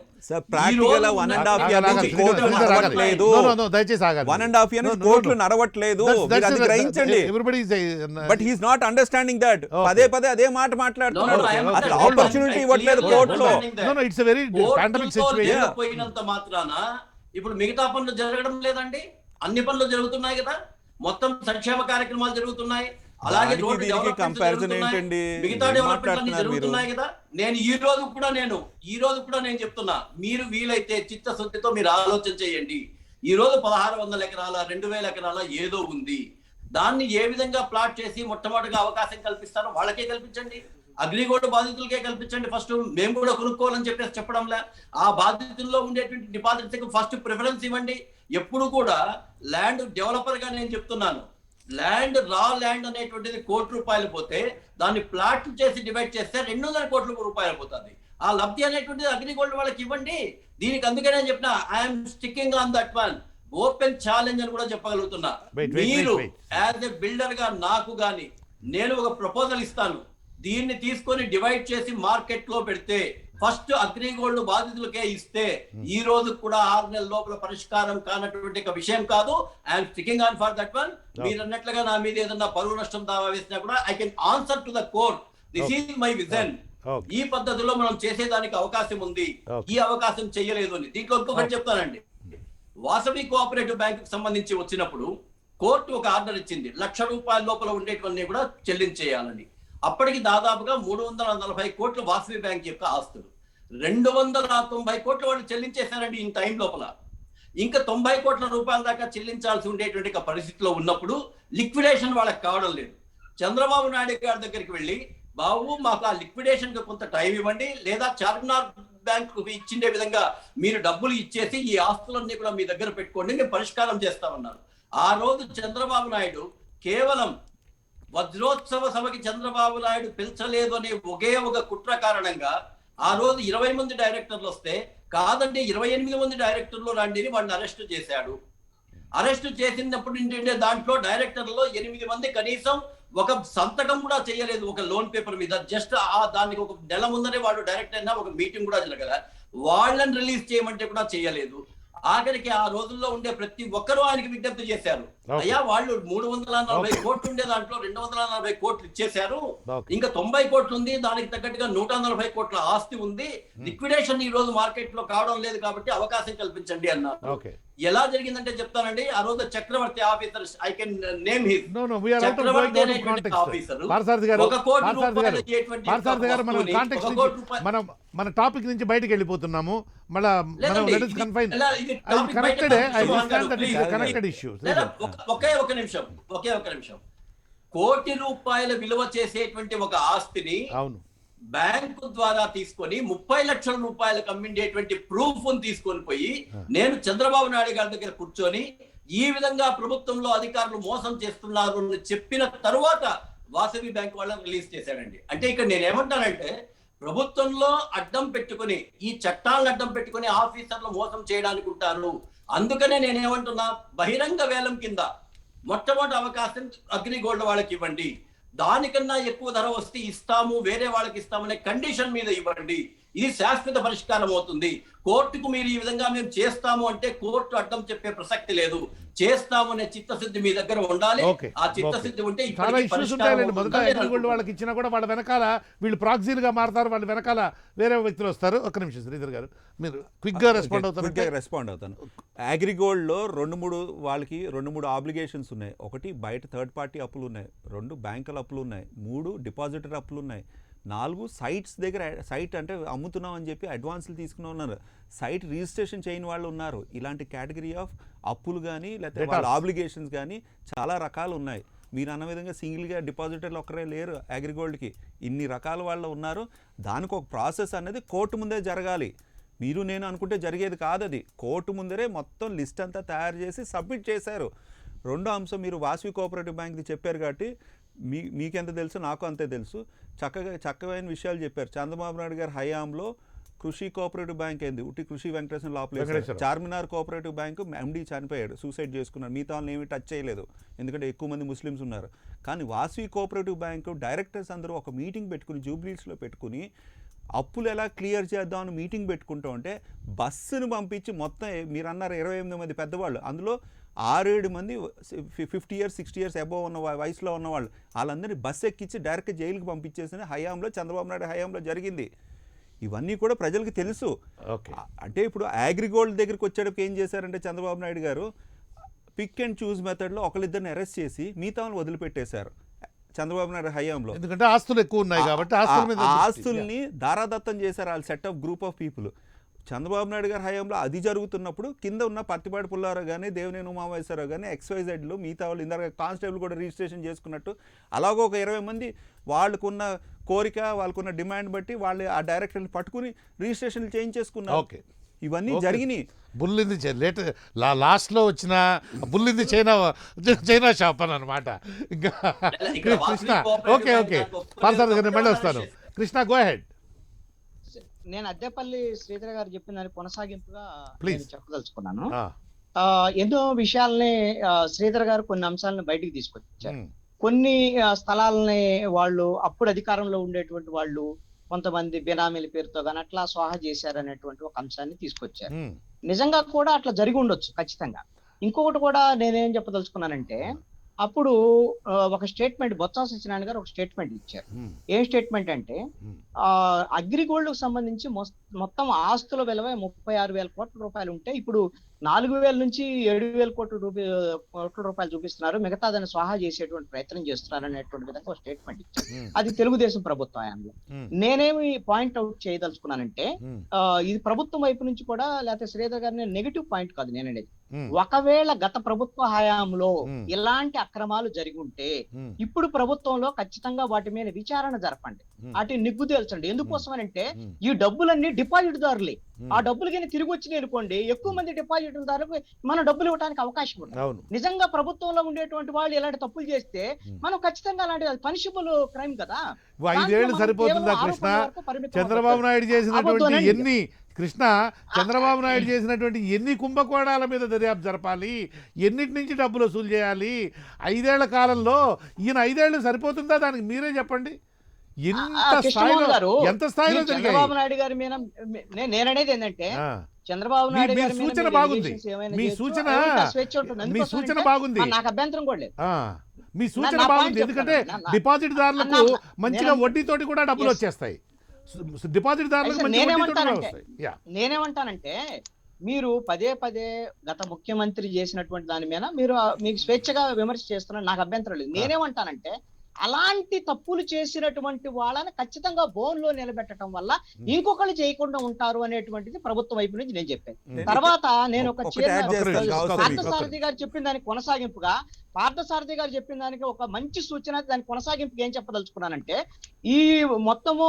కోర్టులు నడవట్లేదు, గ్రహించండి. But he's not understanding that. పదే పదే అదే మాట మాట్లాడుతున్నాడు, అసలు ఆపర్చునిటీ ఇవ్వట్లేదు కోర్టులో. పోయినంత మాత్రాన ఇప్పుడు మిగతా పనులు జరగడం లేదండి, అన్ని పనులు జరుగుతున్నాయి కదా, మొత్తం సంక్షేమ కార్యక్రమాలు జరుగుతున్నాయి, అలాగే కంపారిజన్ ఏంటండి, మిగతా డెవలప్మెంట్ జరుగుతున్నాయి కదా. నేను ఈ రోజు కూడా నేను చెప్తున్నా, మీరు వీలైతే చిత్తశుద్ధితో మీరు ఆలోచన చేయండి. ఈ రోజు 1600 ఎకరాల 2000 ఎకరాల ఏదో ఉంది, దాన్ని ఏ విధంగా ప్లాట్ చేసి మొట్టమొదటిగా అవకాశం కల్పిస్తారో వాళ్ళకే కల్పించండి, అగ్రిగోల్డ్ బాధితులకే కల్పించండి. ఫస్ట్ మేము కూడా కొనుక్కోవాలని చెప్పేసి చెప్పడంలే, ఆ బాధితుల్లో ఉండేటువంటి డిపాజిట్స్ ఫస్ట్ ప్రిఫరెన్స్ ఇవ్వండి. ఎప్పుడు కూడా ల్యాండ్ డెవలపర్ గా నేను చెప్తున్నాను, ల్యాండ్ రా ల్యాండ్ అనేటువంటిది ₹1,00,00,000 పోతే దాన్ని ప్లాట్ చేసి డివైడ్ చేస్తే 200 కోట్ల రూపాయలు పోతుంది. ఆ లబ్ధి అనేటువంటిది అగ్రిగోల్డ్ వాళ్ళకి ఇవ్వండి. దీనికి అందుకే నేను చెప్పిన I'm sticking on that one, open challenge అని కూడా చెప్పగలుగుతున్నా. మీరు యాజ్ ఎ బిల్డర్ గా నాకు గాని నేను ఒక ప్రపోజల్ ఇస్తాను, దీన్ని తీసుకొని డివైడ్ చేసి మార్కెట్ లో పెడితే ఫస్ట్ అగ్రిగోల్డ్ బాధితులకే ఇస్తే ఈ రోజు కూడా 6 నెలల లోపల పరిష్కారం కానటువంటి విషయం కాదు. I'm sticking on for that one. మీరు అన్నట్లుగా నా మీద ఏదన్నా పరువు నష్టం దావా వేసినా కూడా I can answer to the court. This is my vision. ఈ పద్ధతిలో మనం చేసేదానికి అవకాశం ఉంది, ఈ అవకాశం చెయ్యలేదు అని. దీంట్లో ఇంకొకటి చెప్తానండి, వాసవి కోఆపరేటివ్ బ్యాంకు సంబంధించి వచ్చినప్పుడు కోర్టు ఒక ఆర్డర్ ఇచ్చింది, ₹1,00,000 లోపల ఉండేటువంటి కూడా చెల్లించేయాలని. అప్పటికి దాదాపుగా 340 కోట్ల వాసవి బ్యాంక్ యొక్క ఆస్తులు, 290 కోట్ల వాళ్ళు చెల్లించేశారండి ఈ టైం లోపల. ఇంకా 90 కోట్ల రూపాయల దాకా చెల్లించాల్సి ఉండేటువంటి పరిస్థితిలో ఉన్నప్పుడు లిక్విడేషన్ వాళ్ళకి కావడం లేదు. చంద్రబాబు నాయుడు గారి దగ్గరికి వెళ్ళి బాబు మాకు ఆ లిక్విడేషన్ కి కొంత టైం ఇవ్వండి, లేదా చార్మినార్ బ్యాంకు ఇచ్చిండే విధంగా మీరు డబ్బులు ఇచ్చేసి ఈ ఆస్తులన్నీ కూడా మీ దగ్గర పెట్టుకోండి, మేము పరిష్కారం చేస్తామన్నారు. ఆ రోజు చంద్రబాబు నాయుడు కేవలం వజ్రోత్సవ సభకి చంద్రబాబు నాయుడు పిలిచలేదు అనే ఒకే ఒక కుట్ర కారణంగా ఆ రోజు 20 మంది డైరెక్టర్లు వస్తే కాదండి 28 మంది డైరెక్టర్లు రండి వాడిని అరెస్ట్ చేశాడు. అరెస్ట్ చేసినప్పుడు ఏంటంటే దాంట్లో డైరెక్టర్లో 8 మంది కనీసం ఒక సంతకం కూడా చేయలేదు ఒక లోన్ పేపర్ మీద. జస్ట్ దానికి ఒక నెల ముందరే వాడు డైరెక్టర్ అయినా ఒక మీటింగ్ కూడా జరగల. వాళ్ళని రిలీజ్ చేయమంటే కూడా చేయలేదు. ఆఖరికి ఆ రోజుల్లో ఉండే ప్రతి ఒక్కరూ ఆయనకి విజ్ఞప్తి చేశారు, అయ్యా వాళ్ళు 340 కోట్లు ఉండే దాంట్లో 240 కోట్లు ఇచ్చేశారు, ఇంకా 90 కోట్లు ఉంది, దానికి తగ్గట్టుగా 140 కోట్ల ఆస్తి ఉంది, లిక్విడేషన్ ఈ రోజు మార్కెట్ లో కావడం లేదు కాబట్టి అవకాశం కల్పించండి అన్నారు. ఎలా జరిగిందంటే చెప్తానండి, ఆ రోజు Chakravarthi officer, I can name his, Chakravarthi అనేటువంటి ఆఫీసర్ మన టాపిక్ నుంచి బయటకు వెళ్ళిపోతున్నాము. ఒకే ఒక నిమిషం. 1 కోటి రూపాయల విలువ చేసేటువంటి ఒక ఆస్తిని అవును బ్యాంకు ద్వారా తీసుకొని 30 లక్షల రూపాయలకు అమ్మిండేటువంటి ప్రూఫ్ తీసుకొని పోయి నేను చంద్రబాబు నాయుడు గారి దగ్గర కూర్చొని ఈ విధంగా ప్రభుత్వంలో అధికారులు మోసం చేస్తున్నారు అని చెప్పిన తరువాత వాసవి బ్యాంక్ వాళ్ళని రిలీజ్ చేశాడండి. అంటే ఇక్కడ నేనేమంటానంటే ప్రభుత్వంలో అడ్డం పెట్టుకుని ఈ చట్టాలను అడ్డం పెట్టుకుని ఆఫీసర్లు మోసం చేయడానికి ఉంటారు. అందుకనే నేనేమంటున్నా, బహిరంగ వేలం కింద మొట్టమొదటి అవకాశం అగ్రిగోల్డ్ వాళ్ళకి ఇవ్వండి, దానికన్నా ఎక్కువ ధర వస్తే ఇస్తాము, వేరే వాళ్ళకి ఇస్తామనే కండిషన్ మీద ఇవ్వండి, ఇది శాశ్వత పరిష్కారం అవుతుంది. కోర్టుకు మీరు ఈ విధంగా మేము చేస్తాము అంటే కోర్టు అడ్డం చెప్పే ప్రసక్తి లేదు. చేస్తాము అనే చిత్తశుద్ధి మీ దగ్గర ఉండాలి. ఆ చిత్తశుద్ధి ఉంటే చాలా ఇష్యూస్ ఉంటాయండి. మొదట అగ్రిగోల్డ్ వాళ్ళకి ఇచ్చినా కూడా వాళ్ళ వెనకాల వీళ్ళు ప్రాక్సీలుగా మారుతారు, వాళ్ళ వెనకాల వేరే వ్యక్తులు వస్తారు. ఒక్క నిమిషం శ్రీధర్ గారు, మీరు క్విక్ గా రెస్పాండ్ అవుతాను. అగ్రిగోల్డ్లో 2-3 వాళ్ళకి 2-3 ఆబ్లిగేషన్స్ ఉన్నాయి. ఒకటి బయట థర్డ్ పార్టీ అప్పులు ఉన్నాయి, 2 బ్యాంకుల అప్పులు ఉన్నాయి, 3 డిపాజిటర్ అప్పులు ఉన్నాయి, 4 సైట్స్ దగ్గర సైట్ అంటే అమ్ముతున్నాం అని చెప్పి అడ్వాన్సులు తీసుకుని ఉన్నారు, సైట్ రిజిస్ట్రేషన్ చేయని వాళ్ళు ఉన్నారు. ఇలాంటి కేటగిరీ ఆఫ్ అప్పులు కానీ లేకపోతే వాళ్ళ ఆబ్లిగేషన్స్ కానీ చాలా రకాలు ఉన్నాయి. మీరు అన్న విధంగా సింగిల్గా డిపాజిటర్లు ఒక్కరే లేరు అగ్రిగోల్డ్కి, ఇన్ని రకాల వాళ్ళు ఉన్నారు. దానికి ఒక ప్రాసెస్ అనేది కోర్టు ముందే జరగాలి. మీరు నేను అనుకుంటే జరిగేది కాదు, అది కోర్టు ముందరే మొత్తం లిస్ట్ అంతా తయారు చేసి సబ్మిట్ చేశారు. రెండో అంశం, మీరు వాసవి కోఆపరేటివ్ బ్యాంక్ది చెప్పారు కాబట్టి మీకెంత తెలుసు నాకు అంతే తెలుసు. చక్కమైన విషయాలు చెప్పారు. చంద్రబాబు నాయుడు గారి హయాంలో కృషి కోఆపరేటివ్ బ్యాంక్ ఏంది ఉట్టి కృషి వెంకటేశ్వర లోపల, చార్మినార్ కోఆపరేటివ్ బ్యాంకు ఎండి చనిపోయాడు, సూసైడ్ చేసుకున్నాడు, మిగతా వాళ్ళని ఏమీ టచ్ చేయలేదు ఎందుకంటే ఎక్కువ మంది ముస్లిమ్స్ ఉన్నారు. కానీ వాసవి కోఆపరేటివ్ బ్యాంకు డైరెక్టర్స్ అందరూ ఒక మీటింగ్ పెట్టుకుని జూబ్లీస్లో పెట్టుకుని అప్పులు ఎలా క్లియర్ చేద్దామని మీటింగ్ పెట్టుకుంటూ ఉంటే బస్సును పంపించి మొత్తం మీరు అన్నారు 28 మంది పెద్దవాళ్ళు, అందులో 6-7 మంది 50 years 60 years అబోవ్ ఉన్న వయసులో ఉన్నవాళ్ళు, వాళ్ళందరినీ బస్సు ఎక్కించి డైరెక్ట్గా జైలుకి పంపించేసిన హయాంలో చంద్రబాబు నాయుడు హయాంలో జరిగింది. ఇవన్నీ కూడా ప్రజలకు తెలుసు. అంటే ఇప్పుడు అగ్రిగోల్డ్ దగ్గరికి వచ్చేటప్పుడు ఏం చేశారంటే చంద్రబాబు నాయుడు గారు పిక్ అండ్ చూస్ మెథడ్లో ఒకరిద్దరిని అరెస్ట్ చేసి మిగతా వాళ్ళని వదిలిపెట్టేశారు చంద్రబాబు నాయుడు హయాంలో. ఎందుకంటే ఆస్తులు ఎక్కువ ఉన్నాయి కాబట్టి ఆస్తుల్ని దారాదత్తం చేశారు వాళ్ళు set of group of people. Chandrababu Naidu గారి హయాంలో అది జరుగుతున్నప్పుడు కింద ఉన్న పత్తిపాటి పుల్లారావు కానీ దేవినేని ఉమామహేశ్వరరావు కానీ XYZలు మిగతా వాళ్ళు ఇందాక కానిస్టేబుల్ కూడా రిజిస్ట్రేషన్ చేసుకున్నట్టు అలాగో ఒక 20 మంది వాళ్ళకున్న కోరిక వాళ్ళకున్న డిమాండ్ బట్టి వాళ్ళు ఆ డైరెక్టర్ని పట్టుకుని రిజిస్ట్రేషన్లు చేయించేసుకున్నారు. ఇవన్నీ జరిగినాయి. బుల్లింది లాస్ట్లో వచ్చిన బుల్లింది చైనా షాప్ అని అనమాట. ఇంకా కృష్ణ ఓకే మళ్ళీ వస్తాను. Krishna go head. నేను అద్దెపల్లి శ్రీధర్ గారు చెప్పిన దానికి కొనసాగింపుగా చెప్పదలుచుకున్నాను. ఎన్నో విషయాల్ని శ్రీధర్ గారు కొన్ని అంశాలను బయటికి తీసుకొచ్చారు. కొన్ని స్థలాలని వాళ్ళు అప్పుడు అధికారంలో ఉండేటువంటి వాళ్ళు కొంతమంది బినామీల పేరుతో కానీ అట్లా స్వాహా చేశారనేటువంటి ఒక అంశాన్ని తీసుకొచ్చారు. నిజంగా కూడా అట్లా జరిగి ఉండొచ్చు ఖచ్చితంగా. ఇంకొకటి కూడా నేనేం చెప్పదలుచుకున్నానంటే, అప్పుడు ఒక స్టేట్మెంట్ బొత్స సత్యనారాయణ గారు ఒక స్టేట్మెంట్ ఇచ్చారు. ఏం స్టేట్మెంట్ అంటే, అగ్రిగోల్డ్ కు సంబంధించి మొత్తం ఆస్తుల విలువ 36,000 కోట్ల రూపాయలు ఉంటే ఇప్పుడు 4,000 నుంచి 7,000 కోట్ల రూపాయలు చూపిస్తున్నారు, మిగతా దాన్ని స్వాహా చేసేటువంటి ప్రయత్నం చేస్తున్నారు అనేటువంటి విధంగా ఒక స్టేట్మెంట్ ఇచ్చారు. అది తెలుగుదేశం ప్రభుత్వ హయాంలో. నేనేమి పాయింట్ అవుట్ చేయదలుచుకున్నానంటే, ఇది ప్రభుత్వం వైపు నుంచి కూడా లేకపోతే శ్రీధర్ గారిని నెగిటివ్ పాయింట్ కాదు నేను అనేది, ఒకవేళ గత ప్రభుత్వ హయాంలో మ్మ్. ఇలాంటి అక్రమాలు జరిగి ఉంటే మ్మ్. ఇప్పుడు ప్రభుత్వంలో ఖచ్చితంగా వాటి మీద విచారణ జరపండి, మ్మ్. వాటిని నిగ్గు తేల్చండి. ఎందుకోసం అంటే మ్మ్. ఈ డబ్బులన్నీ డిపాజిట్ దారులే. మ్మ్. ఆ డబ్బులు కానీ తిరిగి వచ్చినాయి అనుకోండి, ఎక్కువ మంది డిపాజిట్ దారులకు మనం డబ్బులు ఇవ్వడానికి అవకాశం ఉంటుంది. అవును. నిజంగా ప్రభుత్వంలో ఉండేటువంటి వాళ్ళు ఇలాంటి తప్పులు చేస్తే మ్మ్. మనం ఖచ్చితంగా అలాంటి పనిషబుల్ క్రైమ్ కదా. 5 ఏళ్ళు దాంట్లో సరిపోతుందా మనం కృష్ణ? కేవలం ఆరోపణల వరకు పరిమితం చంద్రబాబు అవ్వద్దు. నాయుడు చేసినటువంటి అబద్ధమేనండి. ఎన్ని కృష్ణ చంద్రబాబు నాయుడు చేసినటువంటి ఎన్ని కుంభకోణాల మీద దర్యాప్తు జరపాలి, ఎన్నిటి నుంచి డబ్బులు వసూలు చేయాలి? 5 ఏళ్ల కాలంలో ఈయన 5 ఏళ్ళు సరిపోతుందా? దానికి మీరే చెప్పండి. ఎంత కృష్ణమోహన్ గారు, ఎంత స్థాయిలో మీరు జరిగాయి? చంద్రబాబు నాయుడు గారి మీద నేననేది ఏంటంటే, ఆ, చంద్రబాబు మీ- నాయుడు మీ గారి మీద సూచన మీరు బాగుంది. allegations ఏమైనా మీ చేయొచ్చు, సూచన ఎవరికి ఆ స్వేచ్ఛ ఉంటుంది. మీ ఎందుకోసం సూచన అంటే, బాగుంది. నాకు అభ్యంతరం కూడా లేదు. ఆ, మీ సూచన నా బాగుంది. point ఎందుకంటే చెప్తాను. డిపాజిట్ దారులకు మంచిగా నేను- వడ్డీతోటి కూడా డబ్బులు Yes. వచ్చేస్తాయి. డిపాజిట్ దారులకు అయితే మంచి వడ్డీతోటి కూడా నేనేమంటానంటే- వస్తాయి. యా. నేనేమంటానంటే, మీరు పదే పదే గత ముఖ్యమంత్రి చేసినటువంటి దాని మీద మీరు మీకు స్వేచ్ఛగా విమర్శ చేస్తున్నారు, నాకు అభ్యంతరం లేదు. నేనేమంటానంటే, అలాంటి తప్పులు చేసినటువంటి వాళ్ళని ఖచ్చితంగా బోన్ లో నిలబెట్టడం వల్ల ఇంకొకళ్ళు చేయకుండా ఉంటారు అనేటువంటిది ప్రభుత్వం వైపు నుంచి నేను చెప్పాను. తర్వాత నేను ఒక ఒకటి యాడ్ చేస్తాను, కావాలి. పార్థసారథి గారు చెప్పిన దానికి కొనసాగింపుగా, పార్థసారథి గారు చెప్పిన దానికి ఒక మంచి సూచన, దానికి కొనసాగింపుగా ఏం చెప్పదలుచుకున్నానంటే, ఈ మొత్తము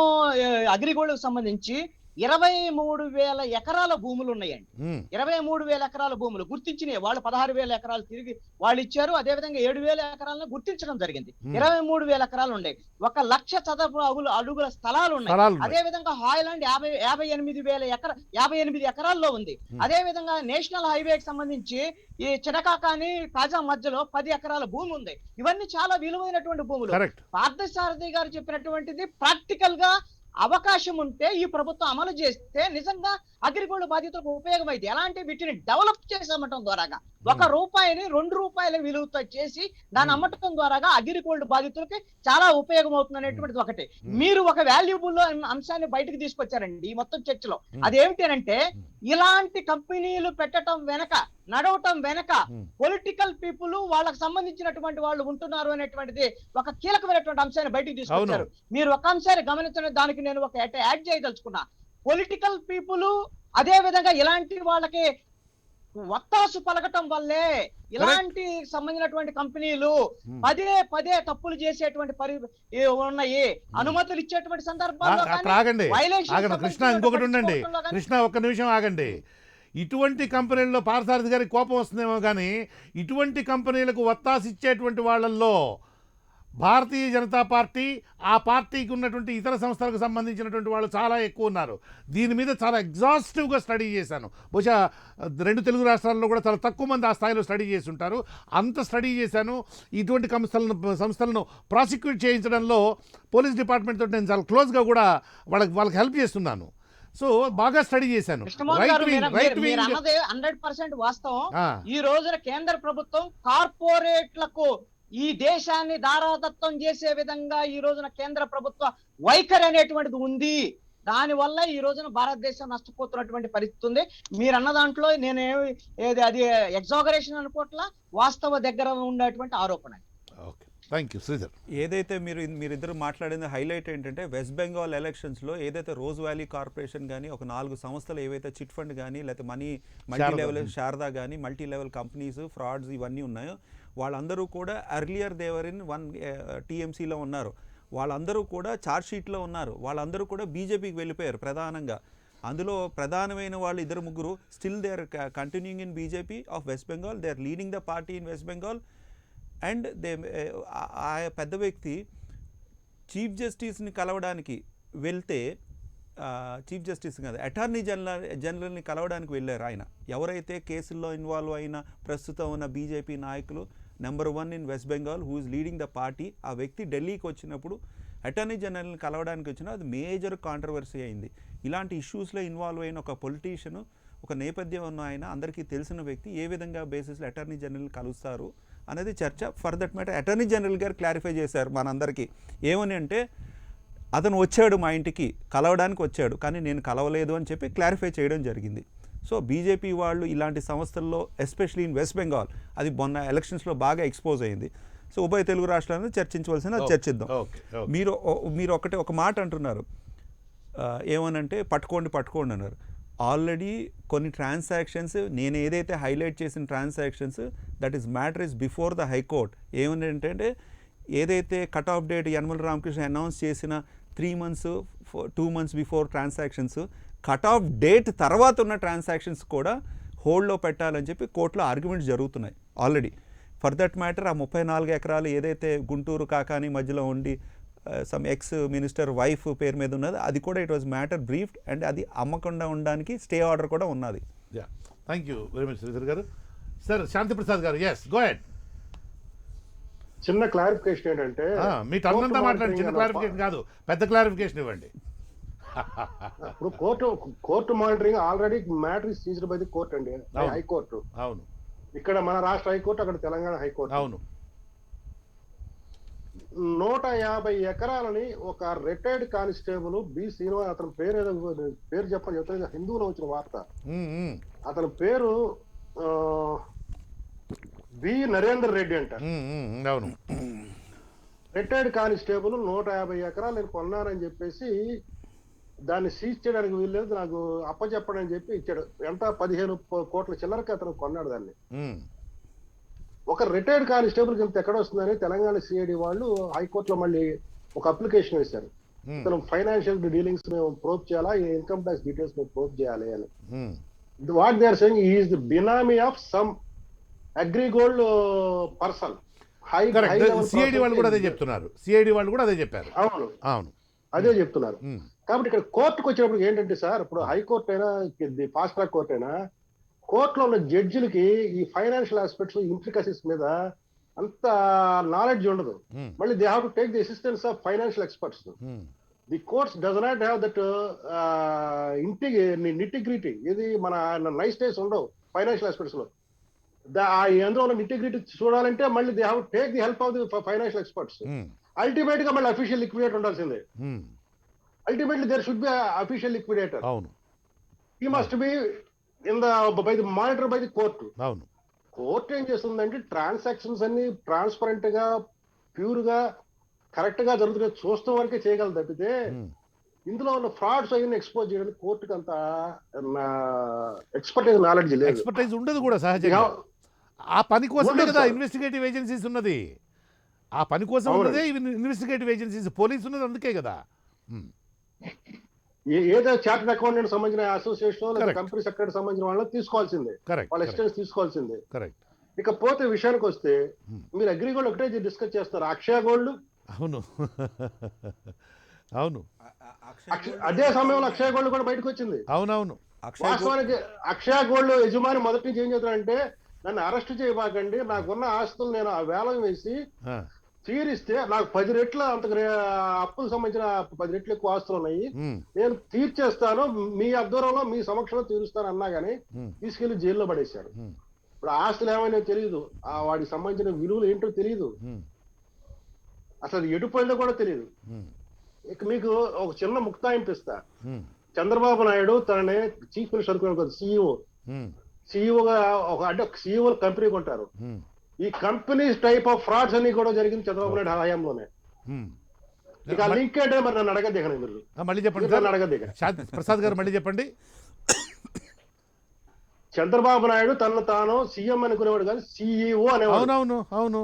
అగ్రిగోల్డ్కి సంబంధించి 23,000 ఎకరాల భూములు ఉన్నాయండి. 23,000 ఎకరాల భూములు గుర్తించినాయి. వాళ్ళు 16,000 ఎకరాలు తిరిగి వాళ్ళు ఇచ్చారు. అదే విధంగా 7,000 ఎకరాలను గుర్తించడం జరిగింది. 23,000 ఎకరాలు ఉన్నాయి. 1,00,000 చదరపు అడుగుల స్థలాలు ఉన్నాయి. అదే విధంగా హాయ్లాండ్ 58 ఎకరాల్లో ఉంది. అదే విధంగా నేషనల్ హైవేకి సంబంధించి ఈ చినకాకాని కాజా మధ్యలో 10 ఎకరాల భూమి ఉంది. ఇవన్నీ చాలా విలువైనటువంటి భూములు. పార్థసారథి గారు చెప్పినటువంటిది ప్రాక్టికల్ గా అవకాశం ఉంటే ఈ ప్రభుత్వం అమలు చేస్తే నిజంగా అగ్రిగోల్డ్ బాధితులకు ఉపయోగమైంది. ఎలాంటి వీటిని డెవలప్ చేసి అమ్మటం ద్వారాగా, 1 రూపాయిని 2 రూపాయల విలువతో చేసి దాన్ని అమ్మటం ద్వారాగా అగ్రిగోల్డ్ బాధితులకి చాలా ఉపయోగం అవుతుంది అనేటువంటిది ఒకటి. మీరు ఒక వాల్యుబుల్ అంశాన్ని బయటకు తీసుకొచ్చారండి ఈ మొత్తం చర్చలో. అదేమిటి అంటే, ఇలాంటి కంపెనీలు పెట్టడం వెనక, నడవటం వెనక పొలిటికల్ పీపుల్, వాళ్ళకి సంబంధించినటువంటి వాళ్ళు ఉంటున్నారు అనేటువంటిది ఒక కీలకమైనటువంటి అంశాన్ని బయటకు తీసుకొచ్చారు. మీరు ఒక అంశాన్ని గమనించడం, దానికి నేను ఒక యాడ్ చేయదలుచుకున్నా. పొలిటికల్ పీపుల్ అదే విధంగా ఇలాంటి వాళ్ళకి వత్తాసు పలకటం వల్లే ఇలాంటి సంబంధించినటువంటి కంపెనీలు పదే తప్పులు చేసేటువంటి ఉన్నాయి. అనుమతులు ఇచ్చేటువంటి సందర్భాల్లో కృష్ణ ఇంకొకటి ఉండండి. కృష్ణ ఒక్క నిమిషం ఆగండి. ఇటువంటి కంపెనీల్లో పార్థసారథి గారికి కోపం వస్తుందేమో కానీ, ఇటువంటి కంపెనీలకు వత్తాసు ఇచ్చేటువంటి వాళ్ళల్లో భారతీయ జనతా పార్టీ, ఆ పార్టీకి ఉన్నటువంటి ఇతర సంస్థలకు సంబంధించినటువంటి వాళ్ళు చాలా ఎక్కువ ఉన్నారు. దీని మీద చాలా ఎగ్జాస్టివ్గా స్టడీ చేశాను. బహుశా 2 తెలుగు రాష్ట్రాల్లో కూడా చాలా తక్కువ మంది ఆ స్థాయిలో స్టడీ చేసి ఉంటారు. అంత స్టడీ చేశాను. ఇటువంటి సంస్థలను ప్రాసిక్యూట్ చేయించడంలో పోలీస్ డిపార్ట్మెంట్ తోటి నేను చాలా క్లోజ్గా కూడా వాళ్ళకి హెల్ప్ చేస్తున్నాను. సో బాగా స్టడీ చేశాను. 100% వాస్తవం. ఈ రోజున కేంద్ర ప్రభుత్వం కార్పొరేట్లకు ఈ దేశాన్ని దారాదత్తం చేసే విధంగా ఈ రోజున కేంద్ర ప్రభుత్వ వైఖరి అనేటువంటిది ఉంది. దాని వల్ల ఈ రోజున భారతదేశం నష్టపోతున్నటువంటి పరిస్థితి ఉంది. మీరు అన్న దాంట్లో నేనేమి అది ఎగ్జాగరేషన్ అనుకోవట్లా, వాస్తవ దగ్గర ఉండేటువంటి ఆరోపణ. ఏదైతే మీరిద్దరు మాట్లాడింది హైలైట్ ఏంటంటే, వెస్ట్ బెంగాల్ ఎలక్షన్స్లో ఏదైతే రోజ్ వ్యాలీ కార్పొరేషన్ కానీ, ఒక 4 సంస్థలు ఏవైతే చిట్ ఫండ్ కానీ, లేకపోతే మల్టీ లెవెల్ శారదా కానీ, మల్టీ లెవెల్ కంపెనీస్, ఫ్రాడ్స్ ఇవన్నీ ఉన్నాయో, వాళ్ళందరూ కూడా ఎర్లియర్ దేవర్ ఇన్ 1 TMCలో ఉన్నారు. వాళ్ళందరూ కూడా ఛార్జ్ షీట్లో ఉన్నారు. వాళ్ళందరూ కూడా బీజేపీకి వెళ్ళిపోయారు ప్రధానంగా. అందులో ప్రధానమైన వాళ్ళు 2-3 still they are continuing in BJP of West Bengal. They are leading the party in West Bengal. And ఆ పెద్ద వ్యక్తి చీఫ్ జస్టిస్ని కలవడానికి వెళ్తే, చీఫ్ జస్టిస్ కాదు, అటార్నీ జనరల్ని కలవడానికి వెళ్ళారు ఆయన. ఎవరైతే కేసుల్లో ఇన్వాల్వ్ అయిన ప్రస్తుతం ఉన్న బీజేపీ నాయకులు number 1 in West Bengal who is leading the party, ఆ వ్యక్తి ఢిల్లీకి వచ్చినప్పుడు అటార్నీ జనరల్ని కలవడానికి వచ్చినా అది మేజర్ కాంట్రవర్సీ అయింది. ఇలాంటి ఇష్యూస్లో ఇన్వాల్వ్ అయిన ఒక పొలిటీషియన్, ఒక నేపథ్యం ఉన్న ఆయన, అందరికీ తెలిసిన వ్యక్తి ఏ విధంగా బేసిస్లో అటార్నీ జనరల్ని కలుస్తారు అనేది చర్చ. For that matter attorney general గారు క్లారిఫై చేశారు మనందరికీ. ఏమని అంటే, అతను వచ్చాడు మా ఇంటికి కలవడానికి వచ్చాడు, కానీ నేను కలవలేదు అని చెప్పి క్లారిఫై చేయడం జరిగింది. సో బీజేపీ వాళ్ళు ఇలాంటి సంస్థల్లో ఎస్పెషలీ ఇన్ వెస్ట్ బెంగాల్, అది మొన్న ఎలక్షన్స్లో బాగా ఎక్స్పోజ్ అయింది. సో ఉభయ తెలుగు రాష్ట్రాలను చర్చించవలసిన చర్చిద్దాం. మీరు ఒక మాట అంటున్నారు, ఏమనంటే పట్టుకోండి అన్నారు. ఆల్రెడీ కొన్ని ట్రాన్సాక్షన్స్ నేను ఏదైతే హైలైట్ చేసిన transactions that is matter is before the high court. ఏమంటే ఏదైతే cut off date Yanamala Ramakrishna announce చేసిన 3 months 2 months before transactions, cut off date తర్వాత ఉన్న ట్రాన్సాక్షన్స్ కూడా హోల్డ్లో పెట్టాలని చెప్పి కోర్టులో ఆర్గ్యుమెంట్స్ జరుగుతున్నాయి ఆల్రెడీ. ఫర్ దట్ మ్యాటర్ ఆ 34 ఎకరాలు ఏదైతే గుంటూరు కాకాని మధ్యలో ఉండి సమ్ ఎక్స్ మినిస్టర్ వైఫ్ పేరు మీద ఉన్నది, అది కూడా it was matter briefed and అది అమ్మకుండా ఉండడానికి స్టే ఆర్డర్ కూడా ఉన్నది. Thank you very much Sridhar గారు. సార్ శాంతి ప్రసాద్ గారు, ఎస్ గో హెడ్. చిన్న క్లారిఫికేషన్ ఏంటంటే, మీ టర్న్ అంతా మాట్లాడండి, చిన్న క్లారిఫికేషన్ కాదు, పెద్ద క్లారిఫికేషన్ ఇవ్వండి. ఇప్పుడు court monitoring already matter is seized by the court అండి, హైకోర్టు. అవును, ఇక్కడ మన రాష్ట్ర హైకోర్టు, అక్కడ తెలంగాణ హైకోర్టు. అవును. 150 ఎకరాలని ఒక రిటైర్డ్ కానిస్టేబుల్ బి శ్రీనివాస్, అతని పేరు ఏదో పేరు చెప్పని చెప్తాను, హిందువులో వచ్చిన వార్త. అతని పేరు బి నరేందర్ రెడ్డి అంట. అవును. రిటైర్డ్ కానిస్టేబుల్ 150 ఎకరాలు నేను కొన్నానని చెప్పేసి దాన్ని సీజ్ చేయడానికి వీల్లేదు, నాకు అప్పచెప్పడం అని చెప్పి ఇచ్చాడు. ఎంత 15 కోట్ల చిల్లరకి అతను కొన్నాడు దాన్ని. ఒక రిటైర్డ్ కానిస్టేబుల్ ఇంత ఎక్కడ వస్తుందని తెలంగాణ సిఐడి వాళ్ళు హైకోర్టులో మళ్ళీ ఒక అప్లికేషన్ వేశారు. అతను ఫైనాన్షియల్ డీలింగ్స్ మేము ప్రూవ్ చేయాలా, ఇన్కమ్ ట్యాక్స్ డీటెయిల్స్ మేము ప్రూవ్ చేయాలి అని. What they are saying he is the benami of some AgriGold person. CID వాళ్ళు కూడా అదే చెప్తున్నారు, సిఐడి వాళ్ళు కూడా అదే చెప్పారు. అవును, అవును, అదే చెప్తున్నారు. కాబట్టి ఇక్కడ కోర్టుకు వచ్చినప్పుడు ఏంటంటే సార్, ఇప్పుడు హైకోర్టు అయినా ఫాస్ట్ ట్రాక్ కోర్టు అయినా కోర్టులో ఉన్న జడ్జిలకి ఈ ఫైనాన్షియల్ ఆస్పెక్ట్స్ ఇంట్రికసీస్ మీద అంత నాలెడ్జ్ ఉండదు. మళ్ళీ they have to take the assistance of financial experts. The courts does not have that nitty gritty. ఇది మన నైస్ డేస్ ఉండవు ఫైనాన్షియల్ ఆస్పెక్ట్స్ లో. అందులో ఉన్న నిటిగ్రిటీ చూడాలంటే మళ్ళీ they have take the help of the financial experts. Ultimate గా మళ్ళీ అఫీషియల్ లిక్విడేటర్ ఉండాల్సిందే. Ultimately there should be official liquidator. అవును, he must be in the by the monitor by the court. అవును. కోర్టు ఏం చేస్తుందంటే transactions అన్ని transparent గా pure గా కరెక్ట్ గా జరుగుతున్నాయి చూస్తాం వరకే చేయగలదు తప్పితే ఇందులో ఉన్న ఫ్రాడ్స్ అయ్యి ఎక్స్పోజ్ చేయడానికి కోర్టుకి అంత ఎక్స్పర్టైజ్ నాలెడ్జ్ లేదు, ఎక్స్పర్టైజ్ ఉండదు కూడా సహజంగా. ఆ పని కోసమే కదా ఇన్వెస్టిగేటివ్ ఏజెన్సీస్ ఉన్నది, ఆ పని కోసం ఉన్నదే ఇన్వెస్టిగేటివ్ ఏజెన్సీస్, పోలీసు ఉన్నది అందుకే కదా. ఏదో చార్టెడ్ అకౌంటెంట్ సంబంధించిన అసోసియేషన్ కంపెనీ సెక్రటరీ సంబంధించిన వాళ్ళని తీసుకోవాల్సిందే, వాళ్ళ ఎక్స్టెన్స్ తీసుకోవాల్సిందే. ఇకపోతే విషయానికి వస్తే మీరు అగ్రిగోల్డ్ ఒకటే డిస్కస్ చేస్తారు, అక్షయ గోల్డ్. అవును, అవును. అదే సమయంలో అక్షయ గోల్డ్ కూడా బయటకు వచ్చింది. అవునవును. వాస్తవానికి అక్షయ గోల్డ్ యజమాని మొదటి నుంచి ఏం చేస్తారంటే, నన్ను అరెస్ట్ చేయబాకండి, నాకున్న ఆస్తులు నేను ఆ వేలం వేసి తీరిస్తే నాకు 10 రెట్ల అంత అప్పులకు సంబంధించిన 10 రెట్లు ఎక్కువ ఆస్తులు ఉన్నాయి, నేను తీర్చేస్తాను, మీ ఆధ్వర్యంలో మీ సమక్షంలో తీరుస్తాను అన్నా గానీ తీసుకెళ్లి జైల్లో పడేశారు. ఇప్పుడు ఆస్తులు ఏమైనా తెలియదు, వాడికి సంబంధించిన విలువలు ఏంటో తెలియదు, అసలు ఎటుపోయిందో కూడా తెలియదు. ఇక మీకు ఒక చిన్న ముక్తాయింపు ఇస్తా. చంద్రబాబు నాయుడు తననే చీఫ్ మినిస్టర్ అనుకునే సిఇఓగా అంటే సిఇఓ కంపెనీ కొంటారు. ఈ కంపెనీస్ టైప్ ఆఫ్ ఫ్రాడ్స్ అన్ని కూడా జరిగింది చంద్రబాబు నాయుడు హయాంలోనే. ఇక లింక్ ఏంటంటే మరి నన్ను అడగద్దిగండి, మీరు మళ్ళీ చెప్పండి, అడగద్దిగ ప్రసాద్ గారు మళ్ళీ చెప్పండి. చంద్రబాబు నాయుడు తనను తాను సీఎం అనుకునేవాడు కాదు, సిఇఓ అనేవాడు. అవునవును, అవును.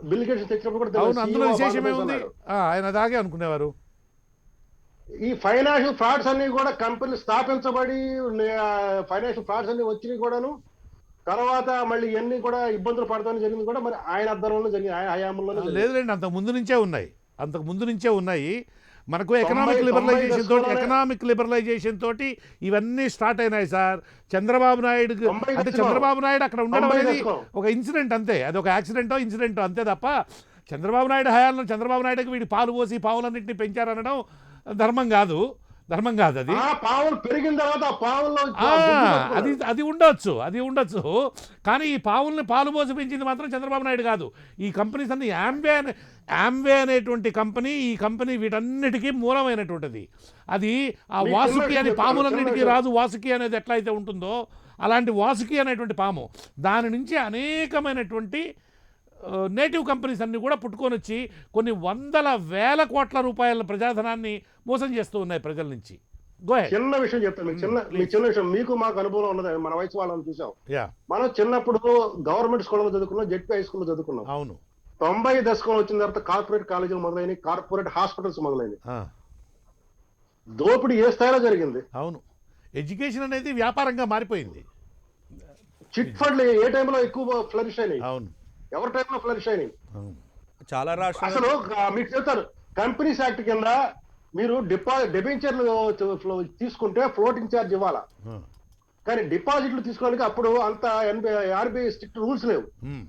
బిల్ గేట్స్ తెచ్చినప్పుడు కూడా అందులో విశేషమే ఉంది, ఆయన దాగే అనుకునేవారు. ఈ ఫైనాన్షియల్ ఫ్రాడ్స్ అన్ని కూడా కంపెనీలు స్థాపించబడి ఫైనాన్షియల్ ఫ్రాడ్స్ అన్ని వచ్చినాయి కూడాను, తర్వాత మళ్ళీ ఇవన్నీ కూడా ఇబ్బందులు పడతామని జరిగింది కూడా మరి ఆయన ఆధ్వర్యంలో జరిగింది, ఆయన హయాంలోనే. లేదులేండి, అంతకు ముందు నుంచే ఉన్నాయి. మనకు ఎకనామిక్ లిబరలైజేషన్ తోటి ఇవన్నీ స్టార్ట్ అయినాయి సార్. చంద్రబాబు నాయుడు అంటే చంద్రబాబు నాయుడు అక్కడ ఉండడం అనేది ఒక ఇన్సిడెంట్ అంతే, అది ఒక యాక్సిడెంటో ఇన్సిడెంటో అంతే తప్ప చంద్రబాబు నాయుడు హయాంలో చంద్రబాబు నాయుడుకి వీడి పాలు పోసి పావులన్నింటినీ పెంచారనడం ధర్మం కాదు అది. పెరిగిన తర్వాత అది ఉండొచ్చు కానీ ఈ పావుల్ని పాలు పోసి పెంచింది మాత్రం చంద్రబాబు నాయుడు కాదు. ఈ కంపెనీస్ అన్ని యాంబే అనేటువంటి కంపెనీ, ఈ కంపెనీ వీటన్నిటికీ మూలమైనటువంటిది. అది ఆ వాసుకి అని పాములన్నిటికీ రాజు వాసుకి అనేది ఎట్లయితే ఉంటుందో అలాంటి వాసుకి అనేటువంటి పాము, దాని నుంచి అనేకమైనటువంటి నేటివ్ కంపెనీస్ అన్నీ కూడా పుట్టుకొని వచ్చి కొన్ని 100,000 కోట్ల రూపాయల ప్రజాధనాన్ని మోసం చేస్తూ ఉన్నాయి ప్రజల నుంచి. Go head. చిన్న విషయం చెప్తాను మీకు, చిన్న విషయం. మీకు మాకు అనుభవం ఉన్నది, మన వయసు వాళ్ళని చూసాం. యా, మనం చిన్నప్పుడు గవర్నమెంట్ స్కూల్లో చదువుకున్నాం, జెడ్పీ హై స్కూల్లో చదువుకున్నాం. అవును. 90 దశకంలో వచ్చిన తర్వాత కార్పొరేట్ కాలేజీలు మొదలైనవి, కార్పొరేట్ హాస్పిటల్స్ మొదలైనవి. ఆ, దోపిడీ ఏ స్థాయిలో జరిగింది? అవును. ఎడ్యుకేషన్ అనేది వ్యాపారంగా మారిపోయింది. చిట్ ఫండ్లు ఏ టైంలో ఎక్కువ ఫ్లరిష్ అయినాయి? అవును, ఎవరి టైంలో ఫ్లరిష్ అయినాయి? అవును. చాలా రాష్ట్రాలు అసలు మీకు చెప్తారు, కంపెనీస్ యాక్ట్ కింద మీరు డిబెంచర్లు తీసుకుంటే ఫ్లోటింగ్ ఛార్జ్ ఇవ్వాలా, ఆ, కానీ డిపాజిట్లు తీసుకోవడానికి అప్పుడు అంత ఆర్బీఐ స్ట్రిక్ట్ రూల్స్ లేవు. ఉమ్,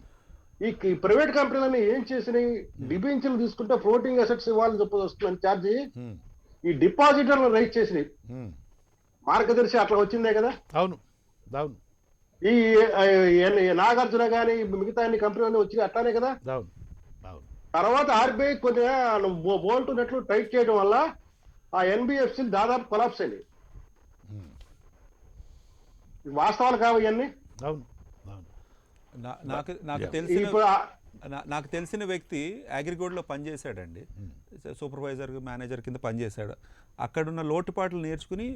ఈ ప్రైవేట్ కంపెనీలన్నీ ఏం చేసినాయి, డిబెంచర్లు తీసుకుంటే ఫ్లోటింగ్ అసెట్స్ ఇవ్వాలని చెప్పి వస్తుందని ఛార్జ్ ఉమ్, ఈ డిపాజిటర్లు రైట్ చేసినాయి. ఉమ్, మార్గదర్శి అట్లా వచ్చిందే కదా. అవును, అవును, ఈ నాగార్జున గానీ మిగతా అన్ని కంపెనీలన్నీ వచ్చి అట్లానే కదా. అవును, అవును. తర్వాత ఆర్బీఐ కొద్దిగా బోల్ట్ నెట్లు టైట్ చేయడం వల్ల ఆ ఎన్బిఎఫ్సి దాదాపు కొలాప్స్ అయింది. ఉమ్, వాస్తవాలు కావు ఇవన్నీ. అవును, అవును. నాకు తెలిసిన నాకు తెలిసిన వ్యక్తి అగ్రిగోల్డ్లో పనిచేశాడండి, సూపర్వైజర్ మేనేజర్ కింద పనిచేశాడు. అక్కడున్న లోటుపాట్లు నేర్చుకుని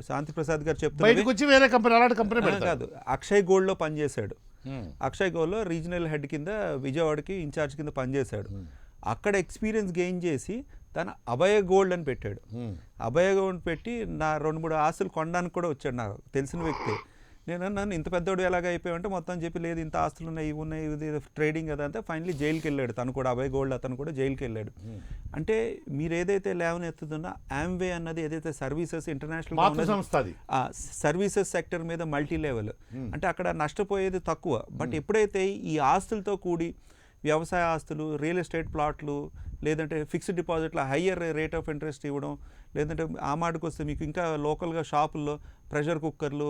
శాంతి ప్రసాద్ గారు చెప్తున్నారు, బయటకు వచ్చి వేరే కంపెనీ, అలాంటి కంపెనీ కాదు, అక్షయ్ గోల్డ్లో పనిచేశాడు. ఉమ్, అక్షయ్ గోల్డ్లో రీజనల్ హెడ్ కింద విజయవాడకి ఇన్ఛార్జ్ కింద పనిచేశాడు. అక్కడ ఎక్స్పీరియన్స్ గెయిన్ చేసి తన అభయ గోల్డ్ అని పెట్టాడు. ఉమ్, అభయ గోల్డ్ పెట్టి నా 2-3 ఆస్తులు కొనడానికి కూడా వచ్చాడు నాకు తెలిసిన వ్యక్తి. నేను అన్నాను, ఇంత పెద్దోడు ఎలాగ అయిపోయామంటే మొత్తం చెప్పి, లేదు ఇంత ఆస్తులు ఉన్నాయి, ఇవి ఉన్నాయి, ఇది ట్రేడింగ్ కదా అంటే ఫైనలీ జైలుకి వెళ్ళాడు. తను కూడా అభయ్ గోల్డ్ అతను కూడా జైలుకి వెళ్ళాడు. అంటే మీరు ఏదైతే లేవనెత్తుతున్నా ఆమ్వే అన్నది ఏదైతే సర్వీసెస్ ఇంటర్నేషనల్ సంస్థ అది, సర్వీసెస్ సెక్టర్ మీద మల్టీ లెవెల్, అంటే అక్కడ నష్టపోయేది తక్కువ. బట్ ఎప్పుడైతే ఈ ఆస్తులతో కూడి వ్యవసాయ ఆస్తులు, రియల్ ఎస్టేట్ ప్లాట్లు, లేదంటే ఫిక్స్డ్ డిపాజిట్ల హయ్యర్ రేట్ ఆఫ్ ఇంట్రెస్ట్ ఇవ్వడం, లేదంటే ఆ మాటకు వస్తే మీకు ఇంకా లోకల్గా షాపుల్లో ప్రెషర్ కుక్కర్లు,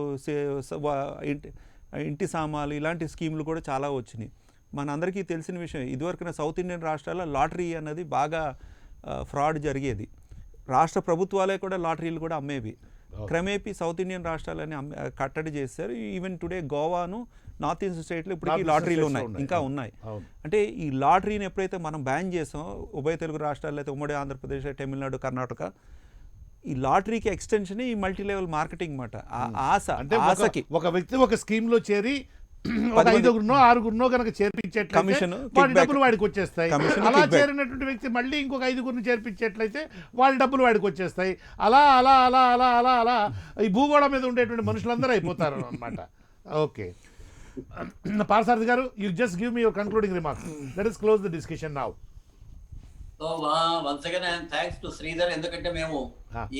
ఇంటి సామాన్లు, ఇలాంటి స్కీములు కూడా చాలా వచ్చినాయి. మనందరికీ తెలిసిన విషయం, ఇదివరకున సౌత్ ఇండియన్ రాష్ట్రాల్లో లాటరీ అన్నది బాగా ఫ్రాడ్ జరిగేది. రాష్ట్ర ప్రభుత్వాలే కూడా లాటరీలు కూడా అమ్మేవి. క్రమేపీ సౌత్ ఇండియన్ రాష్ట్రాలని కట్టడి చేశారు. ఈవెన్ టుడే గోవాను, నార్త్ ఈస్ట్ స్టేట్లో ఇప్పటికీ లాటరీలు ఉన్నాయి, ఇంకా ఉన్నాయి. అంటే ఈ లాటరీని ఎప్పుడైతే మనం బ్యాన్ చేసామో, ఉభయ తెలుగు రాష్ట్రాల్లో అయితే ఉమ్మడి ఆంధ్రప్రదేశ్, తమిళనాడు, కర్ణాటక, ఈ లాటరీకి ఎక్స్టెన్షన్ ఈ మల్టీ లెవెల్ మార్కెటింగ్ మాట. అంటే ఆశకి ఒక వ్యక్తి ఒక స్కీమ్ లో చేరి 5-6 కనుక చేర్పించేట్లయితే కమిషన్, వాడి డబ్బులు వాడికి వచ్చేస్తాయి. అలా చేరినటువంటి వ్యక్తి మళ్ళీ ఇంకొక 5 చేర్పించేట్లయితే వాళ్ళ డబ్బులు వాడికి వచ్చేస్తాయి. అలా అలా అలా అలా అలా అలా ఈ భూగోళం మీద ఉండేటువంటి మనుషులందరూ అయిపోతారు అన్నమాట. ఓకే, పార్సారథి గారు, you just give me your concluding remarks. Let us close the discussion now. So once again I'm thanks to Sridhar. ఎందుకంటే మేము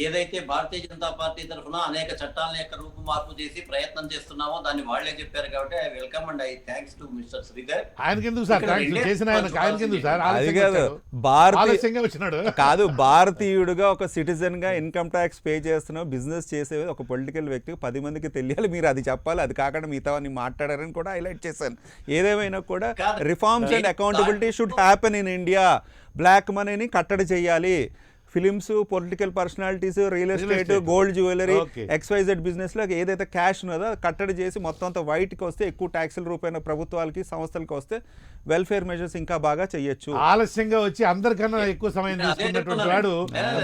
ఏదైతే భారతీయ జనతా పార్టీ తరఫున అనేక చట్టాలను యొక్క రూపుమార్పు చేసి ప్రయత్నం చేస్తున్నామో దాన్ని వాళ్లే చెప్పారు కాబట్టి I welcome and I thanks to mister Sridhar. ఆయనకెందుకు సార్ చేసిన ఆయనకెందుకు సార్ ఆలస్యంగా వచ్చినాడు? కాదు, భారతీయుడుగా ఒక సిటిజన్ గా ఇన్కమ్ ట్యాక్స్ పే చేస్తున్నావు, బిజినెస్ చేసే ఒక పొలిటికల్ వ్యక్తికి 10 మందికి తెలియాలి, మీరు అది చెప్పాలి. అది కాకుండా మిగతా మాట్లాడారని కూడా హైలైట్ చేశాను. ఏదేమైనా కూడా reforms and accountability should happen in India. Black మనీని కట్టడి చేయాలి. Films, political personalities, real estate, gold jewellery, XYZ business లో ఏదైతే క్యాష్ ఉన్నదో కట్టడి చేసి మొత్తం అంతా వైట్కి వస్తే, ఎక్కువ ట్యాక్సుల రూపాయన ప్రభుత్వాలకి, సంస్థలకు వస్తే వెల్ఫేర్ మెజర్స్ ఇంకా బాగా చేయొచ్చు. ఆలస్యంగా వచ్చి అందరికన్నా ఎక్కువ సమయం తీసుకున్నటువంటి వాడు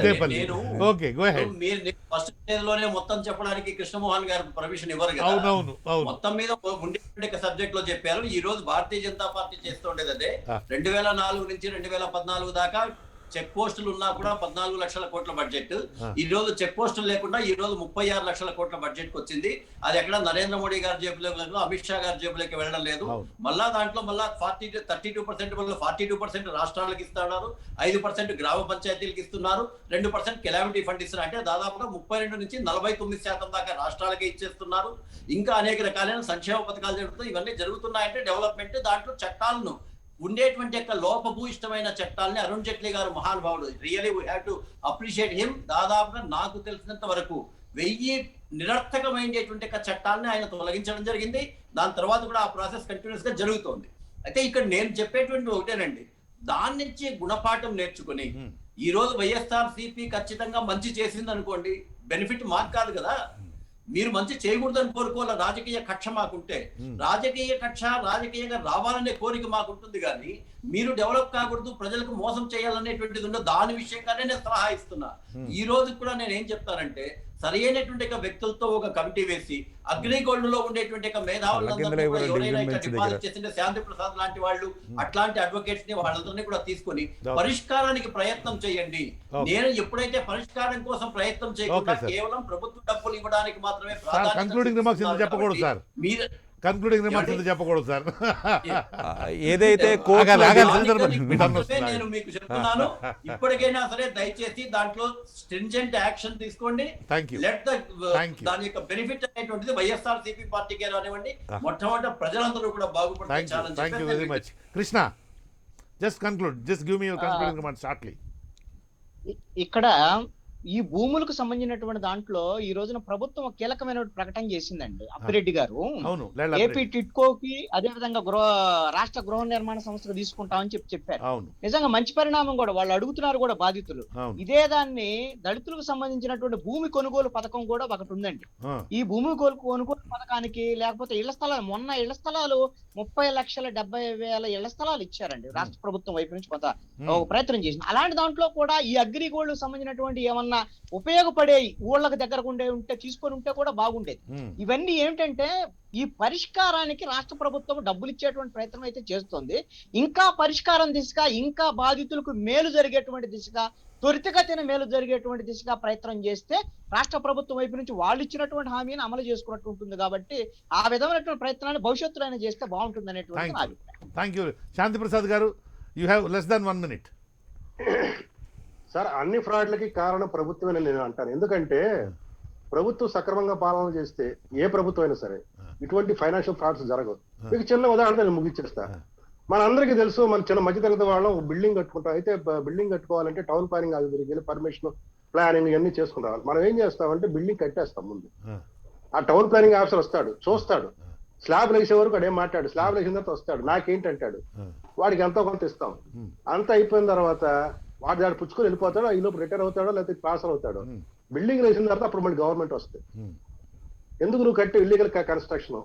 దేపల్లి. Okay, go ahead. మీరు ఫస్ట్ స్టేజ్ లోనే మొత్తం చెప్పడానికి కృష్ణమోహన్ గారు పర్మిషన్ ఇవ్వరు కదా. అవునవును, మొత్తం మీద ఉండే సబ్జెక్ట్ లో చెప్పారు. ఈ రోజు భారతీయ జనతా పార్టీ చేస్తుండేదంటే 2004 నుంచి 2014 దాకా చెక్ పోస్టులు ఉన్నా కూడా 14 లక్షల కోట్ల బడ్జెట్. ఈ రోజు చెక్ పోస్టులు లేకుండా ఈ రోజు 36 లక్షల కోట్ల బడ్జెట్ కి వచ్చింది. అది ఎక్కడ నరేంద్ర మోడీ గారి జేబులోకి లేదు, అమిత్ షా గారి జేబులోకి వెళ్ళడం లేదు. మళ్ళా దాంట్లో మళ్ళా 32% వల్ల 42% రాష్ట్రాలకు ఇస్తున్నారు, 5% గ్రామ పంచాయతీలకు ఇస్తున్నారు, 2% కెలామిటీ ఫండ్ ఇస్తున్నారు. అంటే దాదాపుగా 32 నుంచి 49% దాకా రాష్ట్రాలకే ఇచ్చేస్తున్నారు. ఇంకా అనేక రకాలైన సంక్షేమ పథకాలు జరుగుతాయి. ఇవన్నీ జరుగుతున్నాయంటే డెవలప్మెంట్. దాంట్లో చట్టాలను ఉండేటువంటి యొక్క లోపభూయిష్టమైన చట్టాలని అరుణ్ జైట్లీ గారు మహానుభావుడు, really we have to appreciate him. దాదాపుగా నాకు తెలిసినంత వరకు 1000 నిరర్థకమైనటువంటి చట్టాలని ఆయన తొలగించడం జరిగింది. దాని తర్వాత కూడా ఆ ప్రాసెస్ కంటిన్యూస్ గా జరుగుతోంది. అయితే ఇక్కడ నేను చెప్పేటువంటి ఒకటేనండి, దాని నుంచి గుణపాఠం నేర్చుకుని ఈ రోజు వైఎస్ఆర్సీపీ ఖచ్చితంగా మంచి చేసింది అనుకోండి, బెనిఫిట్ మాకు కాదు కదా. మీరు మంచి చేయకూడదని కోరుకోవాలి. రాజకీయ కక్ష మాకుంటే, రాజకీయ కక్ష రాజకీయంగా రావాలనే కోరిక మాకుంటుంది, కానీ మీరు డెవలప్ కాకూడదు, ప్రజలకు మోసం చేయాలనేటువంటిది ఉండదు. దాని విషయంగానే నేను సలహా ఇస్తున్నా. ఈ రోజు కూడా నేను ఏం చెప్తానంటే, సరైనటువంటి వ్యక్తులతో ఒక కమిటీ వేసి అగ్రిగోల్డ్ లో ఉండేటువంటి మేధావులందరినీ అలాగే కూడా ఎవరైనా డివిజన్ బెంచ్ డిపాజిట్ దగ్గర. చేసింటే శాంతి ప్రసాద్ లాంటి వాళ్ళు అట్లాంటి అడ్వకేట్స్ ని వాళ్ళందరినీ కూడా తీసుకొని Okay. పరిష్కారానికి ప్రయత్నం చేయండి. Okay. నేను ఎప్పుడైతే పరిష్కారం కోసం ప్రయత్నం చేయకుండా Okay, sir. కేవలం ప్రభుత్వ డబ్బులు ఇవ్వడానికి మాత్రమే concluding remarks ఎందుకు చెప్పకూడదు, sir? మీరు కన్క్లూడింగ్ రిమార్క్స్ ఎందుకు చెప్పకూడదు సార్? ఏదైతే ఆగాలి, ఆగాలి. నేను మీకు చెప్తున్నాను, ఇప్పటికైనా సరే దయచేసి దాంట్లో స్ట్రింజెంట్ యాక్షన్ తీసుకోండి. Thank you. Let the Thank you. దాని యొక్క బెనిఫిట్ అనేటువంటిది వైఎస్ఆర్సీపీ పార్టీకే రానివ్వండి, మొట్టమొదటి ప్రజలందరూ కూడా బాగుపడితే చాలని thank you very much. Krishna, just conclude, just give me your concluding remarks shortly. ఇక్కడ ఈ భూములకు సంబంధించినటువంటి దాంట్లో ఈ రోజున ప్రభుత్వం ఒక కీలకమైన ప్రకటన చేసిందండి. అప్పిరెడ్డి గారు అవును, ఏపీ టిట్కోకి అదే విధంగా రాష్ట్ర గృహ నిర్మాణ సంస్థకు తీసుకుంటామని చెప్పారు. అవును, నిజంగా మంచి పరిణామం కూడా. వాళ్ళు అడుగుతున్నారు కూడా బాధితులు. అవును. ఇదే దాన్ని దళితులకు సంబంధించినటువంటి భూమి కొనుగోలు పథకం కూడా ఒకటి ఉందండి. ఈ భూమి కొనుగోలు పథకానికి లేకపోతే ఇళ్ల స్థలాలు, మొన్న ఇళ్ల స్థలాలు 30,70,000 ఇళ్ల స్థలాలు ఇచ్చారండి రాష్ట్ర ప్రభుత్వం వైపు నుంచి కొంత ప్రయత్నం చేసింది. అలాంటి దాంట్లో కూడా ఈ అగ్రిగోల్డ్ సంబంధించినటువంటి ఏమన్నా ఉపయోగపడే ఊళ్ళకి దగ్గరకు ఉంటే తీసుకొని ఉంటే కూడా బాగుండేది. ఇవన్నీ ఏమిటంటే ఈ పరిష్కారానికి రాష్ట్ర ప్రభుత్వం డబ్బులు ఇచ్చేటువంటి ప్రయత్నం అయితే చేస్తుంది. ఇంకా పరిష్కారం దిశగా, ఇంకా బాధితులకు మేలు జరిగేటువంటి దిశగా, త్వరితగతిన మేలు జరిగేటువంటి దిశగా ప్రయత్నం చేస్తే రాష్ట్ర ప్రభుత్వం వైపు నుంచి వాళ్ళు ఇచ్చినటువంటి హామీని అమలు చేసుకున్నట్టు ఉంటుంది. కాబట్టి ఆ విధమైనటువంటి ప్రయత్నాన్ని భవిష్యత్తులో అయినా చేస్తే బాగుంటుంది అనేటువంటి నా అభిప్రాయం. Thank you. శాంతి ప్రసాద్ గారు, you have less than 1 minute. Sir, అన్ని ఫ్రాడ్లకి కారణం ప్రభుత్వమే నేను అంటాను. ఎందుకంటే ప్రభుత్వం సక్రమంగా పాలన చేస్తే ఏ ప్రభుత్వం అయినా సరే ఇటువంటి ఫైనాన్షియల్ ఫ్రాడ్స్ జరగవు. మీకు చిన్న ఉదాహరణ నేను ముగించేస్తా. మనందరికీ తెలుసు, మన చిన్న మధ్యతరగతి వాళ్ళం బిల్డింగ్ కట్టుకుంటాం. అయితే బిల్డింగ్ కట్టుకోవాలంటే టౌన్ ప్లానింగ్ అధికారికి వెళ్ళి పర్మిషన్, ప్లానింగ్ ఇవన్నీ చేసుకుని రావాలి. మనం ఏం చేస్తామంటే బిల్డింగ్ కట్టేస్తాం. ముందు ఆ టౌన్ ప్లానింగ్ ఆఫీసర్ వస్తాడు, చూస్తాడు, స్లాబ్ వేసే వరకు అడే మాట్లాడు, స్లాబ్ వేసిన తర్వాత వస్తాడు, నాకేంటంటాడు, వాడికి ఎంతో కొంత ఇస్తాం. అంత అయిపోయిన తర్వాత వాడి దాడు పుచ్చుకొని వెళ్ళిపోతాడు. ఈ లోపు రిటైర్ అవుతాడో లేకపోతే ట్రాన్స్ఫర్ అవుతాడు. బిల్డింగ్ వేసిన తర్వాత అప్పుడు మళ్ళీ గవర్నమెంట్ వస్తుంది. ఎందుకు నువ్వు కట్టి ఇల్లీగల్ కన్స్ట్రక్షన్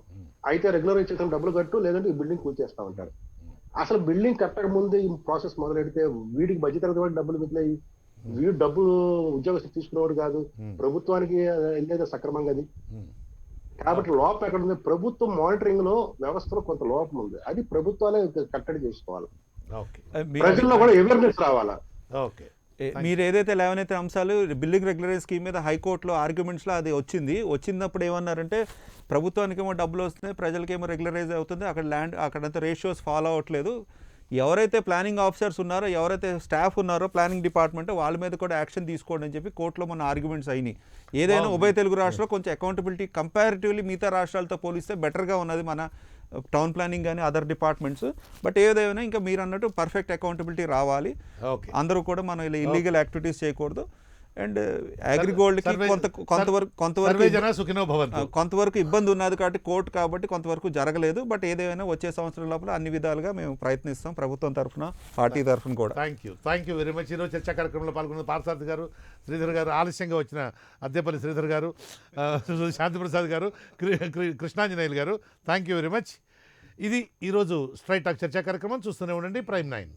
అయితే రెగ్యులర్ చేసిన డబ్బులు కట్టు, లేదంటే ఈ బిల్డింగ్ కూల్చేస్తా ఉంటారు. అసలు బిల్డింగ్ కట్టక ముందు ఈ ప్రాసెస్ మొదలెడితే వీడికి మధ్యతరగతి వాడి డబ్బులు మిగిలినాయి. వీడు డబ్బులు ఉద్యోగస్తులు తీసుకునేవాడు కాదు, ప్రభుత్వానికి వెళ్ళేది సక్రమంగా అది. కాబట్టి లోపం ఎక్కడ ఉంది? ప్రభుత్వం మానిటరింగ్ లో వ్యవస్థలో కొంత లోపం ఉంది. అది ప్రభుత్వాలే కట్టడి చేసుకోవాలి. ప్రజల్లో కూడా అవేర్నెస్ రావాలా. ఓకే, మీరు ఏదైతే లేవనైతే అంశాలు బిల్డింగ్ రెగ్యులరైజ్ స్కీమ్ మీద హైకోర్టులో ఆర్గ్యుమెంట్స్లో అది వచ్చినప్పుడు ఏమన్నారంటే ప్రభుత్వానికేమో డబ్బులు వస్తున్నాయి, ప్రజలకేమో రెగ్యులరైజ్ అవుతుంది, అక్కడ ల్యాండ్ అక్కడంతా రేషియోస్ ఫాలో అవ్వట్లేదు, ఎవరైతే ప్లానింగ్ ఆఫీసర్స్ ఉన్నారో, ఎవరైతే స్టాఫ్ ఉన్నారో ప్లానింగ్ డిపార్ట్మెంట్, వాళ్ళ మీద కూడా యాక్షన్ తీసుకోండి అని చెప్పి కోర్టులో మన ఆర్గ్యుమెంట్స్ అయినాయి. ఏదైనా ఉభయ తెలుగు రాష్ట్రాల్లో కొంచెం అకౌంటబిలిటీ కంపారిటివ్లీ మిగతా రాష్ట్రాలతో పోలిస్తే బెటర్గా ఉన్నది మన టౌన్ ప్లానింగ్ కానీ అదర్ డిపార్ట్మెంట్స్. బట్ ఏదైనా ఇంకా మీరు అన్నట్టు పర్ఫెక్ట్ అకౌంటబిలిటీ రావాలి. అందరూ కూడా మనం ఇలా ఇల్లీగల్ యాక్టివిటీస్ చేయకూడదు. అండ్ అగ్రిగోల్డ్కి కొంతవరకు ఇబ్బంది ఉన్నది కాబట్టి కోర్టు కాబట్టి కొంతవరకు జరగలేదు. బట్ ఏదైనా వచ్చే సంవత్సరం లోపల అన్ని విధాలుగా మేము ప్రయత్నిస్తాం ప్రభుత్వం తరఫున, పార్టీ తరఫున కూడా. Thank you very much. ఈరోజు చర్చా కార్యక్రమంలో పాల్గొన్న పార్థసారథి గారు, శ్రీధర్ గారు, ఆలస్యంగా వచ్చిన అద్దెపల్లి శ్రీధర్ గారు, శాంతిప్రసాద్ గారు, కృష్ణాంజనేయులు గారు, థ్యాంక్ యూ వెరీ మచ్. ఇది ఈరోజు స్ట్రైట్ టాక్ చర్చా కార్యక్రమం. చూస్తూనే ఉండండి ప్రైమ్ 9.